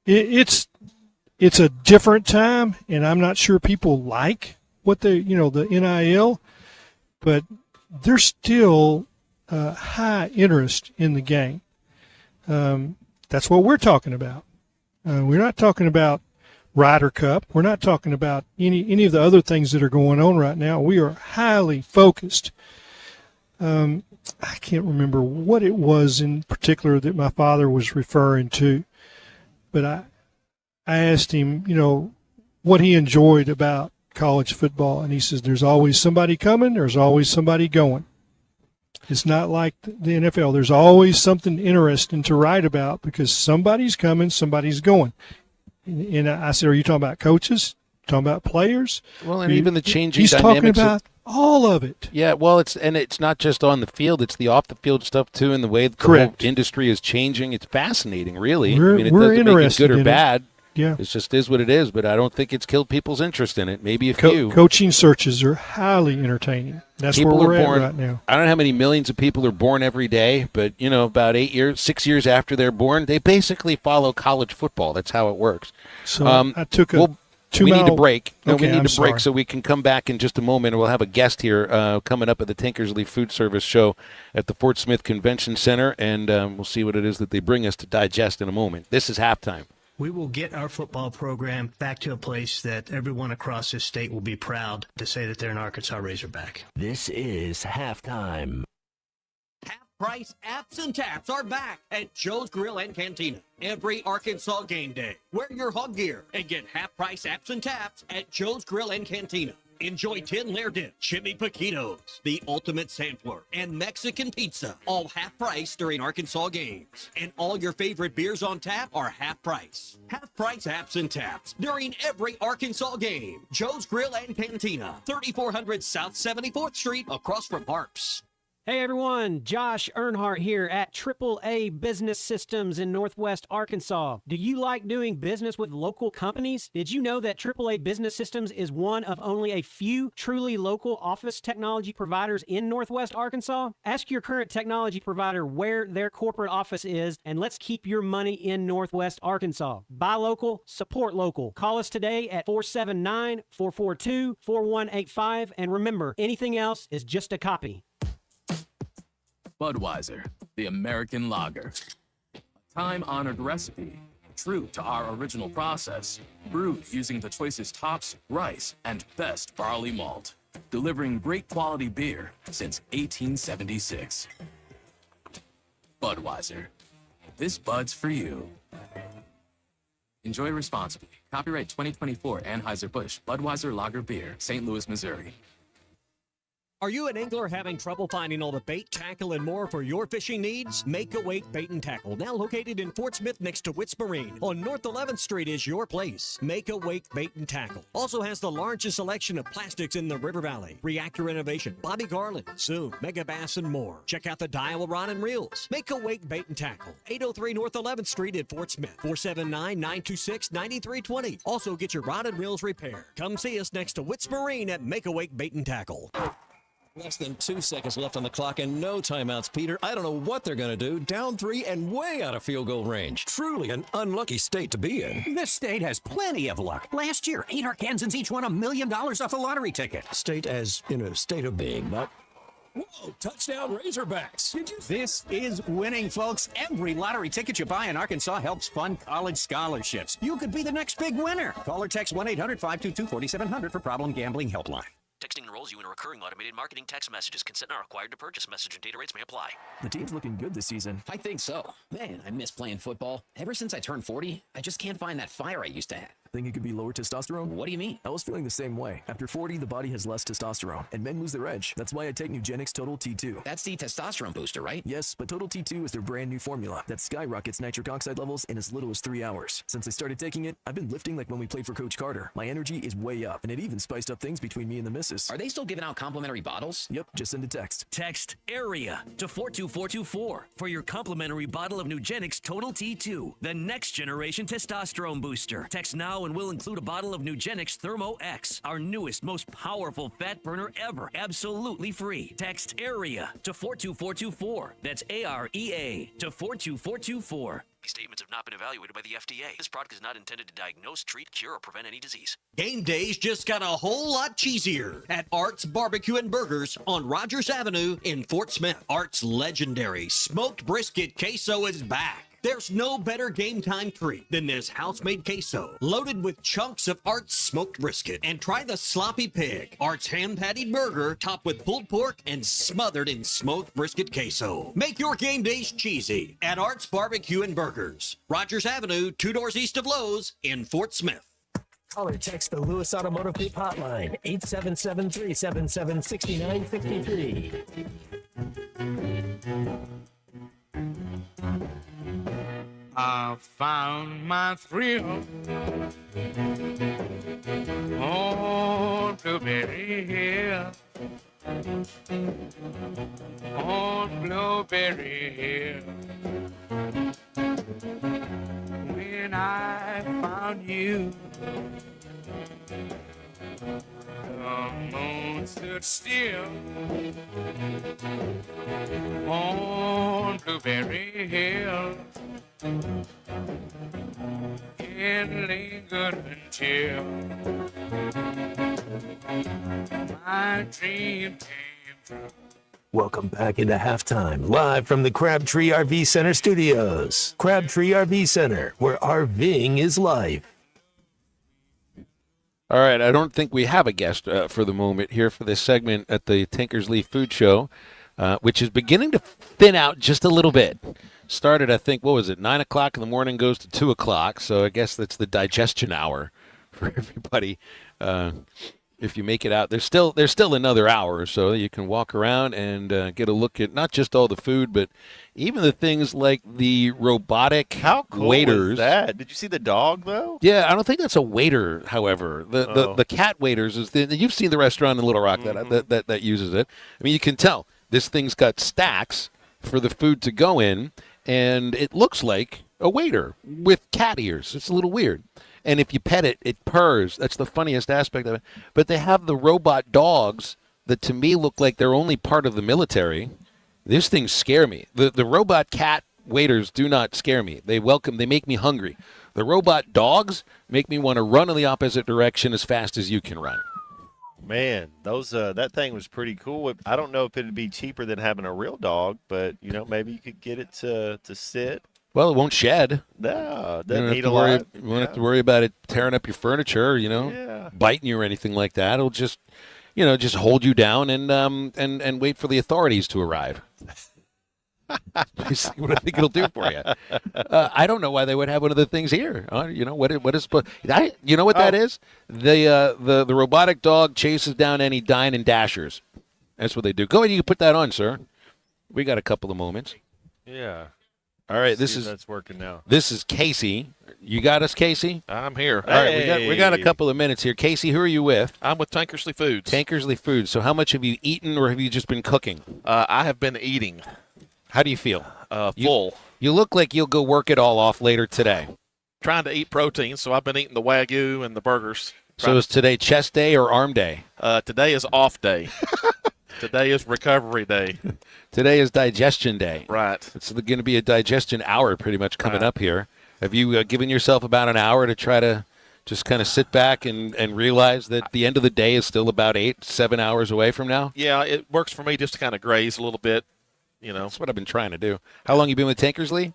It's a different time, and I'm not sure people like what the NIL, but there's still high interest in the game. That's what we're talking about. We're not talking about Ryder Cup. We're not talking about any of the other things that are going on right now. We are highly focused. I can't remember what it was in particular that my father was referring to, but I asked him, what he enjoyed about college football, and he says, there's always somebody coming, there's always somebody going. It's not like the NFL. There's always something interesting to write about because somebody's coming, somebody's going. And I said, are you talking about coaches? Talking about players? Well, and even the changing he's dynamics. He's talking about all of it. Yeah, well, it's not just on the field; it's the off-the-field stuff too, and the way the whole industry is changing. It's fascinating, really. We're it doesn't interested make it good or bad. Yeah, it just is what it is. But I don't think it's killed people's interest in it. Maybe a few. Coaching searches are highly entertaining. That's people where we're are born, at right now. I don't know how many millions of people are born every day, but about 6 years after they're born, they basically follow college football. That's how it works. So I took We need to break. No, Okay, we need I'm to break sorry. so we can come back in just a moment. We'll have a guest here coming up at the Tankersley Food Service Show at the Fort Smith Convention Center, and we'll see what it is that they bring us to digest in a moment. This is halftime. We will get our football program back to a place that everyone across this state will be proud to say that they're an Arkansas Razorback. This is halftime. Price apps and taps are back at Joe's Grill and Cantina every Arkansas game day. Wear your hog gear and get half price apps and taps at Joe's Grill and Cantina. Enjoy 10 layer dip, chimney paquitos, the ultimate sampler, and Mexican pizza, all half price during Arkansas games. And all your favorite beers on tap are half price. Half price apps and taps during every Arkansas game. Joe's Grill and Cantina, 3400 South 74th Street, across from Harps. Hey everyone, Josh Earnhardt here at AAA Business Systems in Northwest Arkansas. Do you like doing business with local companies? Did you know that AAA Business Systems is one of only a few truly local office technology providers in Northwest Arkansas? Ask your current technology provider where their corporate office is, and let's keep your money in Northwest Arkansas. Buy local, support local. Call us today at 479-442-4185, and remember, anything else is just a copy. Budweiser, the American lager. A time-honored recipe, true to our original process, brewed using the choicest hops, rice, and best barley malt, delivering great quality beer since 1876. Budweiser. This Bud's for you. Enjoy responsibly. Copyright 2024 Anheuser-Busch Budweiser Lager Beer, St. Louis, Missouri. Are you an angler having trouble finding all the bait, tackle, and more for your fishing needs? Make a Wake Bait and Tackle, now located in Fort Smith next to Witts Marine on North 11th Street, is your place. Make a Wake Bait and Tackle also has the largest selection of plastics in the River Valley. Reactor Innovation, Bobby Garland, Zoom, Mega Bass, and more. Check out the Daiwa Rod and Reels. Make a Wake Bait and Tackle, 803 North 11th Street in Fort Smith, 479-926-9320. Also get your rod and reels repaired. Come see us next to Witts Marine at Make a Wake Bait and Tackle. Less than 2 seconds left on the clock and no timeouts, Peter. I don't know what they're going to do. Down 3 and way out of field goal range. Truly an unlucky state to be in. This state has plenty of luck. Last year, 8 Arkansans each won $1 million off a lottery ticket. State as in a state of being, not... Whoa, touchdown Razorbacks. This is winning, folks. Every lottery ticket you buy in Arkansas helps fund college scholarships. You could be the next big winner. Call or text 1-800-522-4700 for Problem Gambling Helpline. Texting enrolls you in a recurring automated marketing text messages. Consent not required to purchase. Message and data rates may apply. The team's looking good this season. I think so. Man, I miss playing football. Ever since I turned 40, I just can't find that fire I used to have. Think it could be lower testosterone? What do you mean? I was feeling the same way. After 40, the body has less testosterone, and men lose their edge. That's why I take Nugenix Total T2. That's the testosterone booster, right? Yes, but Total T2 is their brand new formula that skyrockets nitric oxide levels in as little as 3 hours. Since I started taking it, I've been lifting like when we played for Coach Carter. My energy is way up, and it even spiced up things between me and the missus. Are they still giving out complimentary bottles? Yep, just send a text. Text AREA to 42424 for your complimentary bottle of Nugenix Total T2, the next generation testosterone booster. Text now and we'll include a bottle of Nugenix Thermo X, our newest, most powerful fat burner ever, absolutely free. Text AREA to 42424. That's AREA to 42424. These statements have not been evaluated by the FDA. This product is not intended to diagnose, treat, cure, or prevent any disease. Game days just got a whole lot cheesier at Art's Barbecue and Burgers on Rogers Avenue in Fort Smith. Art's legendary smoked brisket queso is back. There's no better game time treat than this house-made queso, loaded with chunks of Art's smoked brisket. And try the sloppy pig, Art's hand-patted burger, topped with pulled pork and smothered in smoked brisket queso. Make your game days cheesy at Art's Barbecue and Burgers, Rogers Avenue, 2 doors east of Lowe's in Fort Smith. Call or text the Lewis Automotive Group hotline, 877-377-6953. I found my thrill on Blueberry Hill. On Blueberry Hill. When I found you, the moon stood still on Blueberry Hill. and lingered until my dream came true. Welcome back into halftime, live from the Crabtree RV Center studios. Crabtree RV Center, where RVing is life. All right, I don't think we have a guest for the moment here for this segment at the Tankersley Food Show, which is beginning to thin out just a little bit. Started, I think, 9 o'clock in the morning, goes to 2 o'clock, so I guess that's the digestion hour for everybody. If you make it out, there's still another hour or so that you can walk around and get a look at not just all the food, but even the things like the robotic How cool waiters. was that? Did you see the dog, though? Yeah, I don't think that's a waiter, however. The cat waiters, you've seen the restaurant in Little Rock that uses it. I mean, you can tell this thing's got stacks for the food to go in, and it looks like a waiter with cat ears. It's a little weird. And if you pet it, it purrs. That's the funniest aspect of it. But they have the robot dogs that to me look like they're only part of the military. These things scare me. The robot cat waiters do not scare me. They make me hungry. The robot dogs make me want to run in the opposite direction as fast as you can run. Man, that thing was pretty cool. I don't know if it'd be cheaper than having a real dog, but maybe you could get it to sit. Well, it won't shed. No, You doesn't eat a lot. won't have to worry about it tearing up your furniture, biting you or anything like that. It'll just hold you down and wait for the authorities to arrive. Basically what I think it'll do for you. I don't know why they would have one of the things here. What is? You know what that is? The robotic dog chases down any dine and dashers. That's what they do. Go ahead, you can put that on, sir. We got a couple of moments. Yeah. All right, that's working now. This is Casey. You got us, Casey? I'm here. All right, we got a couple of minutes here. Casey, who are you with? I'm with Tankersley Foods. Tankersley Foods. So how much have you eaten, or have you just been cooking? I have been eating. How do you feel? Full. You look like you'll go work it all off later today. Trying to eat protein, so I've been eating the Wagyu and the burgers. So is today chest day or arm day? Today is off day. Today is recovery day. Today is digestion day. Right. It's going to be a digestion hour pretty much coming up here. Have you given yourself about an hour to try to just kind of sit back and realize that the end of the day is still about 7 hours away from now? Yeah, it works for me just to kind of graze a little bit, That's what I've been trying to do. How long you been with Tankersley?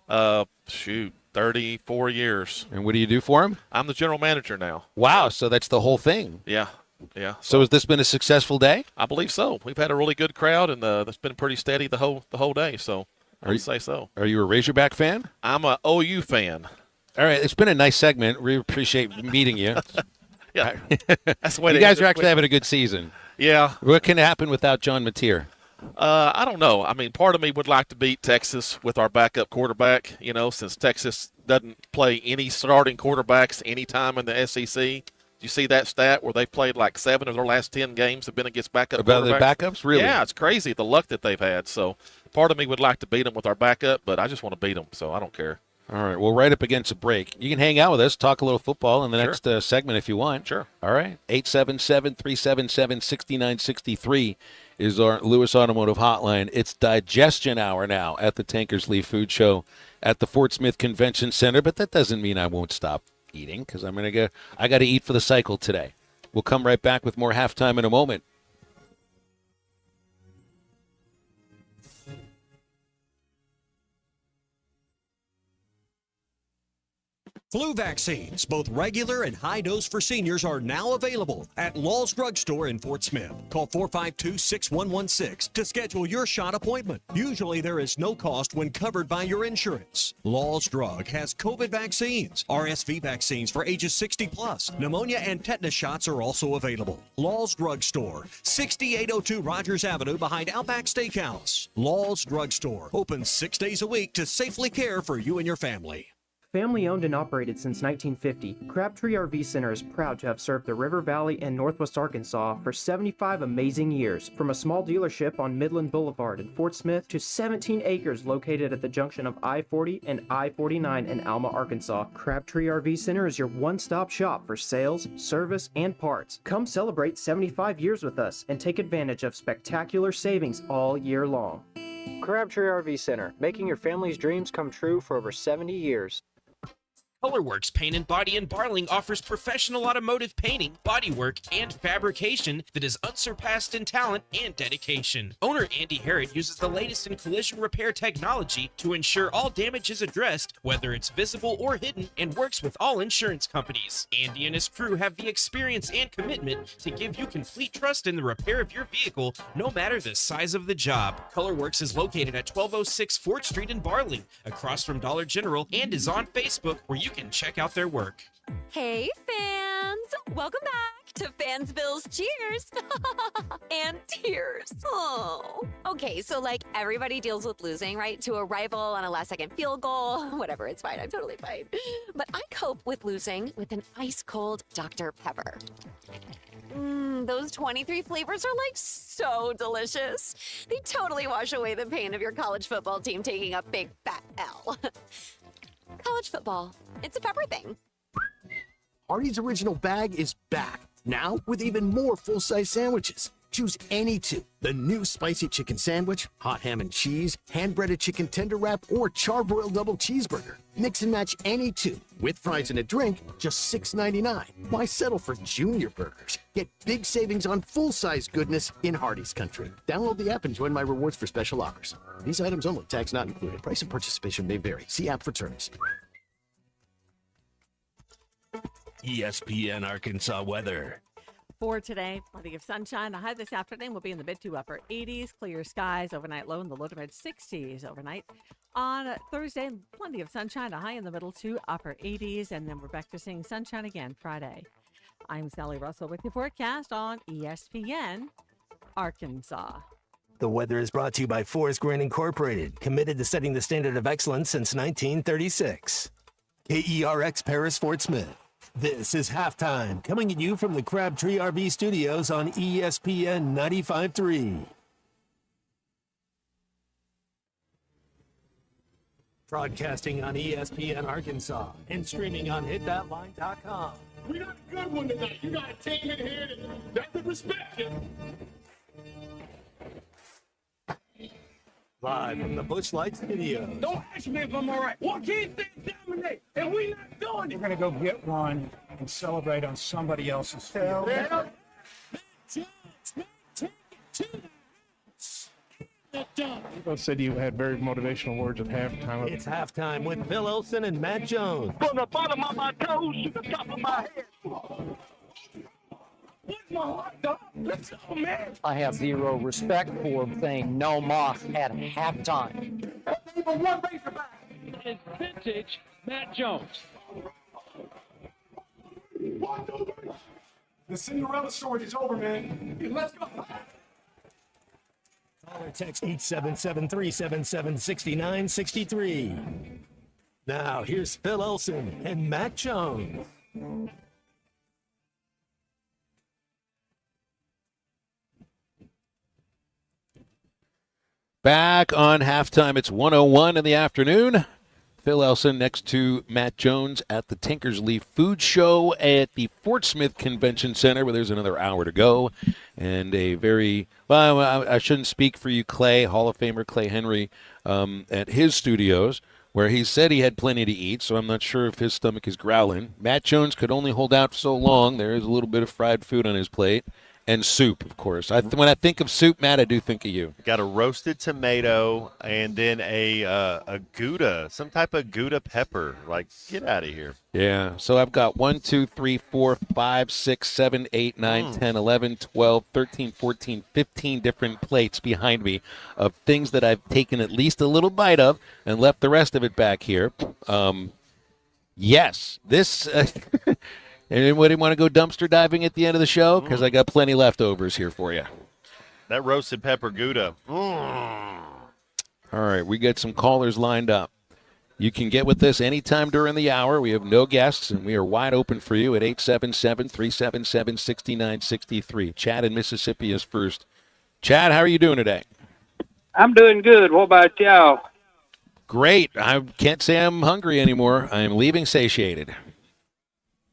34 years. And what do you do for him? I'm the general manager now. Wow, so that's the whole thing. Yeah. Yeah. So has this been a successful day? I believe so. We've had a really good crowd, and that's been pretty steady the whole day. So I would say so. Are you a Razorback fan? I'm a OU fan. All right, it's been a nice segment. We appreciate meeting you. Yeah, that's the way you guys are actually having a good season. Yeah. What can happen without John Mateer? I don't know. I mean, part of me would like to beat Texas with our backup quarterback. Since Texas doesn't play any starting quarterbacks any time in the SEC. You see that stat where they've played like 7 of their last 10 games have been against backup About quarterbacks? the backups? Really? Yeah, it's crazy, the luck that they've had. So part of me would like to beat them with our backup, but I just want to beat them, so I don't care. All right, well, right up against a break. You can hang out with us, talk a little football in the next segment if you want. Sure. All right, 877-377-6963 is our Lewis Automotive hotline. It's digestion hour now at the Tankersley Food Show at the Fort Smith Convention Center, but that doesn't mean I won't stop eating because I got to eat for the cycle today. We'll come right back with more halftime in a moment. Flu vaccines, both regular and high dose for seniors, are now available at Law's Drug Store in Fort Smith. Call 452-6116 to schedule your shot appointment. Usually there is no cost when covered by your insurance. Law's Drug has COVID vaccines, RSV vaccines for ages 60 plus. Pneumonia and tetanus shots are also available. Law's Drug Store, 6802 Rogers Avenue behind Outback Steakhouse. Law's Drug Store, open 6 days a week to safely care for you and your family. Family owned and operated since 1950, Crabtree RV Center is proud to have served the River Valley and Northwest Arkansas for 75 amazing years. From a small dealership on Midland Boulevard in Fort Smith to 17 acres located at the junction of I-40 and I-49 in Alma, Arkansas, Crabtree RV Center is your one-stop shop for sales, service, and parts. Come celebrate 75 years with us and take advantage of spectacular savings all year long. Crabtree RV Center, making your family's dreams come true for over 70 years. Colorworks Paint and Body in Barling offers professional automotive painting, bodywork, and fabrication that is unsurpassed in talent and dedication. Owner Andy Harrod uses the latest in collision repair technology to ensure all damage is addressed, whether it's visible or hidden, and works with all insurance companies. Andy and his crew have the experience and commitment to give you complete trust in the repair of your vehicle, no matter the size of the job. Colorworks is located at 1206 4th Street in Barling, across from Dollar General, and is on Facebook, where you can check out their work. Hey, fans! Welcome back to Fansville's Cheers and Tears. Oh. Okay, so like everybody deals with losing, right? To a rival on a last-second field goal. Whatever, it's fine. I'm totally fine. But I cope with losing with an ice-cold Dr. Pepper. Those 23 flavors are like so delicious. They totally wash away the pain of your college football team taking a big fat L. College football, it's a pepper thing. Hardee's Original Bag is back, now with even more full-size sandwiches. Choose any two. The new spicy chicken sandwich, hot ham and cheese, hand-breaded chicken tender wrap, or charbroiled double cheeseburger. Mix and match any two. With fries and a drink, just $6.99. Why settle for junior burgers? Get big savings on full-size goodness in Hardee's country. Download the app and join my rewards for special offers. These items only, tax not included. Price and participation may vary. See app for terms. ESPN Arkansas weather. For today, plenty of sunshine. The high this afternoon will be in the mid to upper 80s. Clear skies overnight, low in the low to mid 60s overnight. On Thursday, plenty of sunshine. A high in the middle to upper 80s. And then we're back to seeing sunshine again Friday. I'm Sally Russell with your forecast on ESPN Arkansas. The weather is brought to you by Forest Green Incorporated, committed to setting the standard of excellence since 1936. KERX Paris Fort Smith. This is Halftime, coming at you from the Crabtree RV Studios on ESPN 95.3. Broadcasting on ESPN Arkansas and streaming on hitthatline.com. We got a good one tonight. You got a team in here that could respect you. Live from the Busch Light Studios. Don't ask me if I'm all right. What can't they dominate? And we not doing it. We're going to go get one and celebrate on somebody else's field. Both said you had very motivational words at halftime. It's Halftime with Phil Olsen and Matt Jones. From the bottom of my toes to the top of my head. What's my hot dog? Let's go, man. I have zero respect for saying no moss at halftime. One Razorback. It's vintage Matt Jones. The Cinderella story is over, man. Let's go. Caller text 877-377-6963. Now, here's Phil Olsen and Matt Jones. Back on halftime. It's 1:01 in the afternoon. Phil Elson next to Matt Jones at the Tankersley Food Show at the Fort Smith Convention Center, where there's another hour to go. And a very, well, I shouldn't speak for you, Clay, Hall of Famer Clay Henry, at his studios, where he said he had plenty to eat, so I'm not sure if his stomach is growling. Matt Jones could only hold out for so long. There is a little bit of fried food on his plate. And soup, of course. When I think of soup, Matt, I do think of you. Got a roasted tomato and then a Gouda, some type of Gouda pepper. Like, get out of here. Yeah, so I've got 1, 2, 3, 4, 5, 6, 7, 8, 9, 10, 11, 12, 13, 14, 15 different plates behind me of things that I've taken at least a little bite of and left the rest of it back here. Yes, this... Anybody want to go dumpster diving at the end of the show? Because I got plenty leftovers here for you. That roasted pepper Gouda. All right, we got some callers lined up. You can get with us anytime during the hour. We have no guests, and we are wide open for you at 877-377-6963. Chad in Mississippi is first. Chad, how are you doing today? I'm doing good. What about y'all? Great. I can't say I'm hungry anymore. I am leaving satiated.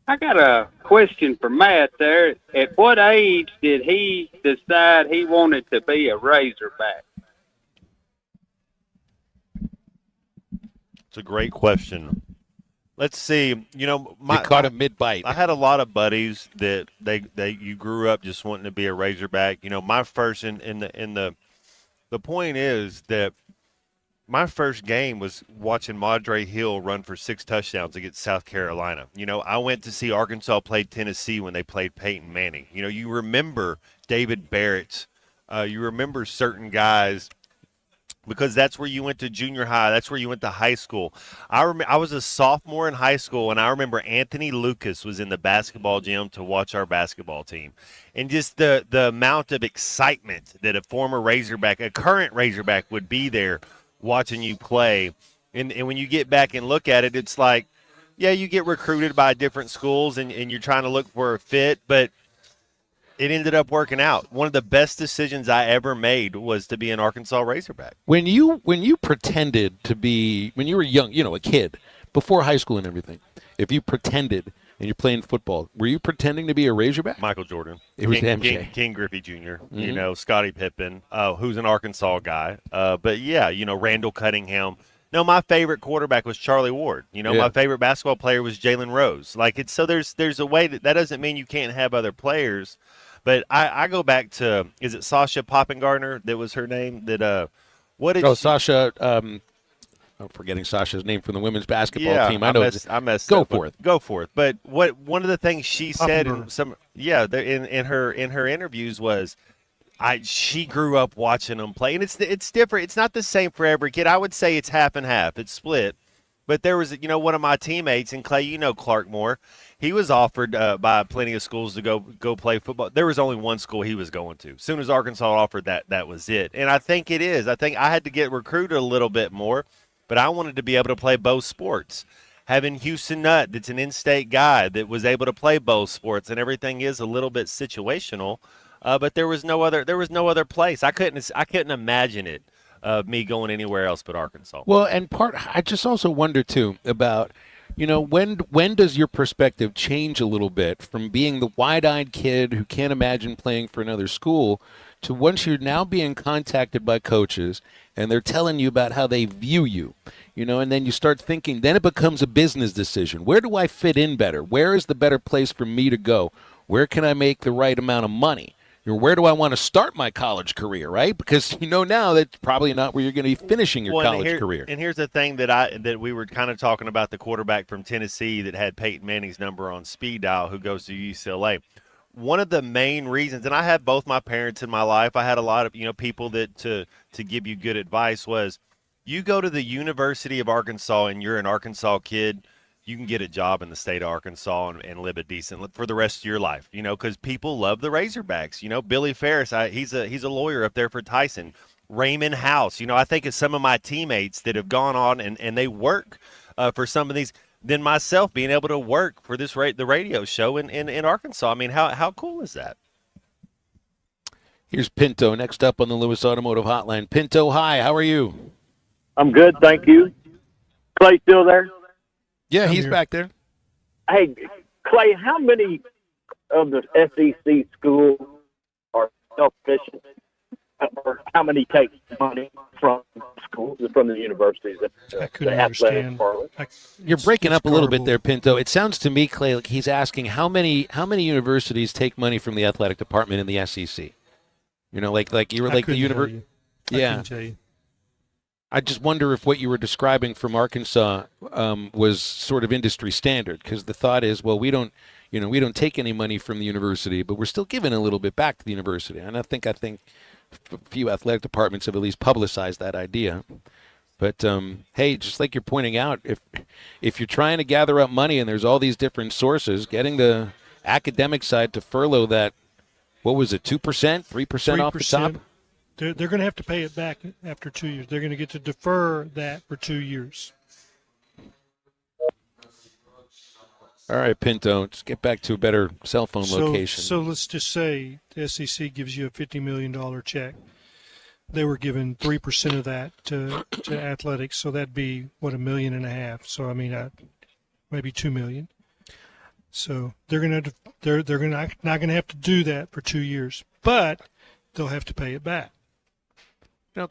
I got a question for Matt there. At what age did he decide he wanted to be a Razorback? It's a great question. Let's see. You caught him mid-bite. I had a lot of buddies that you grew up just wanting to be a Razorback. My first the point is that my first game was watching Madre Hill run for 6 touchdowns against South Carolina. I went to see Arkansas play Tennessee when they played Peyton Manning. You remember David Barrett. You remember certain guys because that's where you went to junior high. That's where you went to high school. I was a sophomore in high school, and I remember Anthony Lucas was in the basketball gym to watch our basketball team. And just the amount of excitement that a former Razorback, a current Razorback, would be there watching you play. And when you get back and look at it, it's like, yeah, you get recruited by different schools, and you're trying to look for a fit, but it ended up working out. One of the best decisions I ever made was to be an Arkansas Razorback. When you pretended to be, when you were young, a kid, before high school and everything, if you pretended and you're playing football, were you pretending to be a Razorback? Michael Jordan. It was MJ. King Griffey Jr., Scottie Pippen, who's an Arkansas guy. But, yeah, Randall Cunningham. No, my favorite quarterback was Charlie Ward. My favorite basketball player was Jalen Rose. So there's a way that doesn't mean you can't have other players. But I go back to, is it Sasha Poppengardner that was her name? Sasha. I'm forgetting Sasha's name from the women's basketball team. I messed Go up. Go for it. But one of the things she said in her interviews was, she grew up watching them play, and it's different. It's not the same for every kid. I would say it's half and half. It's split. But there was, one of my teammates, and Clay, Clark Moore. He was offered by plenty of schools to go play football. There was only one school he was going to. As soon as Arkansas offered that was it. And I think it is. I think I had to get recruited a little bit more, but I wanted to be able to play both sports. Having Houston Nutt, that's an in-state guy that was able to play both sports, and everything is a little bit situational. But there was no other place. I couldn't imagine it. Me going anywhere else but Arkansas. Well, and I just also wonder too about, when does your perspective change a little bit from being the wide-eyed kid who can't imagine playing for another school to once you're now being contacted by coaches and they're telling you about how they view you, and then you start thinking, then it becomes a business decision. Where do I fit in better? Where is the better place for me to go? Where can I make the right amount of money? Where do I want to start my college career, right? Because now that's probably not where you're going to be finishing your college career. And here's the thing that we were kind of talking about, the quarterback from Tennessee that had Peyton Manning's number on speed dial who goes to UCLA. One of the main reasons, and I have both my parents in my life, I had a lot of people that to give you good advice, was you go to the University of Arkansas and you're an Arkansas kid, you can get a job in the state of Arkansas and live a decent for the rest of your life, because people love the Razorbacks. Billy Ferris, he's a lawyer up there for Tyson. Raymond House, I think of some of my teammates that have gone on and they work for some of these. Then myself being able to work for the radio show in Arkansas. I mean, how cool is that? Here's Pinto next up on the Lewis Automotive Hotline. Pinto, hi, how are you? I'm good, thank you. Clay still there? Yeah, he's back there. Hey, Clay, how many of the SEC schools are self-sufficient? Or how many take money from schools, from the universities? I couldn't understand. You're breaking up a little bit there, Pinto. It sounds to me, Clay, like he's asking how many universities take money from the athletic department in the SEC? Like you were like the university. Yeah. I just wonder if what you were describing from Arkansas was sort of industry standard, because the thought is, well, we don't take any money from the university, but we're still giving a little bit back to the university. And I think a few athletic departments have at least publicized that idea. But hey, just like you're pointing out, if you're trying to gather up money and there's all these different sources, getting the academic side to furlough that, what was it, 2%, 3% off the top? They're going to have to pay it back after 2 years. They're going to get to defer that for 2 years. All right, Pinto, let's get back to a better cell phone location. So let's just say the SEC gives you a $50 million check. They were given 3% of that to athletics, so that'd be, $1.5 million. So, I mean, maybe $2 million. So they're not going to have to do that for 2 years, but they'll have to pay it back.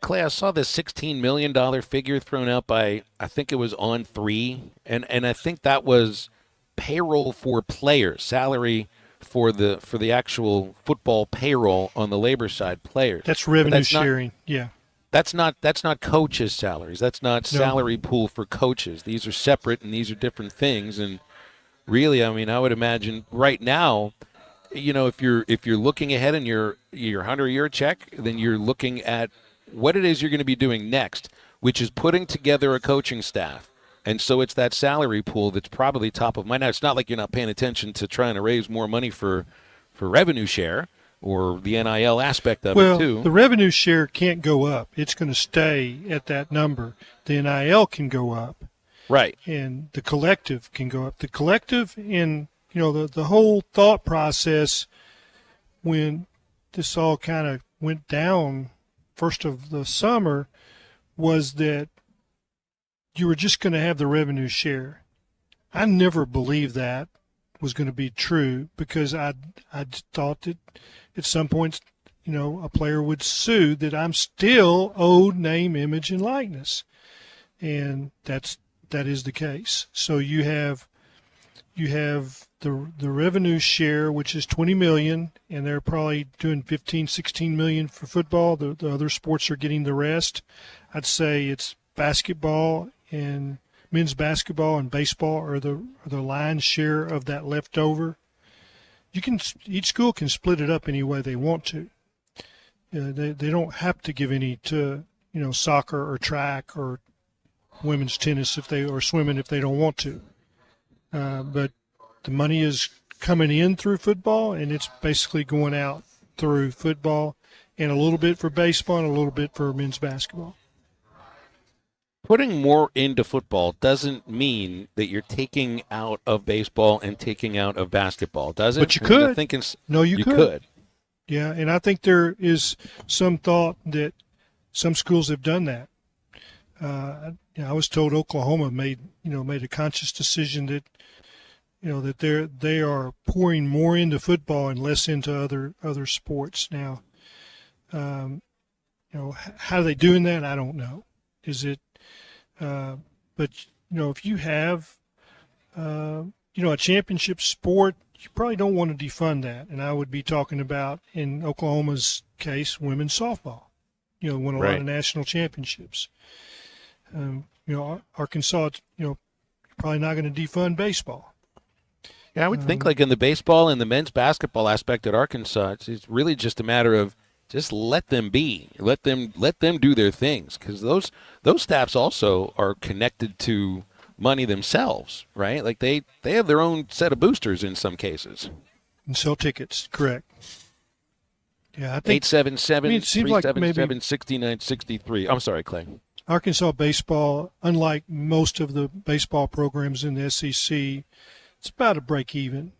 Clay, I saw this $16 million figure thrown out by, I think it was On3, and I think that was payroll for players, salary for the actual football payroll on the labor side players. That's revenue that's sharing, yeah. That's not coaches' salaries. That's not salary pool for coaches. These are separate, and these are different things. And really, I mean, I would imagine right now, if you're looking ahead and your 100-year check, then you're looking at what it is you're going to be doing next, which is putting together a coaching staff. And so it's that salary pool that's probably top of mind. Now, it's not like you're not paying attention to trying to raise more money for revenue share or the NIL aspect of it, too. Well, the revenue share can't go up. It's going to stay at that number. The NIL can go up. Right. And the collective can go up. The collective and, the whole thought process when this all kind of went down first of the summer was that you were just going to have the revenue share. I never believed that was going to be true because I thought that at some point, a player would sue that I'm still owed name, image, and likeness, and that is the case. So you have the revenue share, which is $20 million, and they're probably doing $15-16 million for football. The other sports are getting the rest. I'd say it's basketball and men's basketball and baseball are the lion's share of that leftover. Each school can split it up any way they want to. They don't have to give any to soccer or track or women's tennis or swimming if they don't want to. But the money is coming in through football, and it's basically going out through football, and a little bit for baseball and a little bit for men's basketball. Putting more into football doesn't mean that you're taking out of baseball and taking out of basketball, does it? But you could. You could. Yeah, and I think there is some thought that some schools have done that. I was told Oklahoma made a conscious decision that that they are pouring more into football and less into other sports now. How are they doing that? I don't know. Is it? But if you have a championship sport, you probably don't want to defund that. And I would be talking about, in Oklahoma's case, women's softball. Won a lot of national championships. Arkansas, you're probably not going to defund baseball. Yeah, I would think like in the baseball and the men's basketball aspect at Arkansas, it's really just a matter of just let them be, let them do their things, because those staffs also are connected to money themselves, right? Like they have their own set of boosters in some cases. And sell tickets, correct? Yeah, I think 877-377-6963. I'm sorry, Clay. Arkansas baseball, unlike most of the baseball programs in the SEC, it's about a break even.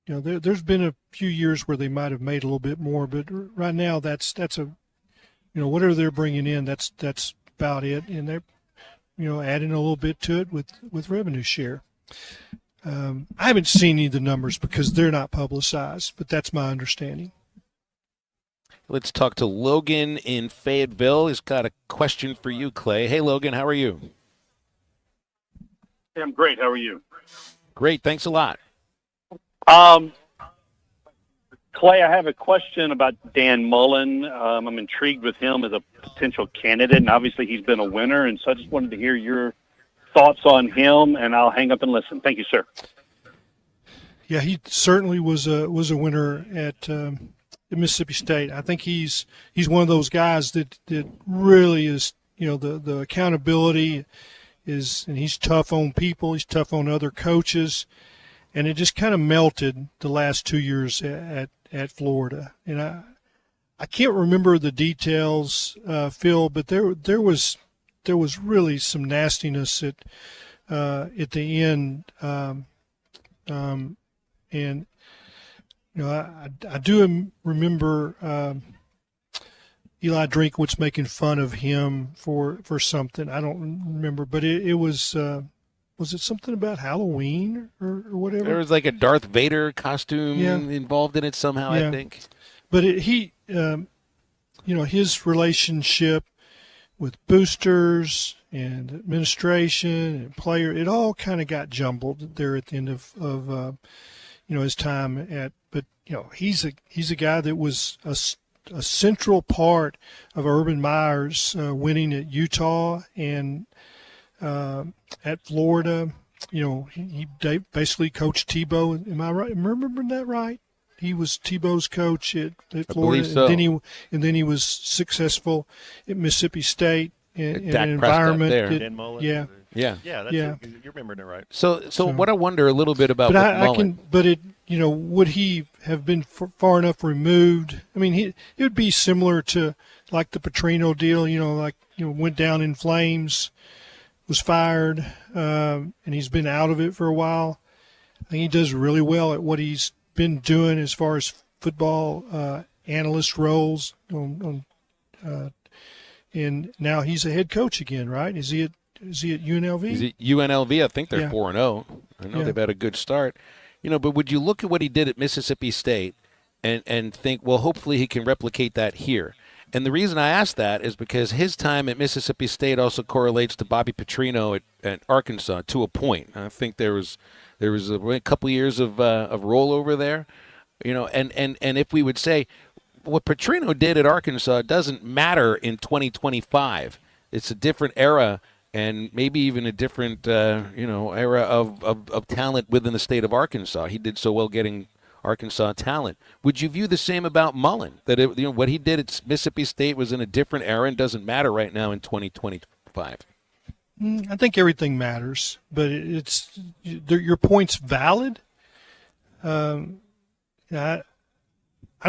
There's been a few years where they might have made a little bit more, but right now that's a, whatever they're bringing in, that's about it, and they're, adding a little bit to it with revenue share. I haven't seen any of the numbers because they're not publicized, but that's my understanding. Let's talk to Logan in Fayetteville. He's got a question for you, Clay. Hey, Logan, how are you? Hey, I'm great. How are you? Great. Thanks a lot. Clay, I have a question about Dan Mullen. I'm intrigued with him as a potential candidate, and obviously he's been a winner, and so I just wanted to hear your thoughts on him, and I'll hang up and listen. Thank you, sir. Yeah, he certainly was a winner at Mississippi State. I think he's one of those guys that really is, the accountability is, and he's tough on people, he's tough on other coaches, and it just kind of melted the last 2 years at Florida. And I can't remember the details, Phil, but there was really some nastiness at the end, and I do remember Eli Drinkwitz making fun of him for something. I don't remember, but it was it something about Halloween or whatever? There was like a Darth Vader costume involved in it somehow, I think. But his relationship with boosters and administration and player. It all kind of got jumbled there at the end of his time at. But he's a guy that was a central part of Urban Meyer's winning at Utah and at Florida. He basically coached Tebow. Am I right? Remembering that right? He was Tebow's coach at Florida, I believe so. and then he was successful at Mississippi State in Dak an Prescott environment. there. Dan Mullen. Yeah. You're remembering it right. So what I wonder a little bit about But Mullen. Would he have been far enough removed? I mean, it would be similar to like the Petrino deal. Went down in flames, was fired, and he's been out of it for a while. I think he does really well at what he's been doing as far as football analyst roles and now he's a head coach again, right? Is he at UNLV? He's at UNLV. I think they're Yeah. 4-0. I know Yeah. they've had a good start. But would you look at what he did at Mississippi State and think, well, hopefully he can replicate that here? And the reason I ask that is because his time at Mississippi State also correlates to Bobby Petrino at Arkansas to a point. I think there was a couple years of rollover there, and if we would say what Petrino did at Arkansas doesn't matter in 2025. It's a different era and maybe even a different era of talent within the state of Arkansas. He did so well getting Arkansas talent. Would you view the same about Mullen, that what he did at Mississippi State was in a different era and doesn't matter right now in 2025? I think everything matters, but your point's valid. I'd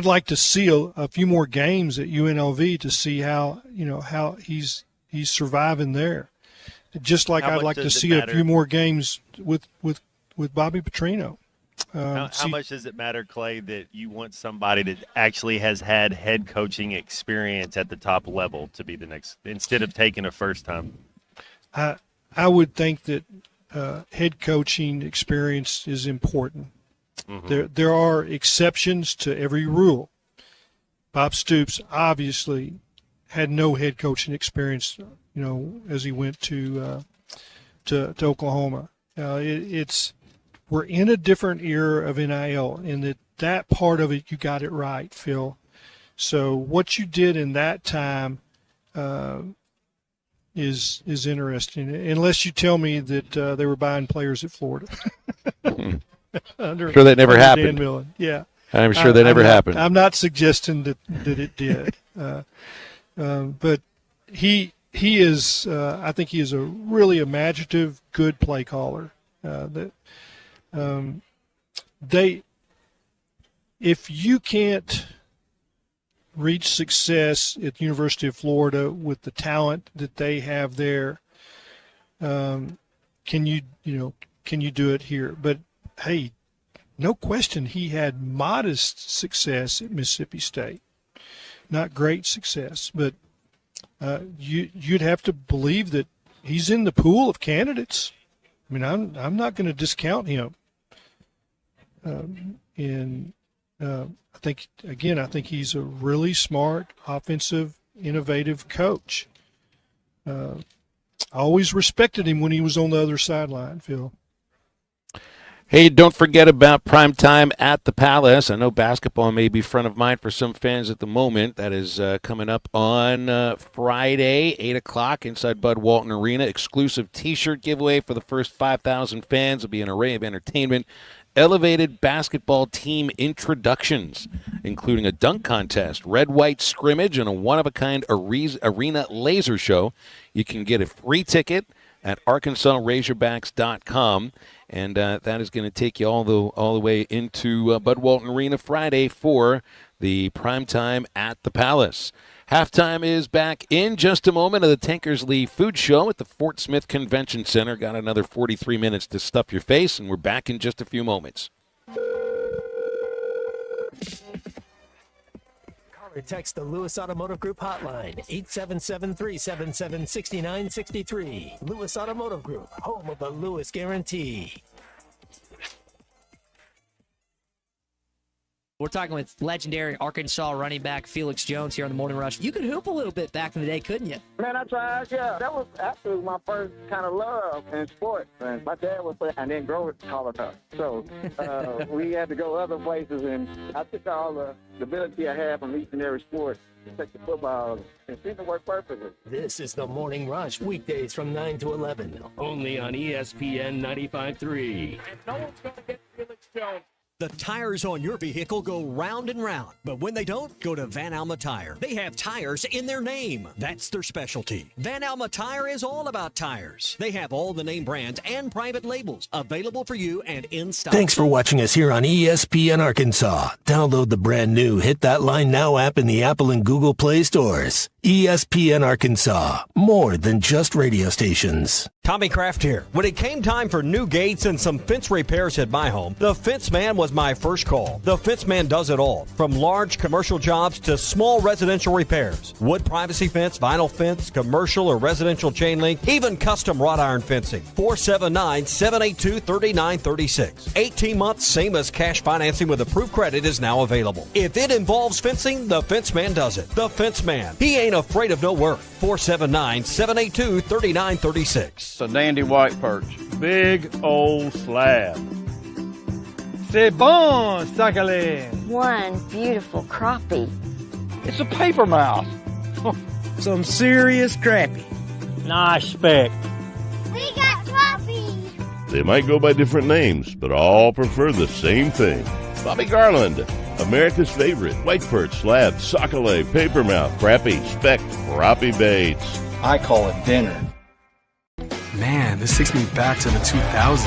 like to see a few more games at UNLV to see how he's surviving there. Just like I'd like to see a few more games with Bobby Petrino. How much does it matter, Clay, that you want somebody that actually has had head coaching experience at the top level to be the next, instead of taking a first time? I would think that head coaching experience is important. Mm-hmm. There are exceptions to every rule. Bob Stoops obviously had no head coaching experience, as he went to Oklahoma. We're in a different era of NIL, and that part of it, you got it right, Phil. So what you did in that time is interesting, unless you tell me that they were buying players at Florida. Sure that never happened. Dan Millen. Yeah. I'm sure that never happened. I'm not suggesting that it did. But he is, I think he is a really imaginative, good play caller. If you can't reach success at the University of Florida with the talent that they have there, can you do it here? But hey, no question, he had modest success at Mississippi State. Not great success, but you'd have to believe that he's in the pool of candidates. I mean, I'm not going to discount him. I think he's a really smart, offensive, innovative coach. I always respected him when he was on the other sideline, Phil. Hey, don't forget about prime time at the Palace. I know basketball may be front of mind for some fans at the moment. That is coming up on Friday, 8 o'clock inside Bud Walton Arena. Exclusive T-shirt giveaway for the first 5,000 fans. Will be an array of entertainment. Elevated basketball team introductions, including a dunk contest, red-white scrimmage, and a one-of-a-kind arena laser show. You can get a free ticket at ArkansasRazorbacks.com. And that is going to take you all the way into Bud Walton Arena Friday for the primetime at the Palace. Halftime is back in just a moment of the Tankersley Food Show at the Fort Smith Convention Center. Got another 43 minutes to stuff your face, and we're back in just a few moments. Call or text the Lewis Automotive Group hotline, 877-377-6963. Lewis Automotive Group, home of the Lewis Guarantee. We're talking with legendary Arkansas running back Felix Jones here on the Morning Rush. You could hoop a little bit back in the day, couldn't you? Man, I tried, yeah. That was actually my first kind of love in sports. And my dad would play, and then Grover called us. So we had to go other places, and I took all the ability I had from each and every sport to take the football, and it seemed to work perfectly. This is the Morning Rush, weekdays from 9 to 11, only on ESPN 95.3. And no one's going to get Felix Jones. The tires on your vehicle go round and round, but when they don't, go to Van Alma Tire. They have tires in their name. That's their specialty. Van Alma Tire is all about tires. They have all the name brands and private labels available for you and in stock. Thanks for watching us here on ESPN Arkansas. Download the brand new Hit That Line Now app in the Apple and Google Play stores. ESPN Arkansas, more than just radio stations. Tommy Kraft here. When it came time for new gates and some fence repairs at my home, the Fence Man was my first call. The Fence Man does it all, from large commercial jobs to small residential repairs. Wood privacy fence, vinyl fence, commercial or residential chain link, even custom wrought iron fencing. 479-782-3936. 18 months, same as cash financing with approved credit is now available. If it involves fencing, the Fence Man does it. The Fence Man. He ain't afraid of no work. 479-782-3936. It's a dandy white perch. Big old slab. C'est bon, Tankersley. One beautiful crappie. It's a paper mouth. Some serious crappie. Nice speck. We got crappie. They might go by different names, but all prefer the same thing. Bobby Garland, America's favorite white perch, slab, sockeye, papermouth, crappie, speck, crappie baits. I call it dinner. Man, this takes me back to the 2000s.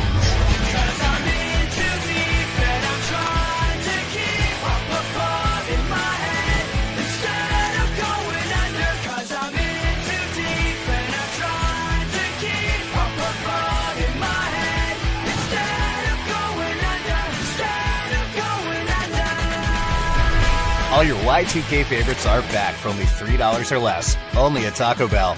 All your Y2K favorites are back for only $3 or less. Only at Taco Bell.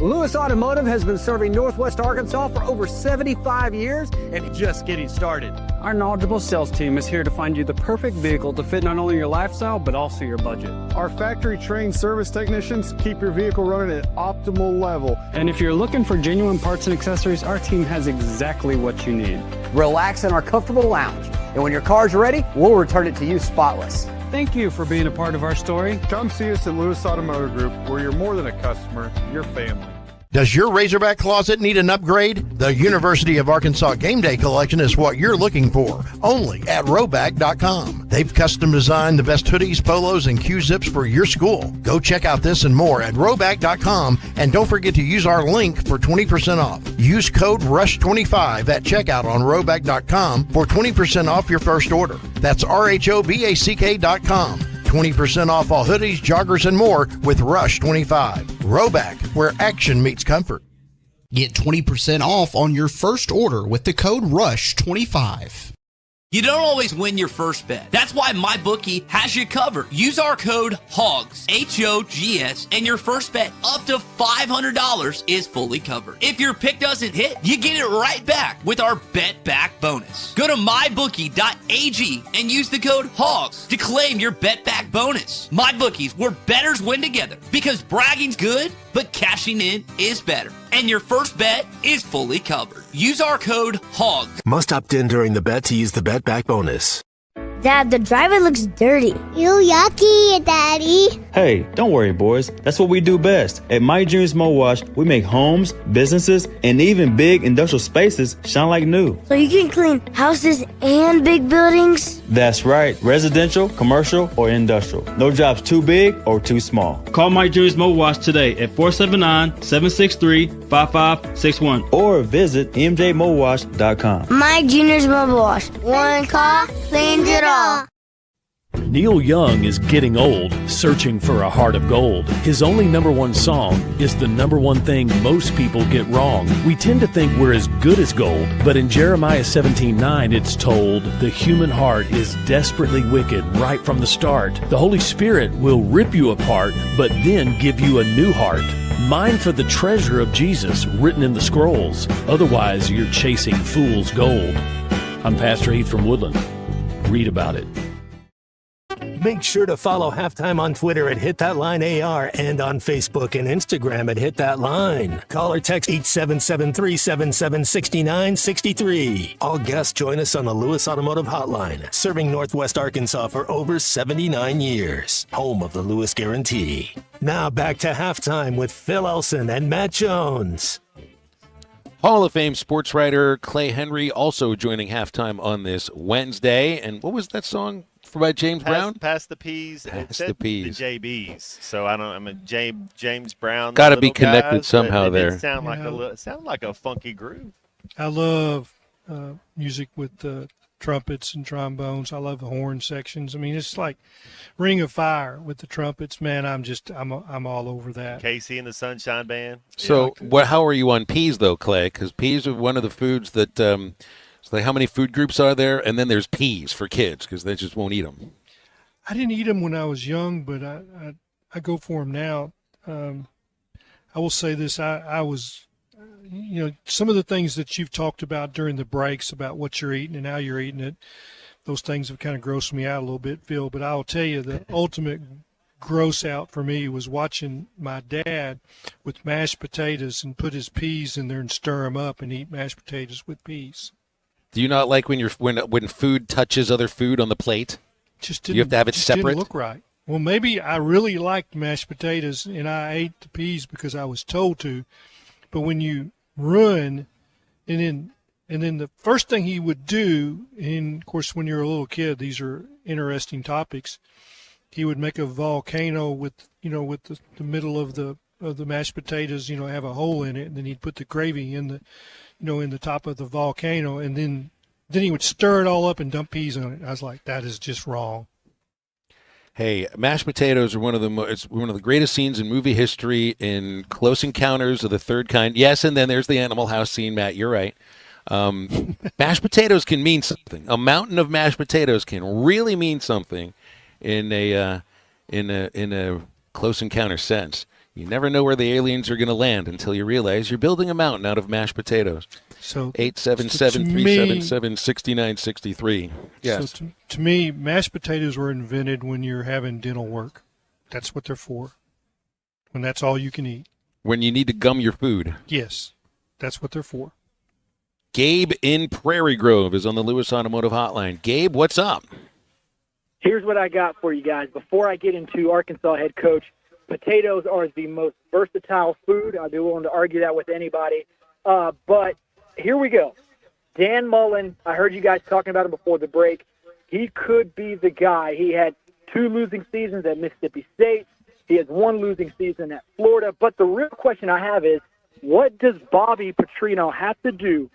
Lewis Automotive has been serving Northwest Arkansas for over 75 years and just getting started. Our knowledgeable sales team is here to find you the perfect vehicle to fit not only your lifestyle, but also your budget. Our factory-trained service technicians keep your vehicle running at optimal level. And if you're looking for genuine parts and accessories, our team has exactly what you need. Relax in our comfortable lounge. And when your car's ready, we'll return it to you spotless. Thank you for being a part of our story. Come see us at Lewis Automotive Group, where you're more than a customer, you're family. Does your Razorback closet need an upgrade? The University of Arkansas Game Day Collection is what you're looking for, only at Roback.com. They've custom designed the best hoodies, polos, and Q-zips for your school. Go check out this and more at Roback.com, and don't forget to use our link for 20% off. Use code RUSH25 at checkout on Roback.com for 20% off your first order. That's RHOBACK.com. 20% off all hoodies, joggers, and more with Rush 25. Roback, where action meets comfort. Get 20% off on your first order with the code RUSH25. You don't always win your first bet. That's why MyBookie has you covered. Use our code HOGS, H-O-G-S, and your first bet up to $500 is fully covered. If your pick doesn't hit, you get it right back with our Bet Back bonus. Go to MyBookie.ag and use the code HOGS to claim your Bet Back bonus. MyBookie's where bettors win together, because bragging's good, but cashing in is better. And your first bet is fully covered. Use our code HOGS. Must opt in during the bet to use the Bet Back bonus. Dad, the driver looks dirty. You yucky, Daddy. Hey, don't worry, boys. That's what we do best. At My Dreams Mo Wash, we make homes, businesses, and even big industrial spaces shine like new. So you can clean houses and big buildings? That's right. Residential, commercial, or industrial. No job's too big or too small. Call My Dreams Mo Wash today at 479-763-5561 or visit mjmowash.com. My Junior's Mobile Wash. One call cleans it all. Neil Young is getting old, searching for a heart of gold. His only number one song is the number one thing most people get wrong. We tend to think we're as good as gold, but in Jeremiah 17:9 it's told, the human heart is desperately wicked right from the start. The Holy Spirit will rip you apart, but then give you a new heart. Mine for the treasure of Jesus written in the scrolls. Otherwise, you're chasing fool's gold. I'm Pastor Heath from Woodland. Read about it. Make sure to follow Halftime on Twitter at HitThatLineAR and on Facebook and Instagram at HitThatLine. Call or text 877-377-6963. All guests join us on the Lewis Automotive Hotline, serving Northwest Arkansas for over 79 years. Home of the Lewis Guarantee. Now back to Halftime with Phil Elson and Matt Jones. Hall of Fame sports writer Clay Henry also joining Halftime on this Wednesday. And what was that song by James Brown? Pass the Peas. Pass the Peas. The JBs. So I don't. I'm a James Brown. Got to be connected guys, somehow it there. Sound like a funky groove. I love music with trumpets and trombones. I love the horn sections. I mean, it's like Ring of Fire with the trumpets. Man, I'm all over that. Casey and the Sunshine Band. So, how are you on peas though, Clay? Because peas are one of the foods that. It's like, how many food groups are there? And then there's peas for kids because they just won't eat them. I didn't eat them when I was young, but I go for them now. I will say this: I was, some of the things that you've talked about during the breaks about what you're eating and how you're eating it, those things have kind of grossed me out a little bit, Phil. But I'll tell you, the ultimate gross out for me was watching my dad with mashed potatoes and put his peas in there and stir them up and eat mashed potatoes with peas. Do you not like when food touches other food on the plate? You have to have it separate? Didn't look right. Well, maybe I really liked mashed potatoes and I ate the peas because I was told to. But when you run, and then the first thing he would do, and of course when you're a little kid, these are interesting topics. He would make a volcano with the middle of the mashed potatoes, have a hole in it, and then he'd put the gravy in the top of the volcano, and then he would stir it all up and dump peas on it. I was like, that is just wrong. Hey, mashed potatoes are one of the greatest scenes in movie history in Close Encounters of the Third Kind. Yes, and then there's the Animal House scene, Matt. You're right. Mashed potatoes can mean something. A mountain of mashed potatoes can really mean something in a Close Encounter sense. You never know where the aliens are going to land until you realize you're building a mountain out of mashed potatoes. So 877-377-6963. Yes. So to me, mashed potatoes were invented when you're having dental work. That's what they're for. When that's all you can eat. When you need to gum your food. Yes, that's what they're for. Gabe in Prairie Grove is on the Lewis Automotive Hotline. Gabe, what's up? Here's what I got for you guys. Before I get into Arkansas head coach, potatoes are the most versatile food. I'd be willing to argue that with anybody. But here we go. Dan Mullen, I heard you guys talking about him before the break. He could be the guy. He had 2 losing seasons at Mississippi State. He has 1 losing season at Florida. But the real question I have is, what does Bobby Petrino have to do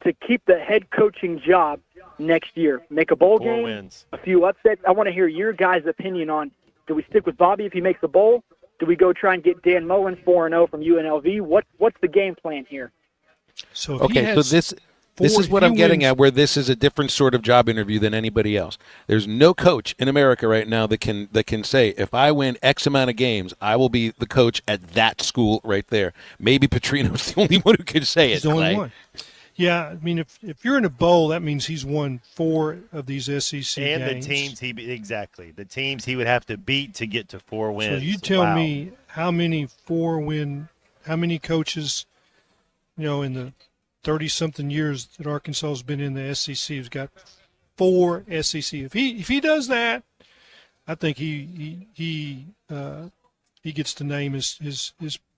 to keep the head coaching job next year? Make a bowl 4 game, wins. a few upsets. I want to hear your guys' opinion on, do we stick with Bobby if he makes a bowl? Do we go try and get Dan Mullen 4-0 from UNLV? What's the game plan here? So this is what I'm getting at, where this is a different sort of job interview than anybody else. There's no coach in America right now that can say, if I win X amount of games, I will be the coach at that school right there. Maybe Petrino's the only one who can say He's it. the only Clay. one. Yeah, I mean, if you're in a bowl, that means he's won 4 of these SEC and games. The teams he would have to beat to get to 4 wins. So you tell me how many coaches, in the 30-something years that Arkansas has been in the SEC has got 4 SEC. If he does that, I think he gets to name his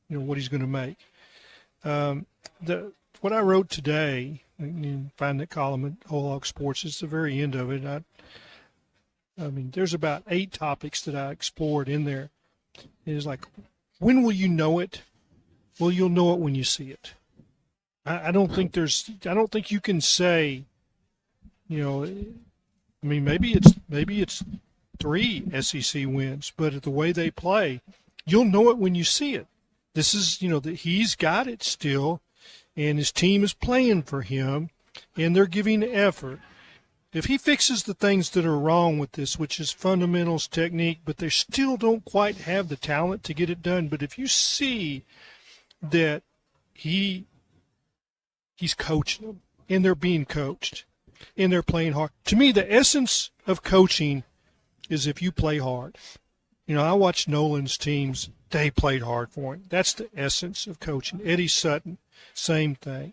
what he's going to make. What I wrote today, you can find that column at Whole Hog Sports. It's the very end of it. I mean, there's about 8 topics that I explored in there. It's like, when will you know it? Well, you'll know it when you see it. I don't think you can say, I mean, maybe it's 3 SEC wins, but the way they play, you'll know it when you see it. This is, that he's got it still, and his team is playing for him, and they're giving effort. If he fixes the things that are wrong with this, which is fundamentals, technique, but they still don't quite have the talent to get it done. But if you see that he's coaching them and they're being coached, and they're playing hard. To me, the essence of coaching is if you play hard. You know, I watched Nolan's teams. They played hard for him. That's the essence of coaching. Eddie Sutton, same thing.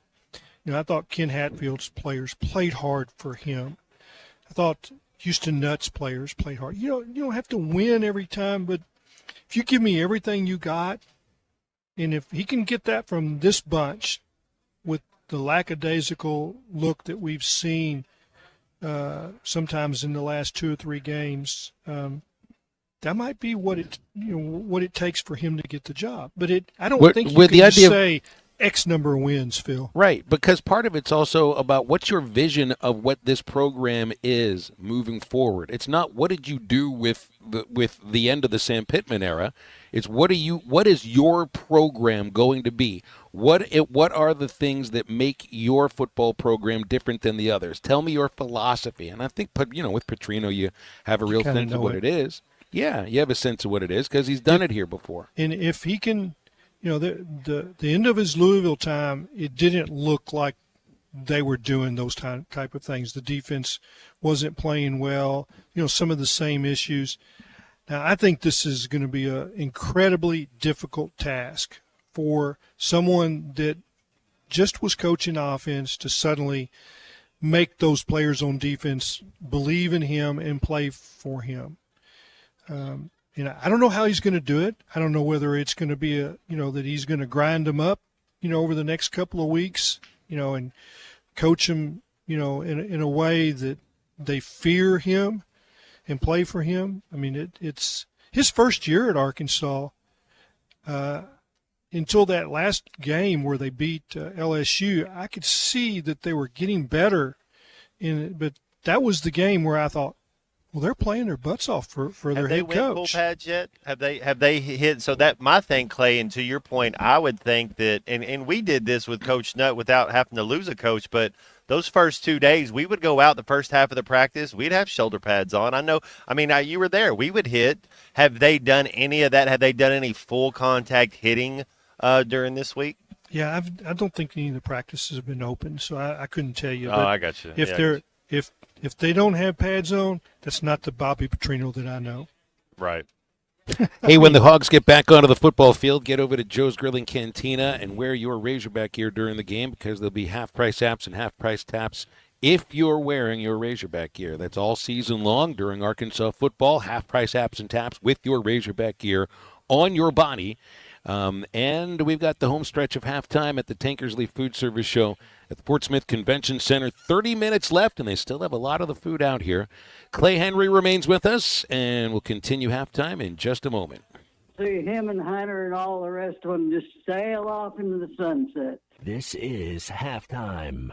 You know, I thought Ken Hatfield's players played hard for him. I thought Houston Nutt's players played hard. You don't have to win every time, but if you give me everything you got, and if he can get that from this bunch with the lackadaisical look that we've seen sometimes in the last 2 or 3 games, that might be what it takes for him to get the job. But I don't think you can just say X number of wins, Phil. Right, because part of it's also about what's your vision of what this program is moving forward. It's not what did you do with the end of the Sam Pittman era. It's what is your program going to be? What are the things that make your football program different than the others? Tell me your philosophy. And I think with Petrino you have a real sense of what it is. Yeah, you have a sense of what it is because he's done it here before. And if he can, the end of his Louisville time, it didn't look like they were doing those type of things. The defense wasn't playing well. Some of the same issues. Now, I think this is going to be an incredibly difficult task for someone that just was coaching offense to suddenly make those players on defense believe in him and play for him. I don't know how he's going to do it. I don't know whether it's going to be that he's going to grind them up, over the next couple of weeks, and coach them, in a way that they fear him and play for him. I mean, it's his first year at Arkansas until that last game where they beat LSU. I could see that they were getting better, but that was the game where I thought, well, they're playing their butts off for their head coach. Have they went full pads yet? Have they hit? So that my thing, Clay, and to your point, I would think that, and we did this with Coach Nutt without having to lose a coach, but those first 2 days, we would go out the first half of the practice. We'd have shoulder pads on. You were there. We would hit. Have they done any of that? Have they done any full contact hitting during this week? Yeah, I don't think any of the practices have been open, so I couldn't tell you. Oh, I got you. If they don't have pads on, that's not the Bobby Petrino that I know. Right. Hey, when the Hogs get back onto the football field, get over to Joe's Grilling Cantina and wear your Razorback gear during the game because there'll be half-price apps and half-price taps if you're wearing your Razorback gear. That's all season long during Arkansas football, half-price apps and taps with your Razorback gear on your body. And we've got the home stretch of halftime at the Tankersley Food Service Show at the Fort Smith Convention Center. 30 minutes left, and they still have a lot of the food out here. Clay Henry remains with us, and we'll continue halftime in just a moment. See him and Hunter and all the rest of them just sail off into the sunset. This is halftime.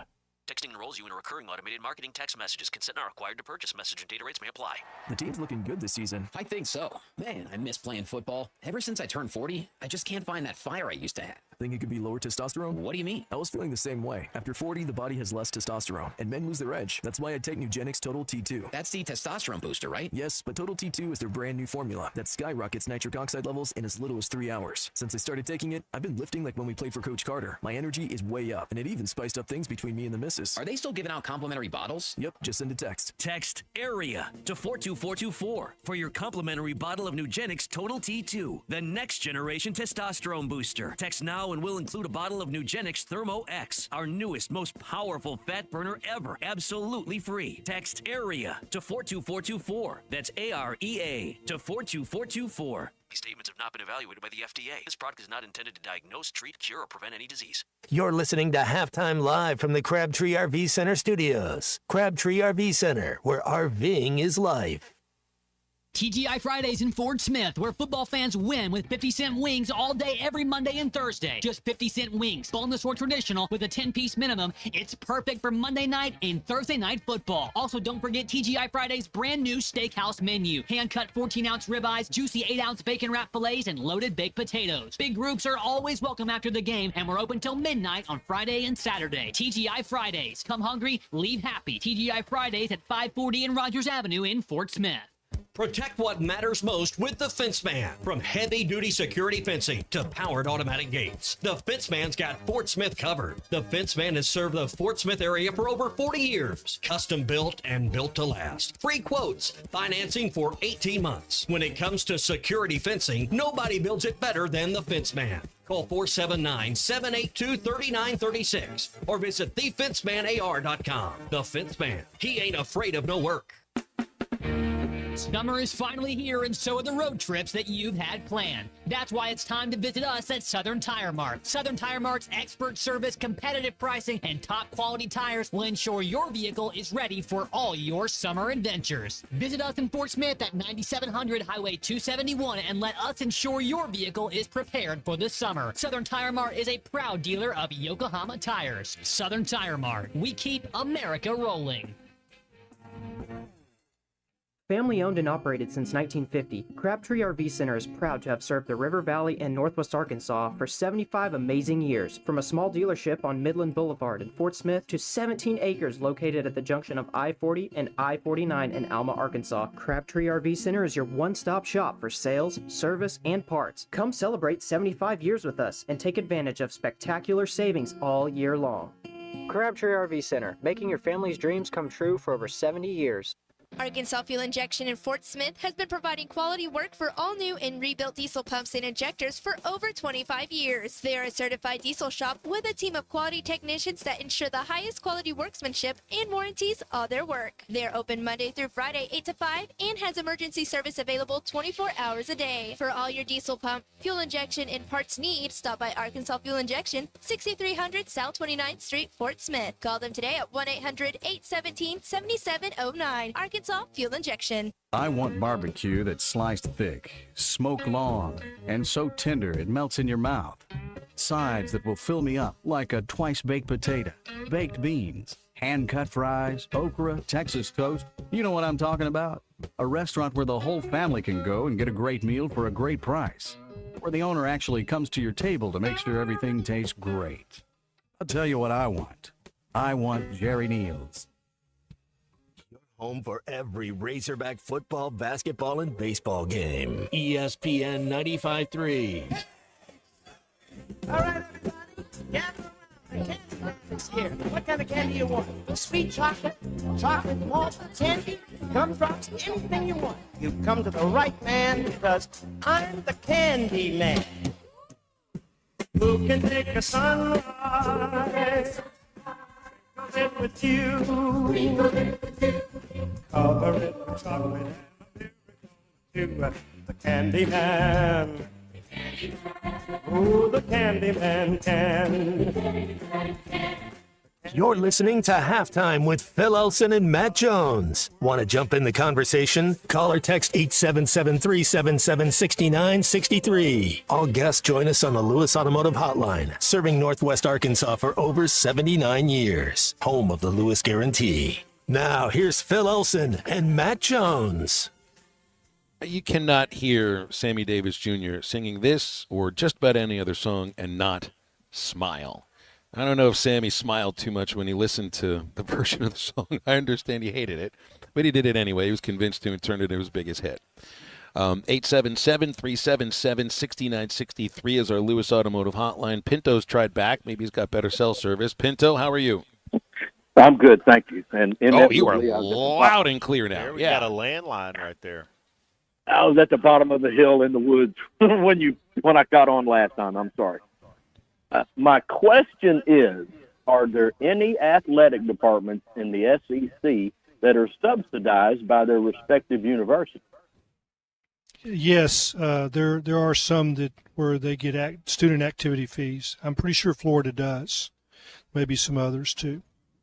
Texting enrolls you in a recurring automated marketing text messages. Consent not required to purchase. Message and data rates may apply. The team's looking good this season. I think so. Man, I miss playing football. Ever since I turned 40, I just can't find that fire I used to have. Think it could be lower testosterone? What do you mean? I was feeling the same way. After 40, the body has less testosterone, and men lose their edge. That's why I take Nugenix Total T2. That's the testosterone booster, right? Yes, but Total T2 is their brand new formula that skyrockets nitric oxide levels in as little as 3 hours. Since I started taking it, I've been lifting like when we played for Coach Carter. My energy is way up, and it even spiced up things between me and the missus. Are they still giving out complimentary bottles? Yep, just send a text. Text AREA to 42424 for your complimentary bottle of Nugenix Total T2, the next generation testosterone booster. Text now and we'll include a bottle of Nugenix Thermo X, our newest, most powerful fat burner ever, absolutely free. Text AREA to 42424. That's AREA to 42424. These statements have not been evaluated by the FDA. This product is not intended to diagnose, treat, cure, or prevent any disease. You're listening to Halftime Live from the Crabtree RV Center studios. Crabtree RV Center, where RVing is life. TGI Fridays in Fort Smith, where football fans win with 50-cent wings all day, every Monday and Thursday. Just 50-cent wings, boneless or traditional, with a 10-piece minimum. It's perfect for Monday night and Thursday night football. Also, don't forget TGI Fridays' brand new steakhouse menu. Hand-cut 14-ounce ribeyes, juicy 8-ounce bacon-wrapped fillets, and loaded baked potatoes. Big groups are always welcome after the game, and we're open till midnight on Friday and Saturday. TGI Fridays. Come hungry, leave happy. TGI Fridays at 540 and Rogers Avenue in Fort Smith. Protect what matters most with the Fenceman. From heavy-duty security fencing to powered automatic gates, the Fenceman's got Fort Smith covered. The Fenceman has served the Fort Smith area for over 40 years. Custom built and built to last. Free quotes, financing for 18 months. When it comes to security fencing, nobody builds it better than the Fenceman. Call 479-782-3936 or visit thefencemanAR.com. The Fenceman. He ain't afraid of no work. Summer is finally here, and so are the road trips that you've had planned. That's why it's time to visit us at Southern Tire Mart. Southern Tire Mart's expert service, competitive pricing, and top quality tires will ensure your vehicle is ready for all your summer adventures. Visit us in Fort Smith at 9700 Highway 271 and let us ensure your vehicle is prepared for the summer. Southern Tire Mart is a proud dealer of Yokohama tires. Southern Tire Mart. We keep America rolling. Family owned and operated since 1950, Crabtree RV Center is proud to have served the River Valley and Northwest Arkansas for 75 amazing years. From a small dealership on Midland Boulevard in Fort Smith to 17 acres located at the junction of I-40 and I-49 in Alma, Arkansas, Crabtree RV Center is your one-stop shop for sales, service, and parts. Come celebrate 75 years with us and take advantage of spectacular savings all year long. Crabtree RV Center, making your family's dreams come true for over 70 years. Arkansas Fuel Injection in Fort Smith has been providing quality work for all new and rebuilt diesel pumps and injectors for over 25 years. They are a certified diesel shop with a team of quality technicians that ensure the highest quality workmanship and warranties all their work. They are open Monday through Friday 8 to 5 and has emergency service available 24 hours a day. For all your diesel pump, fuel injection, and parts needs, stop by Arkansas Fuel Injection, 6300 South 29th Street, Fort Smith. Call them today at 1-800-817-7709. Arkansas Fuel Injection. I want barbecue that's sliced thick, smoked long, and so tender it melts in your mouth. Sides that will fill me up like a twice-baked potato, baked beans, hand-cut fries, okra, Texas toast. You know what I'm talking about? A restaurant where the whole family can go and get a great meal for a great price. Where the owner actually comes to your table to make sure everything tastes great. I'll tell you what I want. I want Jerry Neal's. Home for every Razorback football, basketball, and baseball game. ESPN 95.3. All right, everybody, gather around. The candy is here. What kind of candy you want? Sweet chocolate, chocolate malt, candy, gumdrops, anything you want. You've come to the right man because I'm the candy man. Who can take a sunrise? It with you. Cover it with chocolate and the candy man. Ooh, the candy man can. You're listening to Halftime with Phil Elson and Matt Jones. Want to jump in the conversation? Call or text 877-377-6963. All guests join us on the Lewis Automotive Hotline, serving Northwest Arkansas for over 79 years. Home of the Lewis Guarantee. Now, here's Phil Elson and Matt Jones. You cannot hear Sammy Davis Jr. singing this or just about any other song and not smile. I don't know if Sammy smiled too much when he listened to the version of the song. I understand he hated it, but he did it anyway. He was convinced to and turned it into his biggest hit. 877-377-6963 is our Lewis Automotive Hotline. Pinto's tried back. Maybe he's got better cell service. Pinto, how are you? I'm good, thank you. And you are loud and clear now. There we got a landline right there. I was at the bottom of the hill in the woods when I got on last time. I'm sorry. My question is, are there any athletic departments in the SEC that are subsidized by their respective universities? Yes, there are some where they get student activity fees. I'm pretty sure Florida does. Maybe some others too.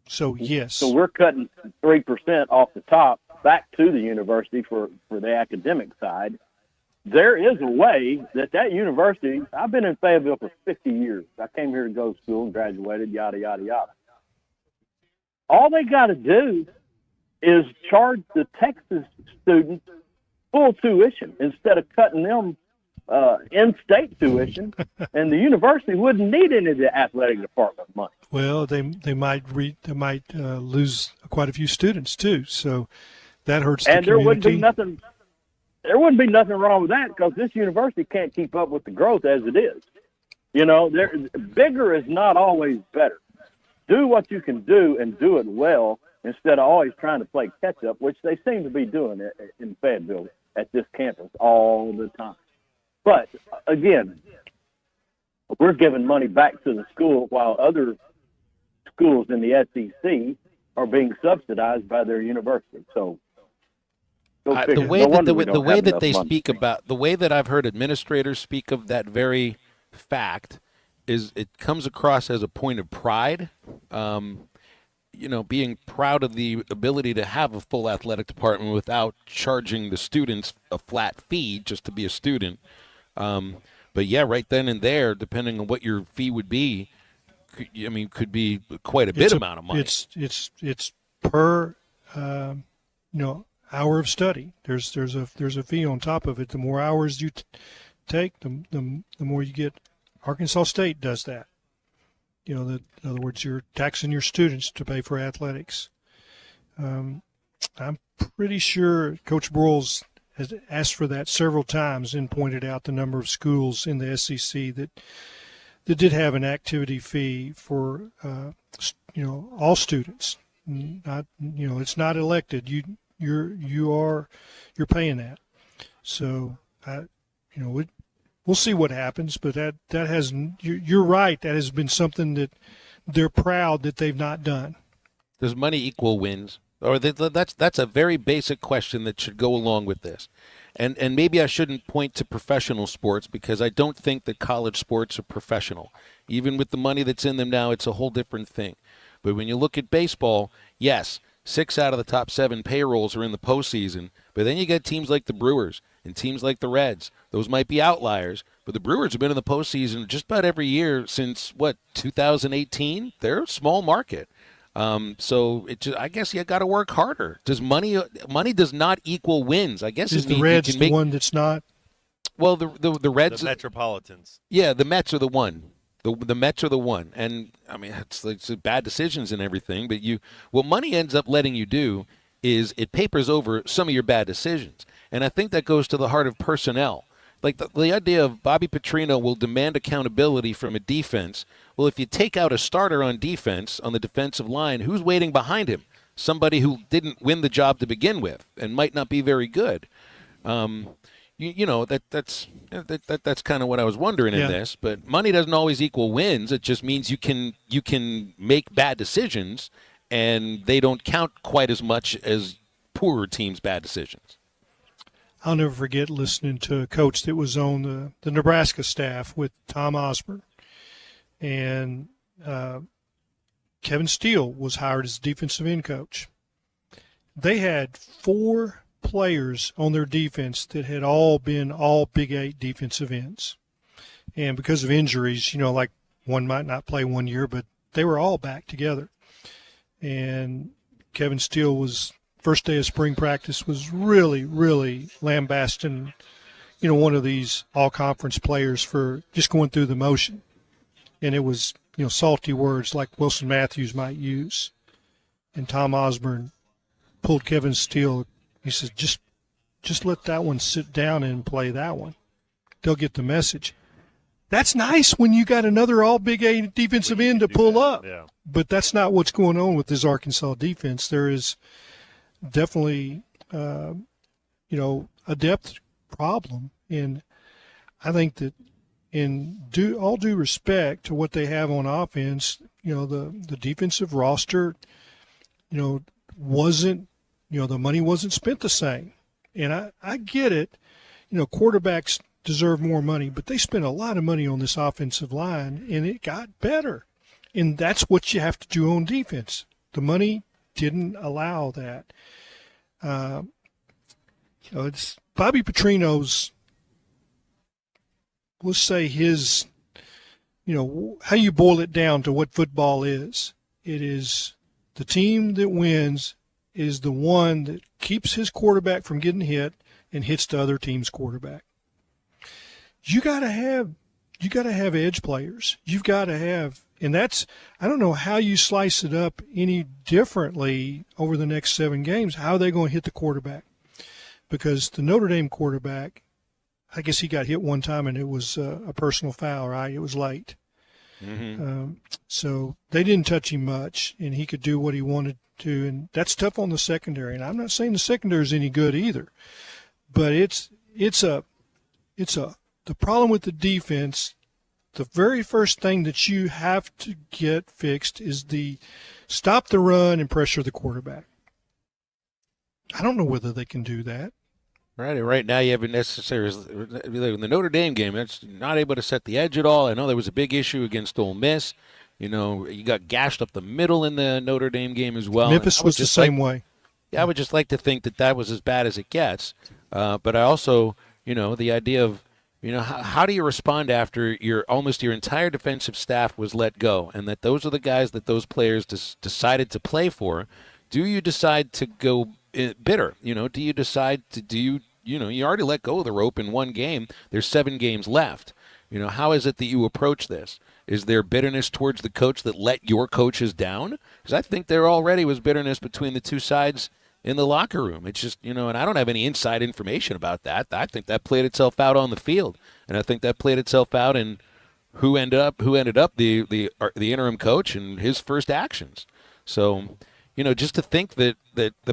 So yes. So we're cutting 3% off the top back to the university for the academic side. There is a way that university, I've been in Fayetteville for 50 years. I came here to go to school and graduated, yada, yada, yada. All they got to do is charge the Texas students full tuition instead of cutting them in-state tuition, and the university wouldn't need any of the athletic department money. Well, they might lose quite a few students too, so that hurts the community. And there wouldn't be nothing. there wouldn't be nothing wrong with that because this university can't keep up with the growth as it is. You know, bigger is not always better. Do what you can do and do it well instead of always trying to play catch up, which they seem to be doing in Fayetteville at this campus all the time. But again, we're giving money back to the school while other schools in the SEC are being subsidized by their university. So the way that they speak about, the way that I've heard administrators speak of that very fact is it comes across as a point of pride. Being proud of the ability to have a full athletic department without charging the students a flat fee just to be a student. But yeah, right then and there, depending on what your fee would be, could be quite a amount of money. It's per hour of study. There's a fee on top of it. The more hours you take, the more you get. Arkansas State does that. In other words, you're taxing your students to pay for athletics. I'm pretty sure Coach Broyles has asked for that several times and pointed out the number of schools in the SEC that did have an activity fee for all students. Not it's not elected. You're paying that. So we'll see what happens, but that has, you're right, that has been something that they're proud that they've not done. Does money equal wins? Or that's a very basic question that should go along with this. And maybe I shouldn't point to professional sports because I don't think that college sports are professional. Even with the money that's in them now, it's a whole different thing. But when you look at baseball, yes, 6 out of the top 7 payrolls are in the postseason, but then you get teams like the Brewers and teams like the Reds. Those might be outliers, but the Brewers have been in the postseason just about every year since, 2018? They're a small market. So I guess you got to work harder. Does money does not equal wins? I guess is the Reds the one that's not? Well, the Reds, the Metropolitans. Yeah, the Mets are the one. The Mets are the one, and I mean it's bad decisions and everything. But what money ends up letting you do is it papers over some of your bad decisions, and I think that goes to the heart of personnel. Like the idea of Bobby Petrino will demand accountability from a defense. Well, if you take out a starter on defense, on the defensive line, who's waiting behind him? Somebody who didn't win the job to begin with and might not be very good. That's kind of what I was wondering in this. But money doesn't always equal wins. It just means you can make bad decisions, and they don't count quite as much as poorer teams' bad decisions. I'll never forget listening to a coach that was on the Nebraska staff with Tom Osborne. And Kevin Steele was hired as defensive end coach. They had 4 players on their defense that had all been all Big 8 defensive ends. And because of injuries, like one might not play one year, but they were all back together. And Kevin Steele was – first day of spring practice was really, really lambasting, one of these all-conference players for just going through the motion. And it was, salty words like Wilson Matthews might use. And Tom Osborne pulled Kevin Steele. He said, just let that one sit down and play that one. They'll get the message. That's nice when you got another all-Big 8 defensive end to pull up. Yeah. But that's not what's going on with this Arkansas defense. There is definitely, a depth problem. And I think that in all due respect to what they have on offense, the defensive roster, wasn't, the money wasn't spent the same. And I get it. Quarterbacks deserve more money, but they spent a lot of money on this offensive line, and it got better. And that's what you have to do on defense. The money didn't allow that. It's Bobby Petrino's, let's say his, how you boil it down to what football is. It is the team that wins is the one that keeps his quarterback from getting hit and hits the other team's quarterback. You got to have edge players. You've got to have, and that's, I don't know how you slice it up any differently over the next 7 games. How are they going to hit the quarterback? because the Notre Dame quarterback, I guess he got hit one time and it was a personal foul, right? It was late. Mm-hmm. So they didn't touch him much, and he could do what he wanted to, and that's tough on the secondary. And I'm not saying the secondary is any good either, but the problem with the defense. The very first thing that you have to get fixed is stop the run and pressure the quarterback. I don't know whether they can do that. Right now you haven't necessarily in the Notre Dame game. That's not able to set the edge at all. I know there was a big issue against Ole Miss. You got gashed up the middle in the Notre Dame game as well. Memphis was the same way. Yeah, I would just like to think that was as bad as it gets. But I also, the idea of, how do you respond after your entire defensive staff was let go, and that those are the guys that those players decided to play for? Do you decide to go bitter? Do you decide to you already let go of the rope in one game. There's 7 games left. How is it that you approach this? Is there bitterness towards the coach that let your coaches down? Because I think there already was bitterness between the two sides in the locker room. It's just, and I don't have any inside information about that. I think that played itself out on the field, and I think that played itself out in who ended up the interim coach and his first actions. So, just to think that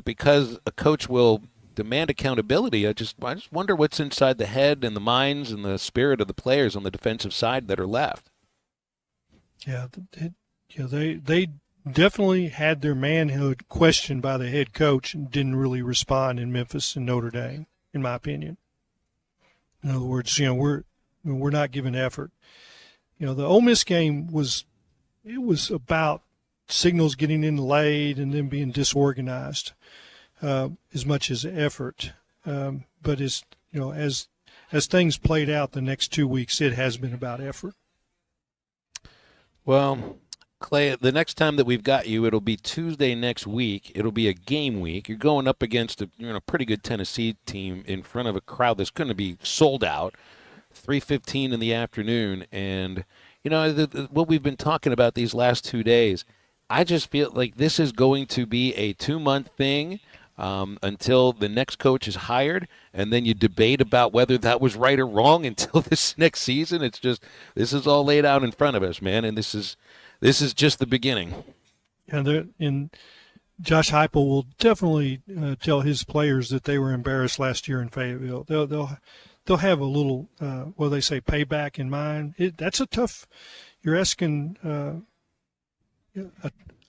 because a coach will demand accountability, I just wonder what's inside the head and the minds and the spirit of the players on the defensive side that are left. Yeah, they definitely had their manhood questioned by the head coach and didn't really respond in Memphis and Notre Dame, in my opinion. In other words, we're not giving effort. The Ole Miss game was about signals getting in late and then being disorganized as much as effort. But as things played out the next 2 weeks, it has been about effort. Well, Clay, the next time that we've got you, it'll be Tuesday next week. It'll be a game week. You're going up against a pretty good Tennessee team in front of a crowd that's going to be sold out, 3:15 in the afternoon. And, what we've been talking about these last 2 days, I just feel like this is going to be a 2-month thing until the next coach is hired, and then you debate about whether that was right or wrong until this next season. It's just, this is all laid out in front of us, man, and this is just the beginning. And Josh Heupel will definitely tell his players that they were embarrassed last year in Fayetteville. They'll have a little, they say, payback in mind. That's a tough. You're asking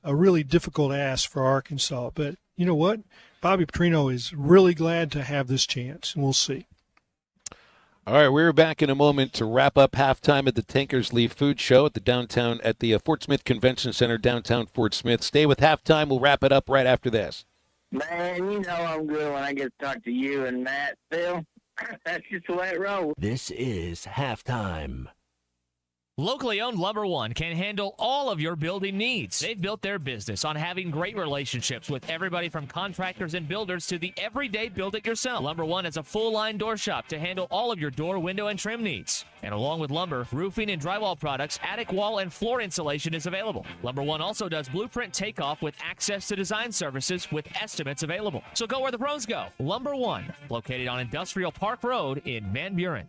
a really difficult ask for Arkansas, but you know what? Bobby Petrino is really glad to have this chance, and we'll see. All right, we're back in a moment to wrap up halftime at the Tankersley Food Show at the Fort Smith Convention Center, downtown Fort Smith. Stay with halftime. We'll wrap it up right after this. Man, I'm good when I get to talk to you and Matt, Phil. That's just the way it rolls. This is halftime. Locally owned Lumber One can handle all of your building needs. They've built their business on having great relationships with everybody from contractors and builders to the everyday build-it-yourself. Lumber One is a full-line door shop to handle all of your door, window, and trim needs. And along with lumber, roofing and drywall products, attic wall and floor insulation is available. Lumber One also does blueprint takeoff with access to design services with estimates available. So go where the pros go. Lumber One, located on Industrial Park Road in Van Buren.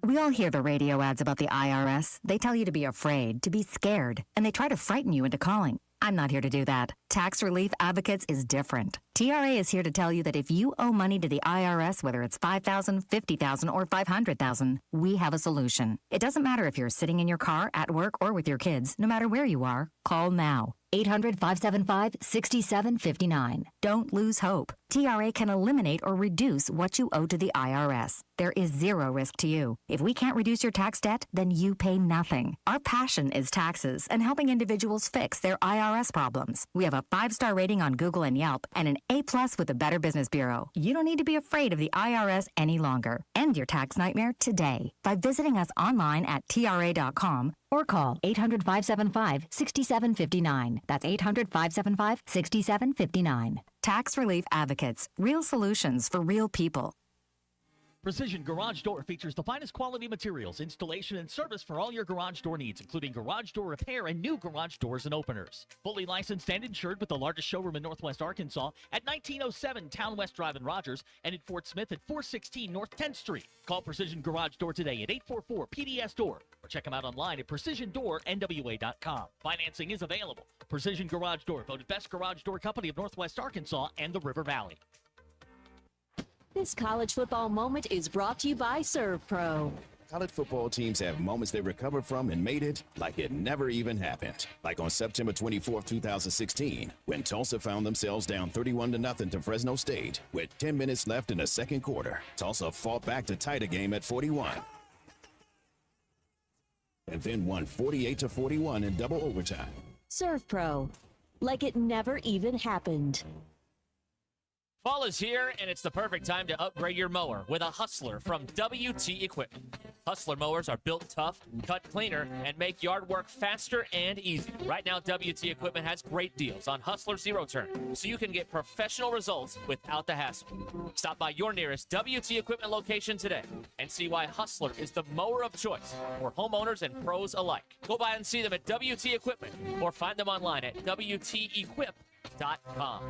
We all hear the radio ads about the IRS. They tell you to be afraid, to be scared, and they try to frighten you into calling. I'm not here to do that. Tax Relief Advocates is different. TRA is here to tell you that if you owe money to the IRS, whether it's $5,000, $50,000, or $500,000, we have a solution. It doesn't matter if you're sitting in your car, at work, or with your kids. No matter where you are, call now. 800-575-6759. Don't lose hope. TRA can eliminate or reduce what you owe to the IRS. There is zero risk to you. If we can't reduce your tax debt, then you pay nothing. Our passion is taxes and helping individuals fix their IRS problems. We have a 5-star rating on Google and Yelp and an A+ with the Better Business Bureau. You don't need to be afraid of the IRS any longer. End your tax nightmare today by visiting us online at TRA.com or call 800-575-6759. That's 800-575-6759. Tax Relief Advocates. Real solutions for real people. Precision Garage Door features the finest quality materials, installation, and service for all your garage door needs, including garage door repair and new garage doors and openers. Fully licensed and insured with the largest showroom in Northwest Arkansas at 1907 Town West Drive in Rogers and in Fort Smith at 416 North 10th Street. Call Precision Garage Door today at 844-PDS-DOOR or check them out online at PrecisionDoorNWA.com. Financing is available. Precision Garage Door, voted best garage door company of Northwest Arkansas and the River Valley. This college football moment is brought to you by ServPro. College football teams have moments they recovered from and made it like it never even happened. Like on September 24th, 2016, when Tulsa found themselves down 31-0 to Fresno State. With 10 minutes left in the second quarter, Tulsa fought back to tie the game at 41. And then won 48-41 in double overtime. ServPro, like it never even happened. Fall is here, and it's the perfect time to upgrade your mower with a Hustler from WT Equipment. Hustler mowers are built tough, cut cleaner, and make yard work faster and easier. Right now, WT Equipment has great deals on Hustler Zero Turn, so you can get professional results without the hassle. Stop by your nearest WT Equipment location today and see why Hustler is the mower of choice for homeowners and pros alike. Go by and see them at WT Equipment or find them online at WTEquip.com.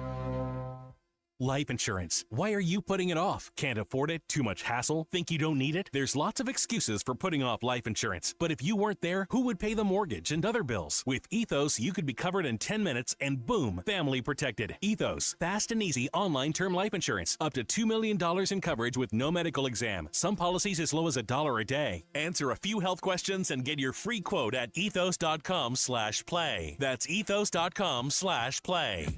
Life insurance. Why are you putting it off? Can't afford it? Too much hassle? Think you don't need it? There's lots of excuses for putting off life insurance. But if you weren't there, who would pay the mortgage and other bills? With Ethos, you could be covered in 10 minutes and boom, family protected. Ethos, fast and easy online term life insurance. Up to $2 million in coverage with no medical exam. Some policies as low as $1 a day. Answer a few health questions and get your free quote at ethos.com/play. That's ethos.com/play.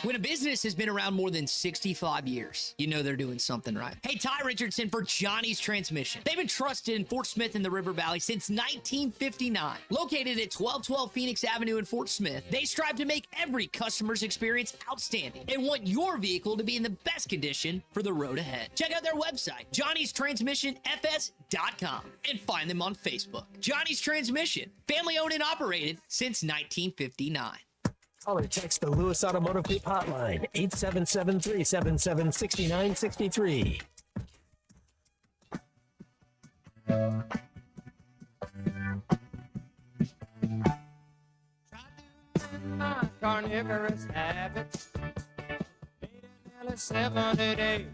When a business has been around more than 65 years, you know they're doing something right. Hey, Ty Richardson for Johnny's Transmission. They've been trusted in Fort Smith and the River Valley since 1959. Located at 1212 Phoenix Avenue in Fort Smith, they strive to make every customer's experience outstanding and want your vehicle to be in the best condition for the road ahead. Check out their website, johnnystransmissionfs.com, and find them on Facebook. Johnny's Transmission, family owned and operated since 1959. Call or text the Lewis Automotive Group hotline, 877-377-6963. Carnivorous habits, nearly 70 days,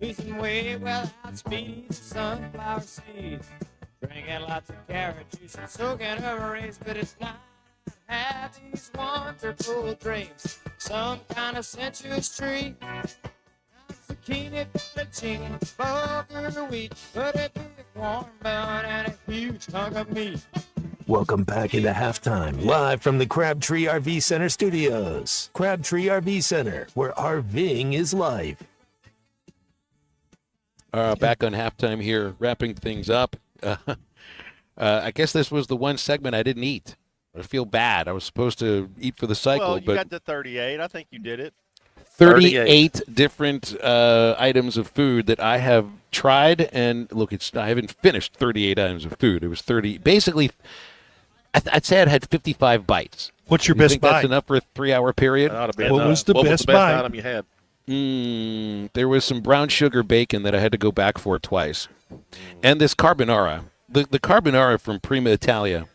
losing weight without speed, sunflower seeds, drinking lots of carrot juice and soaking over rays, but it's not have these wonderful dreams, some kind of sensuous tree, zucchini, fettuccine, bulgur wheat, but a big warm bun and a huge hunk of meat. Welcome back into halftime, live from the Crabtree RV Center studios. Crabtree RV Center, where RVing is life. Back on halftime here, wrapping things up. I guess this was the one segment I didn't eat. I feel bad. I was supposed to eat for the cycle. Well, you but got to 38. I think you did it. 38 different items of food that I have tried. And look, I haven't finished 38 items of food. It was 30. Basically, I'd say I'd had 55 bites. What's your you best think bite? That's enough for a 3-hour period? That ought to be What enough. was the What best was the best bite? item you had? There was some brown sugar bacon that I had to go back for twice. And this carbonara. The carbonara from Prima Italia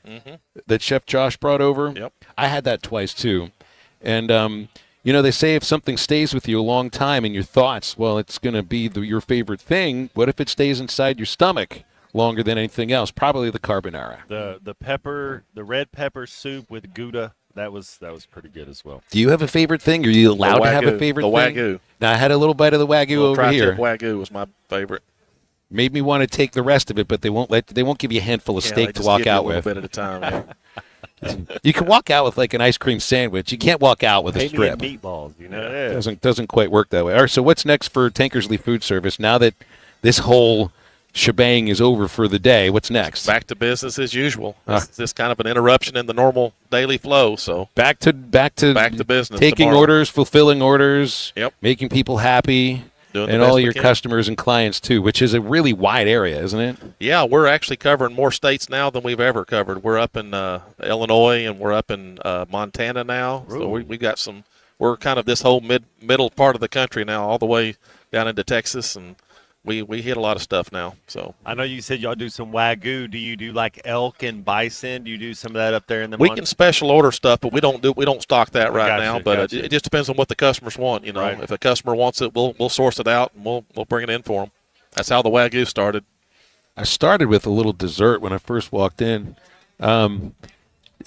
that Chef Josh brought over, I had that twice too. And, they say if something stays with you a long time in your thoughts, well, it's going to be your favorite thing. What if it stays inside your stomach longer than anything else? Probably the carbonara. The red pepper soup with Gouda, that was pretty good as well. Do you have a favorite thing? Are you allowed to have a favorite thing? The Wagyu. Now, I had a little bite of the Wagyu over here. Wagyu was my favorite. Made me want to take the rest of it, but they won't give you a handful of steak to walk out with. A bit at a time. Yeah. You can walk out with like an ice cream sandwich. You can't walk out with a strip. Meatballs, Doesn't quite work that way. All right, so what's next for Tankersley Food Service now that this whole shebang is over for the day? What's next? Back to business as usual. It's just kind of an interruption in the normal daily flow. So back to business. Taking tomorrow. orders, fulfilling orders, Yep. making people happy. And all your customers and clients, too, which is a really wide area, isn't it? Yeah, we're actually covering more states now than we've ever covered. We're up in Illinois and we're up in Montana now. So we got we're kind of this whole middle part of the country now, all the way down into Texas and we hit a lot of stuff now. So I know you said y'all do some Wagyu. Do you do like elk and bison? Do you do some of that up there in the we can special order stuff, but we don't stock that right Gotcha, now. But gotcha. it just depends on what the customers want. You know, Right. if a customer wants it, we'll source it out and we'll bring it in for them. That's how the Wagyu started. I started with a little dessert when I first walked in.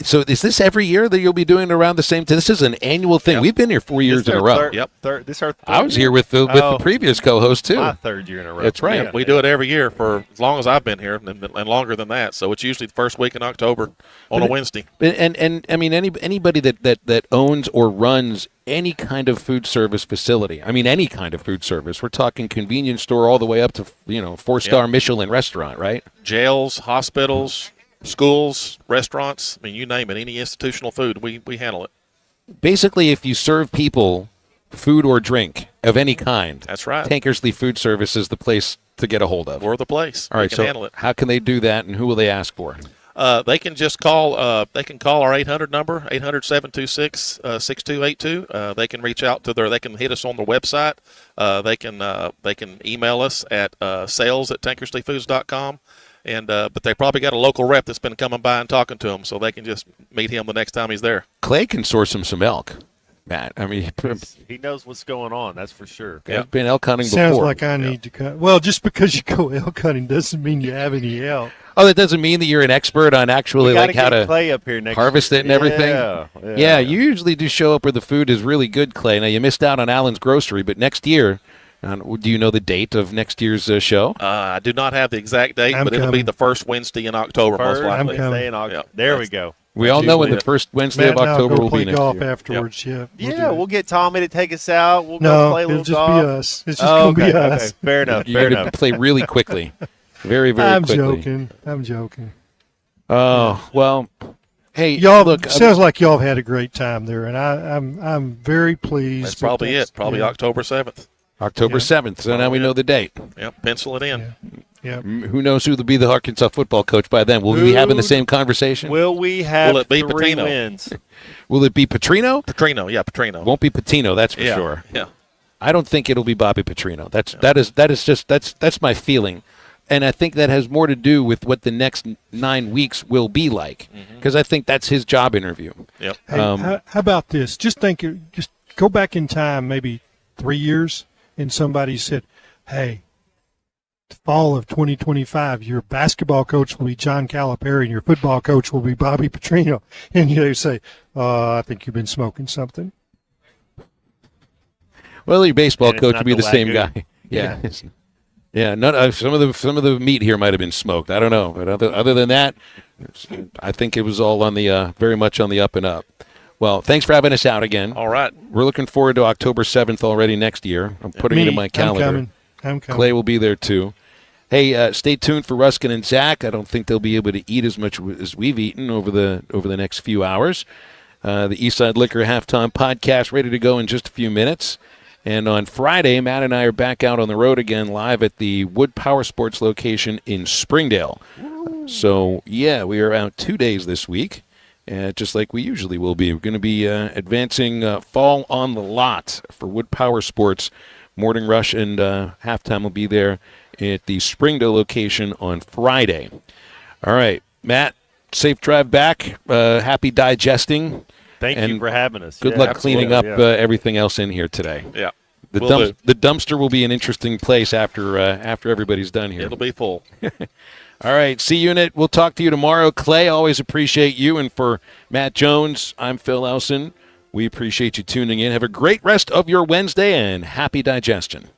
So is this every year that you'll be doing around the same time? This is an annual thing. Yep. We've been here 4 years in a row. This our third I was year? here with the previous co-host too. My third year in a row. That's right. Yeah, we do it every year for as long as I've been here, and longer than that. So it's usually the first week in October on a Wednesday. And I mean anybody that owns or runs any kind of food service facility. I mean any kind of food service. We're talking convenience store all the way up to 4-star Michelin restaurant, right? Jails, hospitals, schools, restaurants. I mean, you name it. Any institutional food, we handle it. Basically, if you serve people food or drink of any kind, that's right. Tankersley Food Service is the place to get a hold of. We're the place. All right, we can so handle it. how can they do that, and who will they ask for? They can just call. They can call our 800 number, 800-726-6282. They can reach out to They can hit us on their website. They can email us at sales@tankersleyfoods.com. But they probably got a local rep that's been coming by and talking to them, so they can just meet him the next time he's there. Clay can source him some elk, Matt. I mean, He knows what's going on. That's for sure. I've been elk hunting Sounds before. like I need to cut. Well, just because you go elk hunting doesn't mean you have any elk. Oh, that doesn't mean that you're an expert on actually We gotta like how get to Clay up here next harvest year. it and everything. Yeah. You usually do show up where the food is really good, Clay. Now you missed out on Allen's Grocery, but next year, do you know the date of next year's show? I do not have the exact date, I'm but it'll be coming. the first Wednesday in October, most likely. Wednesday in October. There we go. We all know when the first Wednesday Matt of and I'll October go will play be next golf year. afterwards. Yeah, Yeah, we'll get Tommy to take us out. We'll No, go play a it'll little just golf. be us. It's just gonna be okay, us. Okay. Fair enough. You're Fair going enough. to play really quickly, very, very I'm quickly. joking. Oh well, hey, Y'all look. sounds like y'all have had a great time there, and I'm very pleased. That's probably it. Probably October 7th. October 7th. So now we know the date. Yep, pencil it in. Yeah. Who knows who will be the Arkansas football coach by then? Will we be having the same conversation? Will we have Will it be 3 Patino? wins? Will it be Petrino? Petrino. Won't be Patino, that's for Yeah, sure. yeah. I don't think it'll be Bobby Petrino. That's my feeling. And I think that has more to do with what the next 9 weeks will be like, because I think that's his job interview. Yep. Hey, how about this? Just go back in time, maybe 3 years, and somebody said, "Hey, fall of 2025, your basketball coach will be John Calipari, and your football coach will be Bobby Petrino," and you say, "I think you've been smoking something." Well, your baseball And it's coach not will be the same Wagyu. guy. Yeah. Yeah, some of the meat here might have been smoked. I don't know, but other than that, I think it was all on the very much on the up and up. Well, thanks for having us out again. All right, we're looking forward to October 7th already next year. I'm putting it in my calendar. I'm coming. Clay will be there too. Hey, stay tuned for Ruskin and Zach. I don't think they'll be able to eat as much as we've eaten over the next few hours. The Eastside Liquor Halftime Podcast ready to go in just a few minutes. And on Friday, Matt and I are back out on the road again, live at the Wood Power Sports location in Springdale. So, yeah, we are out 2 days this week, just like we usually will be. We're going to be advancing Fall on the Lot for Wood Power Sports. Morning Rush and Halftime will be there at the Springdale location on Friday. All right, Matt, safe drive back. Happy digesting. Thank you for having us. Good Yeah, luck absolutely. cleaning up Yeah. everything else in here today. Yeah. The Will do. the dumpster will be an interesting place after everybody's done here. It'll be full. All right, C-Unit, we'll talk to you tomorrow. Clay, always appreciate you. And for Matt Jones, I'm Phil Elson. We appreciate you tuning in. Have a great rest of your Wednesday and happy digestion.